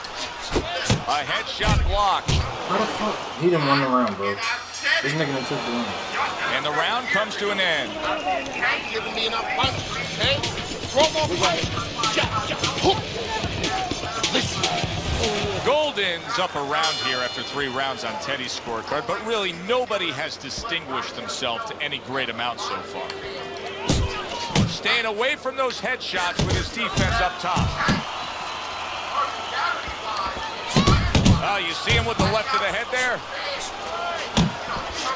Speaker 6: A headshot block.
Speaker 4: How the fuck? He didn't win the round, bro. This nigga done took the round.
Speaker 6: And the round comes to an end.
Speaker 12: Giving me enough punches, okay? Throw more punches.
Speaker 6: Golden's up around here after 3 rounds on Teddy's scorecard, but really nobody has distinguished themselves to any great amount so far. Staying away from those headshots with his defense up top. Oh, you see him with the left of the head there?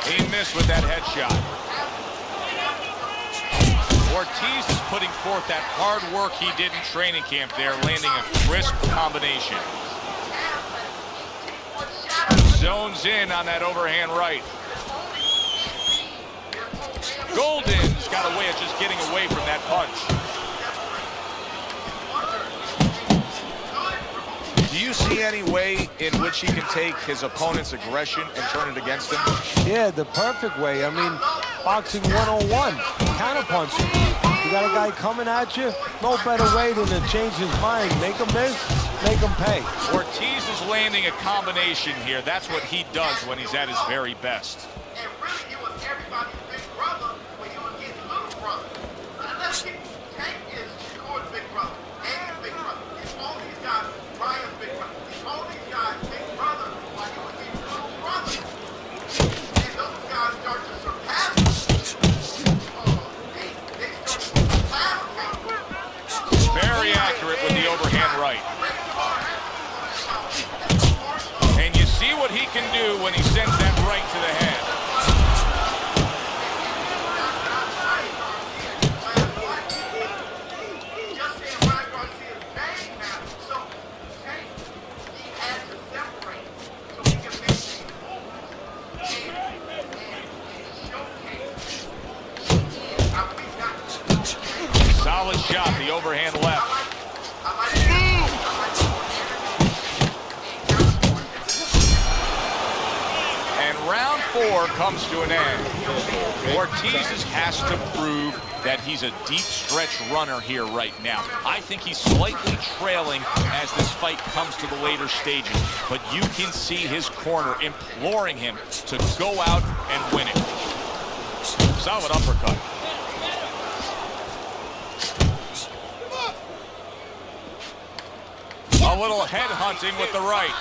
Speaker 6: He missed with that headshot. Ortiz is putting forth that hard work he did in training camp there, landing a crisp combination. Zones in on that overhand right. Golden's got a way of just getting away from that punch. Do you see any way in which he can take his opponent's aggression and turn it against him?
Speaker 7: Yeah, the perfect way. I mean, boxing 101, counterpunching. You got a guy coming at you, no better way than to change his mind. Make him miss, make him pay.
Speaker 6: Ortiz is landing a combination here. That's what he does when he's at his very best.
Speaker 9: And really, he was everybody's big brother when he was getting little brother. Let's get Tank is Shakur's big brother, Andy's big brother. He's all these guys, Ryan's big brother. He's all these guys' big brother while he was getting little brother. And those guys start to surpass him. They start to surpass him.
Speaker 6: Very accurate with the overhand right. And you see what he can do when he sends that right to the head. Solid shot, the overhand left. And round 4 comes to an end. Ortiz has to prove that he's a deep stretch runner here right now. I think he's slightly trailing as this fight comes to the later stages, but you can see his corner imploring him to go out and win it. Solid uppercut. A little head hunting with the right.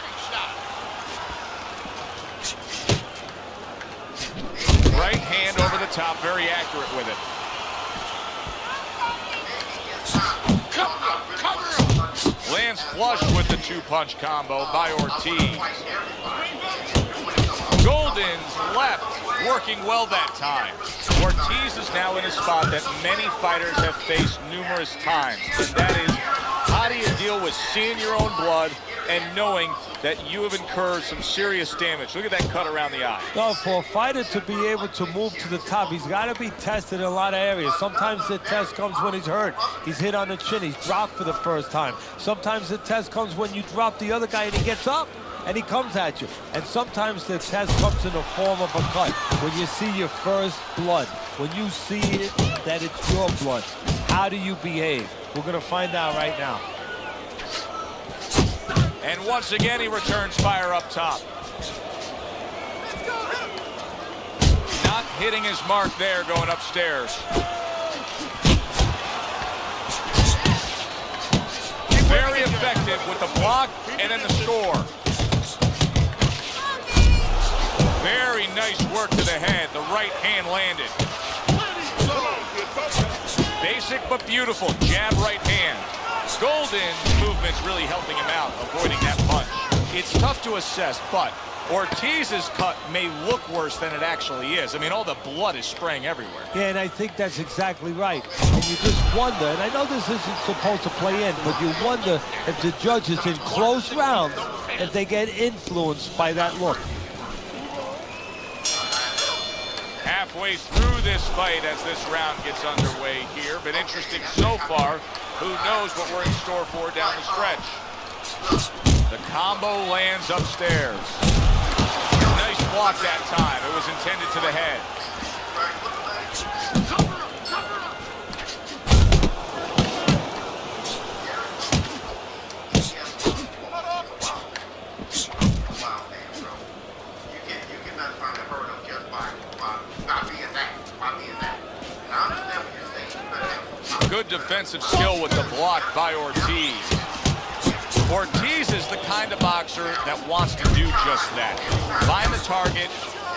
Speaker 6: Right hand over the top, very accurate with it. Lands flush with the 2-punch combo by Ortiz. Golden's left, working well that time. Ortiz is now in a spot that many fighters have faced numerous times, and that is, how do you deal with seeing your own blood and knowing that you have incurred some serious damage? Look at that cut around the eye.
Speaker 7: No, for a fighter to be able to move to the top, he's got to be tested in a lot of areas. Sometimes the test comes when he's hurt. He's hit on the chin. He's dropped for the first time. Sometimes the test comes when you drop the other guy and he gets up and he comes at you. And sometimes the test comes in the form of a cut. When you see your first blood, when you see it, that it's your blood, how do you behave? We're going to find out right now.
Speaker 6: And once again, he returns fire up top. Not hitting his mark there going upstairs. Very effective with the block and then the score. Very nice work to the head. The right hand landed. Basic but beautiful. Jab right hand. Golden's movement's really helping him out, avoiding that punch. It's tough to assess, but Ortiz's cut may look worse than it actually is. I mean, all the blood is spraying everywhere.
Speaker 7: Yeah, and I think that's exactly right. And you just wonder, and I know this isn't supposed to play in, but you wonder if the judges in close rounds, if they get influenced by that look.
Speaker 6: Halfway through this fight as this round gets underway here. Been interesting so far. Who knows what we're in store for down the stretch. The combo lands upstairs. Nice block that time. It was intended to the head. Good defensive skill with the block by Ortiz. Ortiz is the kind of boxer that wants to do just that. Find the target,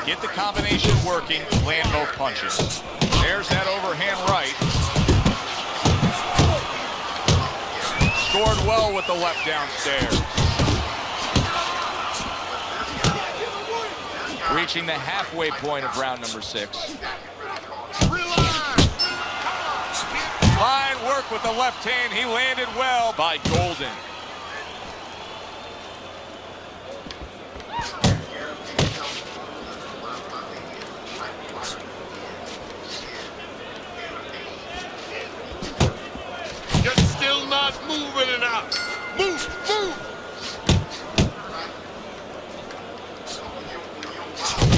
Speaker 6: get the combination working, land both punches. There's that overhand right. scored well with the left downstairs. Reaching the halfway point of round number 6. Fine work with the left hand. He landed well by Golden.
Speaker 12: You're still not moving enough. Move, move.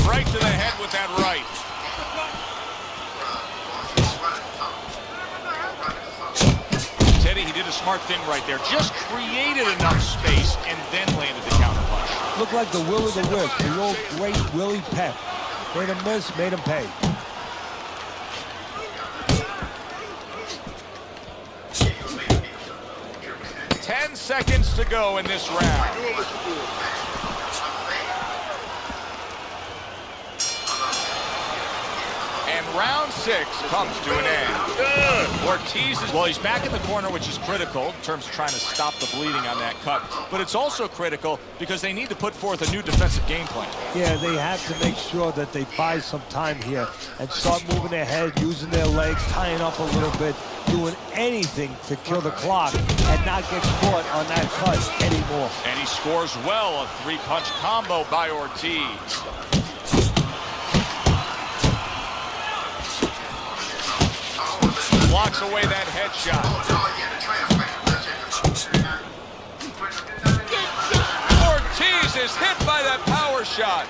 Speaker 6: Right to the head with that right. Teddy, he did a smart thing right there. Just created enough space and then landed the counter punch.
Speaker 7: Looked like the will of the wisp, the old great Willie Pep. Made him miss, made him pay.
Speaker 6: Ten seconds to go in this round. And round 6 comes to an end. Ortiz is, well, he's back in the corner, which is critical in terms of trying to stop the bleeding on that cut. But it's also critical because they need to put forth a new defensive game plan.
Speaker 7: Yeah, they have to make sure that they buy some time here and start moving their head, using their legs, tying up a little bit, doing anything to kill the clock and not get caught on that cut anymore.
Speaker 6: And he scores well, a 3-punch combo by Ortiz. Blocks away that headshot. Ortiz is hit by that power shot.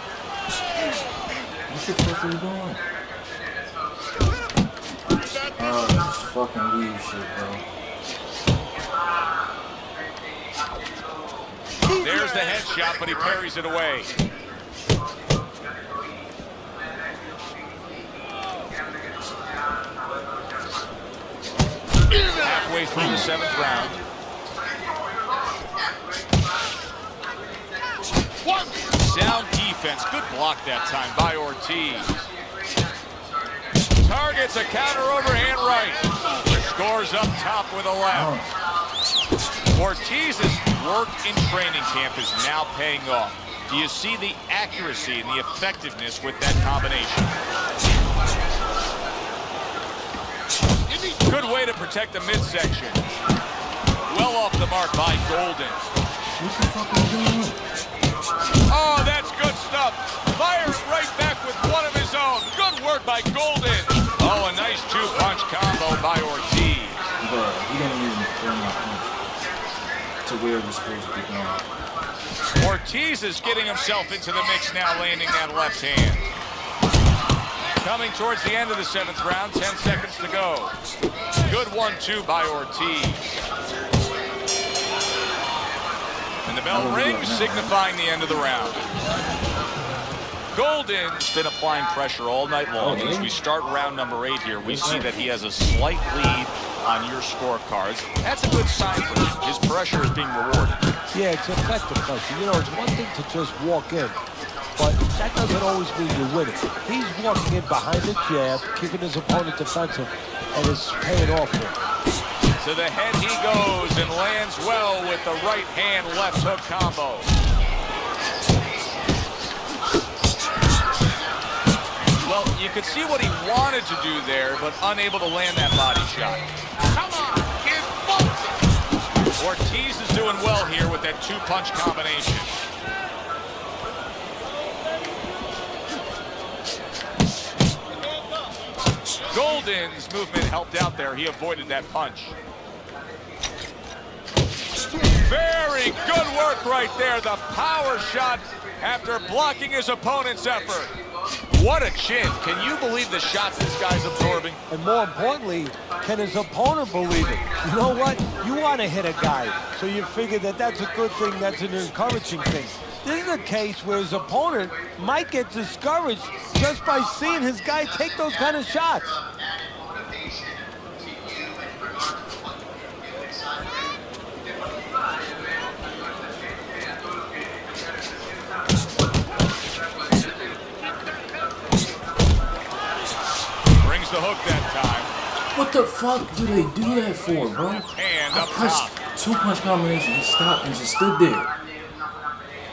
Speaker 4: What the fuck are you doing? Oh, this fucking weave shit, bro.
Speaker 6: There's the headshot, but he parries it away. Halfway through the 7th round. Sound defense. Good block that time by Ortiz. Targets a counter overhand right. Scores up top with a left. Ortiz's work in training camp is now paying off. Do you see the accuracy and the effectiveness with that combination? Good way to protect the midsection. Well off the mark by Golden.
Speaker 4: What the fuck are you doing?
Speaker 6: Oh, that's good stuff. Fires right back with one of his own. Good work by Golden. Oh, a nice 2-punch combo by Ortiz.
Speaker 4: Bro, he didn't even throw my punch to where it was supposed to be going.
Speaker 6: Ortiz is getting himself into the mix now, landing that left hand. Coming towards the end of the 7th round, 10 seconds to go. Good 1-2 by Ortiz. And the bell rings, signifying the end of the round. Golden's been applying pressure all night long. As we start round number 8 here, we see that he has a slight lead on your scorecards. That's a good sign for him. His pressure is being rewarded.
Speaker 7: Yeah, it's effective pressure. You know, it's one thing to just walk in, but that doesn't always mean you win it. He's walking in behind the jab, keeping his opponent defensive, and it's paying off for him.
Speaker 6: To the head he goes and lands well with the right hand left hook combo. Well, you could see what he wanted to do there, but unable to land that body shot.
Speaker 12: Come on, kid, box it.
Speaker 6: Ortiz is doing well here with that 2-punch combination. Golden's movement helped out there. He avoided that punch. Very good work right there. The power shot after blocking his opponent's effort. What a chin. Can you believe the shots this guy's absorbing?
Speaker 7: And more importantly, can his opponent believe it? You know what? You want to hit a guy, so you figure that that's a good thing, that's an encouraging thing. This is a case where his opponent might get discouraged just by seeing his guy take those kind of shots.
Speaker 6: Brings the hook that time.
Speaker 4: What the fuck do they do that for, bro?
Speaker 6: And
Speaker 4: I
Speaker 6: up
Speaker 4: pressed
Speaker 6: top.
Speaker 4: 2-punch combination. He stopped and just stood there.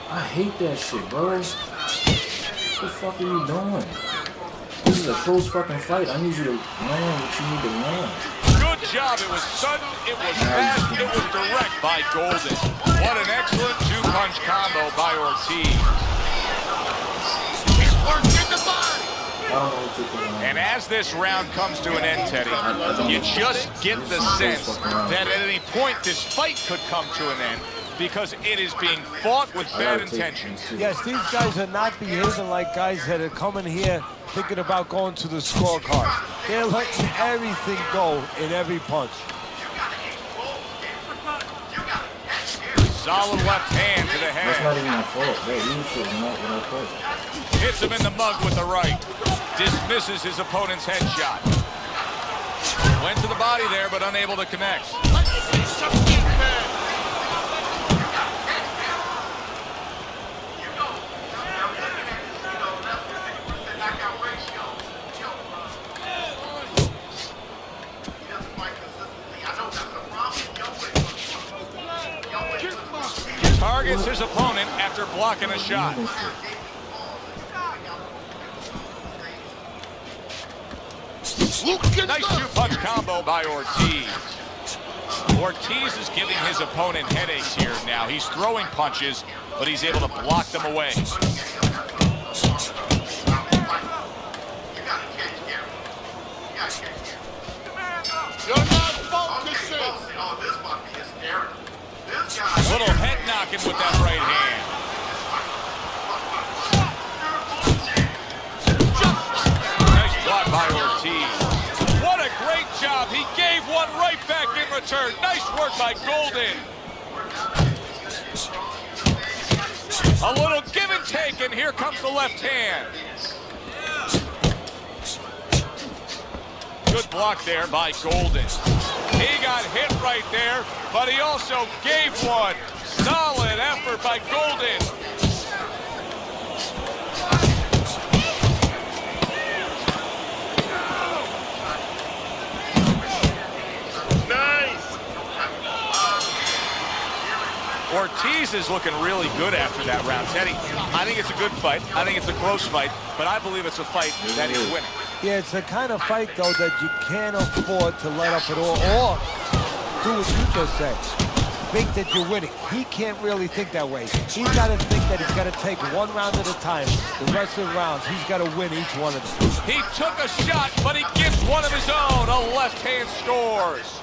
Speaker 4: I hate that shit, bro. What the fuck are you doing? This is a close fucking fight. I need you to learn what you need to learn.
Speaker 6: Good job. It was sudden, it was fast, it was direct by Golden. What an excellent 2-punch combo by Ortiz.
Speaker 8: He's working the body.
Speaker 6: And as this round comes to an end, Teddy, you just get the sense that at any point this fight could come to an end because it is being fought with bad intentions.
Speaker 7: Yes, these guys are not behaving like guys that are coming here thinking about going to the scorecard. They're letting everything go in every punch.
Speaker 6: Solid left hand to the head.
Speaker 4: That's not even my fault. Bro, you should not when I push.
Speaker 6: Hits him in the mug with the right. Dismisses his opponent's headshot. Went to the body there, but unable to connect. Targets his opponent after blocking a shot. Nice 2-punch combo by Ortiz. Ortiz is giving his opponent headaches here now. He's throwing punches, but he's able to block them away.
Speaker 8: You're not focusing.
Speaker 6: Little head knocking with that right hand. Nice block by Ortiz. What a great job. He gave one right back in return. Nice work by Golden. A little give and take, and here comes the left hand. Good block there by Golden. He got hit right there, but he also gave one. Solid effort by Golden.
Speaker 8: Nice.
Speaker 6: Ortiz is looking really good after that round. Teddy, I think it's a good fight. I think it's a close fight, but I believe it's a fight that he's winning.
Speaker 7: Yeah, it's the kind of fight, though, that you can't afford to let up at all, or do what you just said. Think that you're winning. He can't really think that way. He's got to think that he's got to take one round at a time. The rest of the rounds, he's got to win each one of them.
Speaker 6: He took a shot, but he gives one of his own. A left hand scores.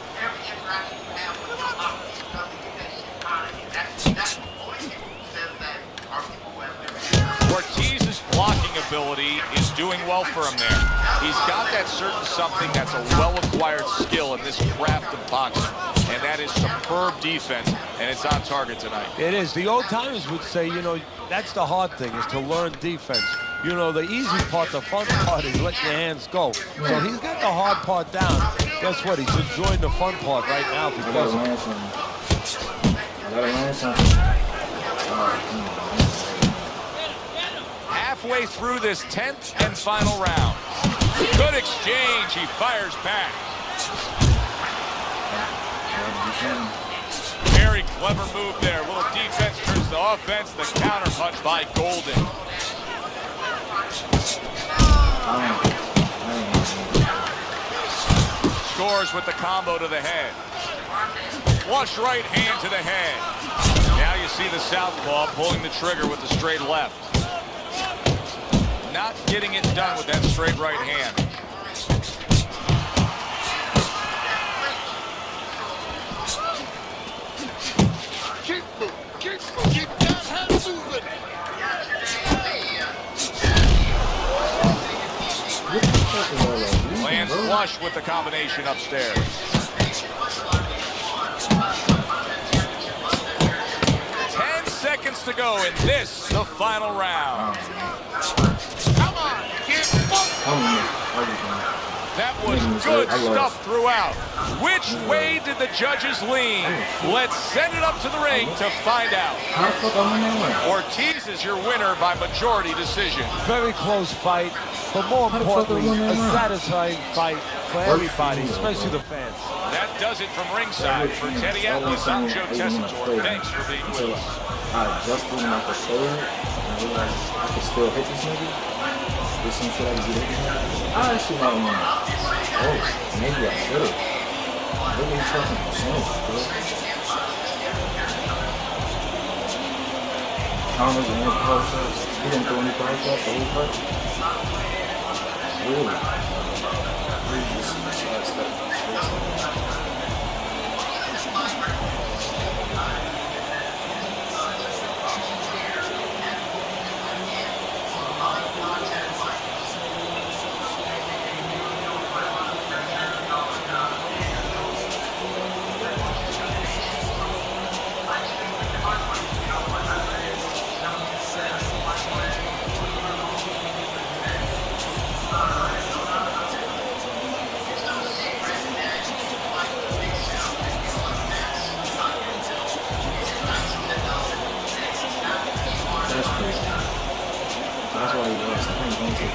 Speaker 6: Ortiz's blocking ability is doing well for him there. He's got that certain something that's a well-acquired skill in this craft of boxing, and that is superb defense, and it's on target tonight.
Speaker 7: It is. The old-timers would say, you know, that's the hard thing, is to learn defense. You know, the easy part, the fun part is let your hands go. So he's got the hard part down. Guess what? He's enjoying the fun part right now because...
Speaker 6: Halfway through this 10th and final round. Good exchange. He fires back. Very clever move there. A little defense turns to offense. The counter punch by Golden. Scores with the combo to the head. Flush right hand to the head. Now you see the southpaw pulling the trigger with the straight left. Not getting it done with that straight right hand.
Speaker 8: Keep that hand moving.
Speaker 6: Lands flush with the combination upstairs. Seconds to go in this, the final round.
Speaker 8: Come on, get
Speaker 6: That was good stuff throughout. Which way did the judges lean? Let's send it up to the ring to find out. Ortiz is your winner by majority decision.
Speaker 7: Very close fight, but more importantly, a satisfying fight for everybody, especially the fans.
Speaker 6: That does it from ringside. For Teddy Atlas, I'm Joe Tessitore. Thanks for being with us.
Speaker 4: I adjusted when I could show it, and I realized I could still hit this nigga. There's some shit I could do. I actually might want to. Oh, maybe I should have. Look at these fucking percentages, bro. Counters and any power shots. He didn't throw any power shots the whole fight. Really? Really just side step. That's why he lost. I think he's going to take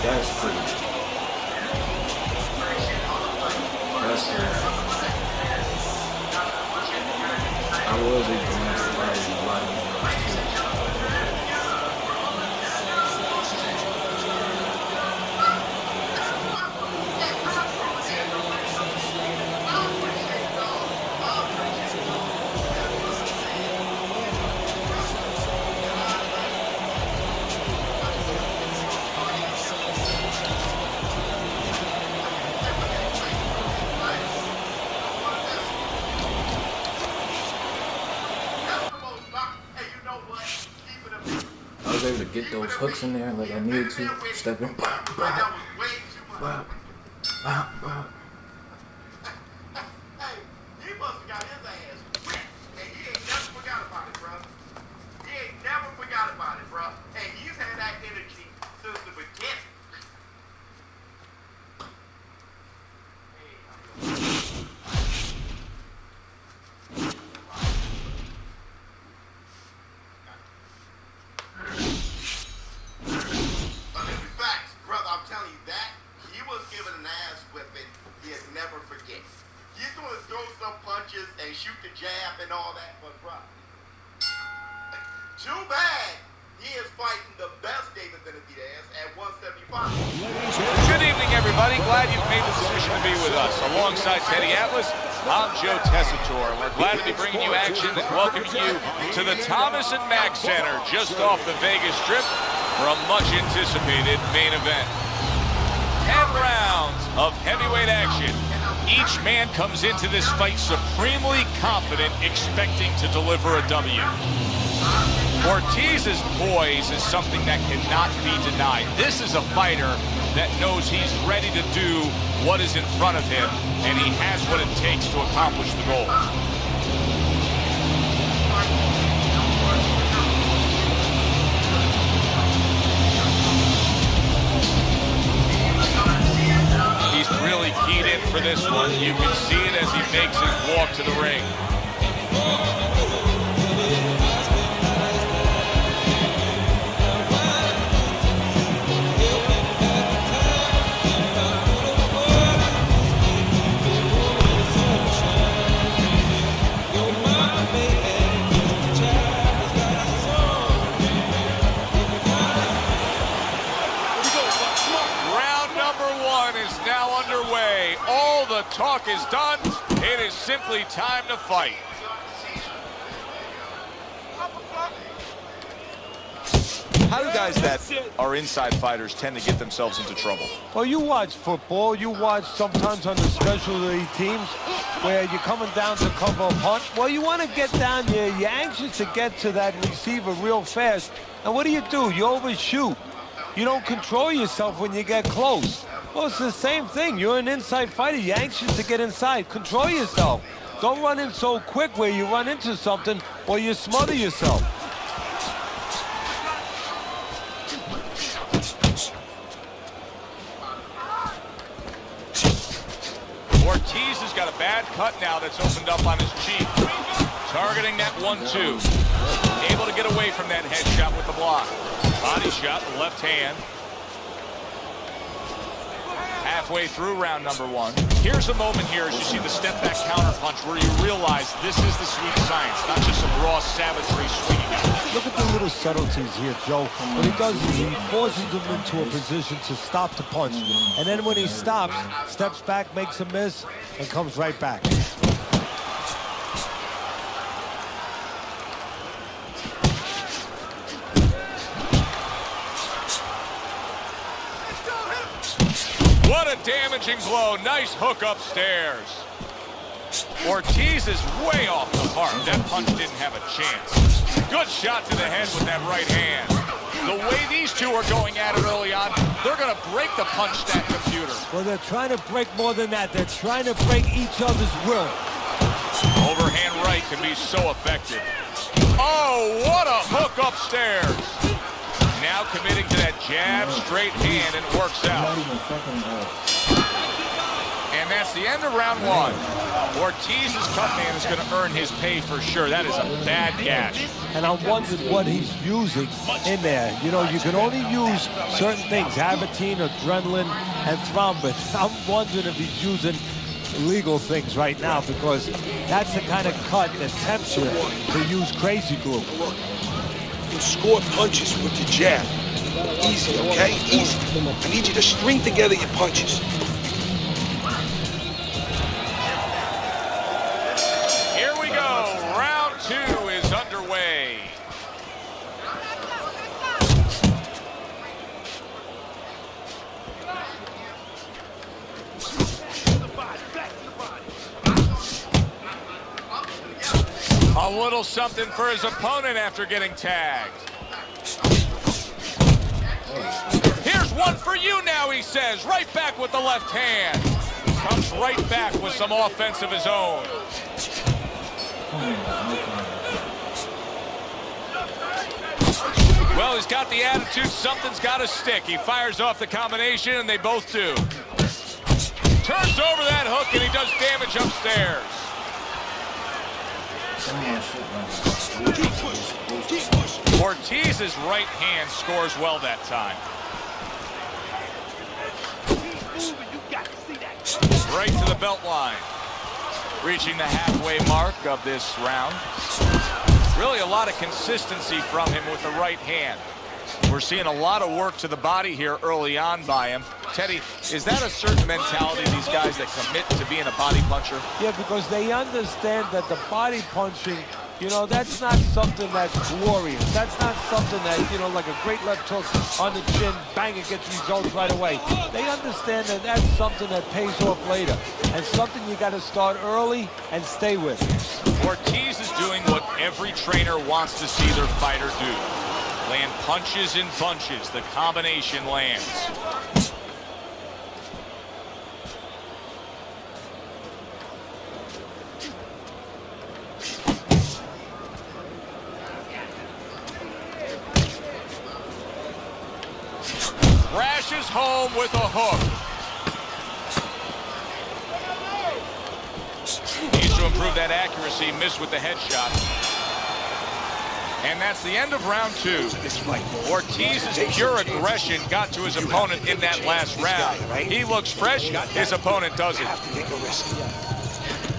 Speaker 4: That's pretty. That's pretty. I was a a lot of I was able to get those hooks in there like I needed to. Step in.
Speaker 6: Good evening, everybody. Glad you've made the decision to be with us. Alongside Teddy Atlas, I'm Joe Tessitore. We're glad to be bringing you action and welcoming you to the Thomas & Mack Center just off the Vegas Strip for a much-anticipated main event. 10 rounds of heavyweight action. Each man comes into this fight supremely confident, expecting to deliver a W. Ortiz's poise is something that cannot be denied. This is a fighter that knows he's ready to do what is in front of him, and he has what it takes to accomplish the goal. He's really keyed in for this one. You can see it as he makes his walk to the ring. All the talk is done. It is simply time to fight. How do guys that are inside fighters tend to get themselves into trouble?
Speaker 7: Well, you watch football. You watch sometimes on the specialty teams where you're coming down to cover a punt. Well, you want to get down there. You're anxious to get to that receiver real fast. And what do? You overshoot. You don't control yourself when you get close. Well, it's the same thing. You're an inside fighter. You're anxious to get inside. Control yourself. Don't run in so quick where you run into something or you smother yourself.
Speaker 6: Ortiz has got a bad cut now that's opened up on his cheek. Targeting that 1-2. Able to get away from that headshot with the block. Body shot, the left hand. Halfway through round number 1. Here's a moment here as you see the step back counter punch where you realize this is the sweet science, not just some raw savagery swinging out.
Speaker 7: Look at the little subtleties here, Joe. What he does is he forces him into a position to stop the punch. And then when he stops, steps back, makes a miss, and comes right back.
Speaker 6: What a damaging blow. Nice hook upstairs. Ortiz is way off the mark. That punch didn't have a chance. Good shot to the head with that right hand. The way these two are going at it early on, they're going to break the punch stack computer.
Speaker 7: Well, they're trying to break more than that. They're trying to break each other's will.
Speaker 6: Overhand right can be so effective. Oh, what a hook upstairs. Now committing to that jab, straight hand, and works out. And that's the end of round 1. Ortiz's cut man is going to earn his pay for sure. That is a bad gash.
Speaker 7: And I'm wondering what he's using in there. You know, you can only use certain things, Havertine, adrenaline, and thrombin. I'm wondering if he's using illegal things right now because that's the kind of cut that tempts you to use crazy glue.
Speaker 12: You score punches with your jab. Easy, okay? Easy. I need you to string together your punches.
Speaker 6: Here we go. Round 2 is underway. A little something for his opponent after getting tagged. Here's one for you now, he says. Right back with the left hand. Comes right back with some offense of his own. Well, he's got the attitude. Something's got to stick. He fires off the combination, and they both do. Turns over that hook, and he does damage upstairs. Ortiz's right hand scores well that time. Right to the belt line. Reaching the halfway mark of this round. Really a lot of consistency from him with the right hand. We're seeing a lot of work to the body here early on by him. Teddy, is that a certain mentality, these guys that commit to being a body puncher?
Speaker 7: Yeah, because they understand that the body punching, you know, that's not something that's glorious. That's not something that, you know, like a great left hook on the chin, bang, it gets results right away. They understand that that's something that pays off later and something you got to start early and stay with.
Speaker 6: Ortiz is doing what every trainer wants to see their fighter do. Land punches in bunches. The combination lands. Crashes home with a hook. Needs to improve that accuracy. Missed with the headshot. And that's the end of round 2. Ortiz's pure aggression got to his opponent in that last round. He looks fresh. His opponent doesn't.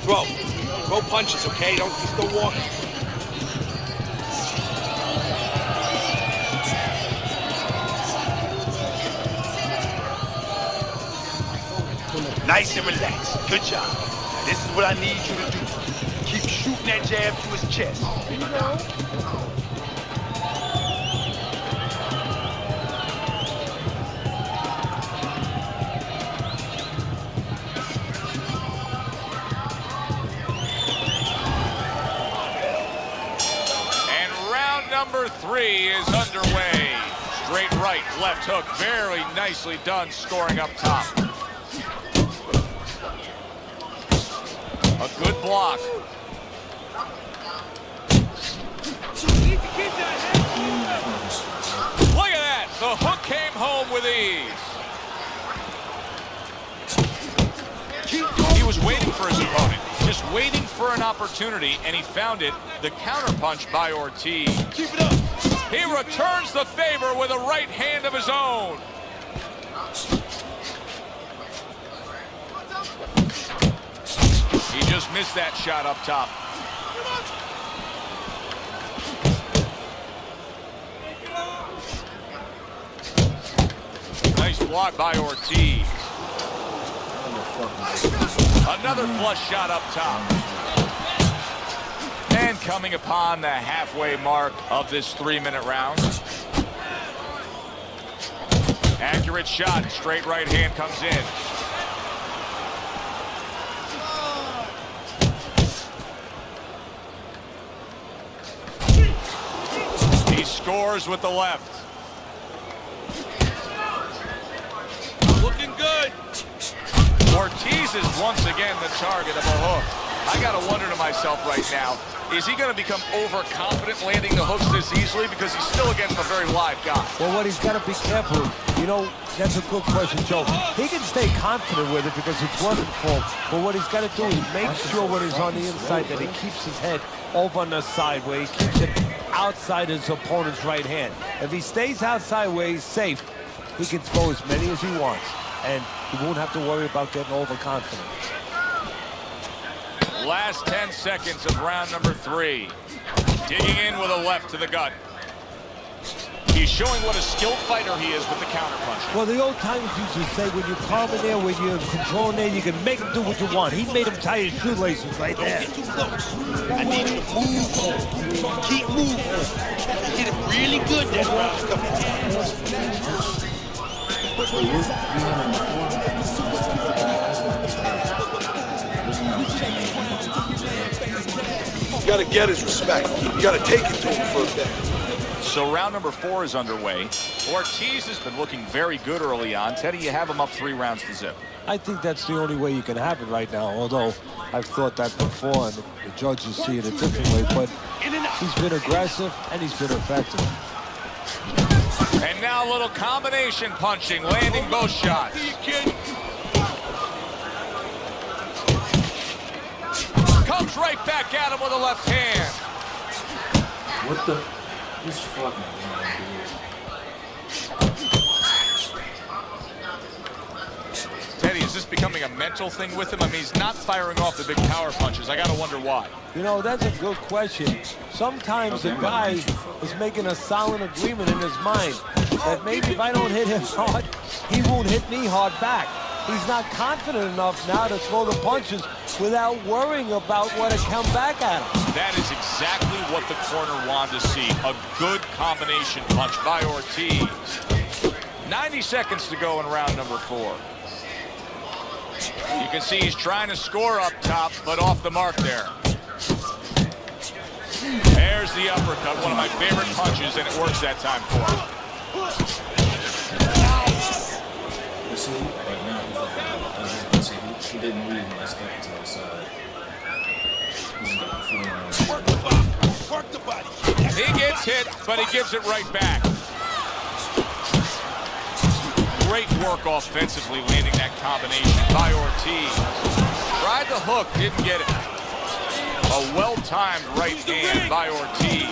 Speaker 12: Throw punches, okay? Don't just go walking. Nice and relaxed. Good job. Now, this is what I need you to do. Keep shooting that jab to his chest. Here you go.
Speaker 6: And round number 3 is underway. Straight right, left hook. Very nicely done, scoring up top. A good block. Look at that. The hook came home with ease. He was waiting for his opponent, just waiting for an opportunity, and he found it. The counterpunch by Ortiz.
Speaker 12: Keep it up.
Speaker 6: He returns the favor with a right hand of his own. He just missed that shot up top. Nice block by Ortiz. Another flush shot up top. And coming upon the halfway mark of this 3-minute round. Accurate shot, straight right hand comes in. He scores with the left.
Speaker 12: Looking good.
Speaker 6: Ortiz is once again the target of a hook. I gotta wonder to myself right now, is he gonna become overconfident landing the hooks this easily? Because he's still against a very live guy.
Speaker 7: Well, what he's got to be careful, you know, that's a good question, Joe. He can stay confident with it because it's working for him. But what he's got to do is make sure when he's on the inside that he keeps his head over on the side where he keeps it outside his opponent's right hand. If he stays outside where he's safe, he can throw as many as he wants. And he won't have to worry about getting overconfident.
Speaker 6: Last 10 seconds of round number 3. Digging in with a left to the gut. He's showing what a skilled fighter he is with the counterpunch.
Speaker 7: Well, the old timers used to say when you're calm in there, when you're controlling there, you can make him do what you want. He made him tie his shoelaces right there.
Speaker 12: Don't get too close. I need you to move. Keep moving. You hit him really good that round. You gotta get his respect. You gotta take it to him for a bit.
Speaker 6: So round number 4 is underway. Ortiz has been looking very good early on. Teddy, you have him up 3 rounds to zip.
Speaker 7: I think that's the only way you can have it right now, although I've thought that before, and the judges see it a different way. But he's been aggressive, and he's been effective.
Speaker 6: And now a little combination punching, landing both shots. Comes right back at him with a left hand.
Speaker 4: What the? This fucking man, dude.
Speaker 6: Teddy, is this becoming a mental thing with him? I mean, he's not firing off the big power punches. I gotta wonder why.
Speaker 7: You know, that's a good question. Sometimes the guy is making a silent agreement in his mind that maybe if I don't hit him hard, he won't hit me hard back. He's not confident enough now to throw the punches without worrying about what to come back at him.
Speaker 6: That is exactly what the corner wanted to see. A good combination punch by Ortiz. 90 seconds to go in round number 4. You can see he's trying to score up top, but off the mark there. There's the uppercut, one of my favorite punches, and it works that time for him.
Speaker 4: He didn't really mess up to the side.
Speaker 12: Work the body.
Speaker 6: He gets hit, but he gives it right back. Great work offensively, landing that combination by Ortiz. Tried the hook, didn't get it. A well-timed right hand by Ortiz.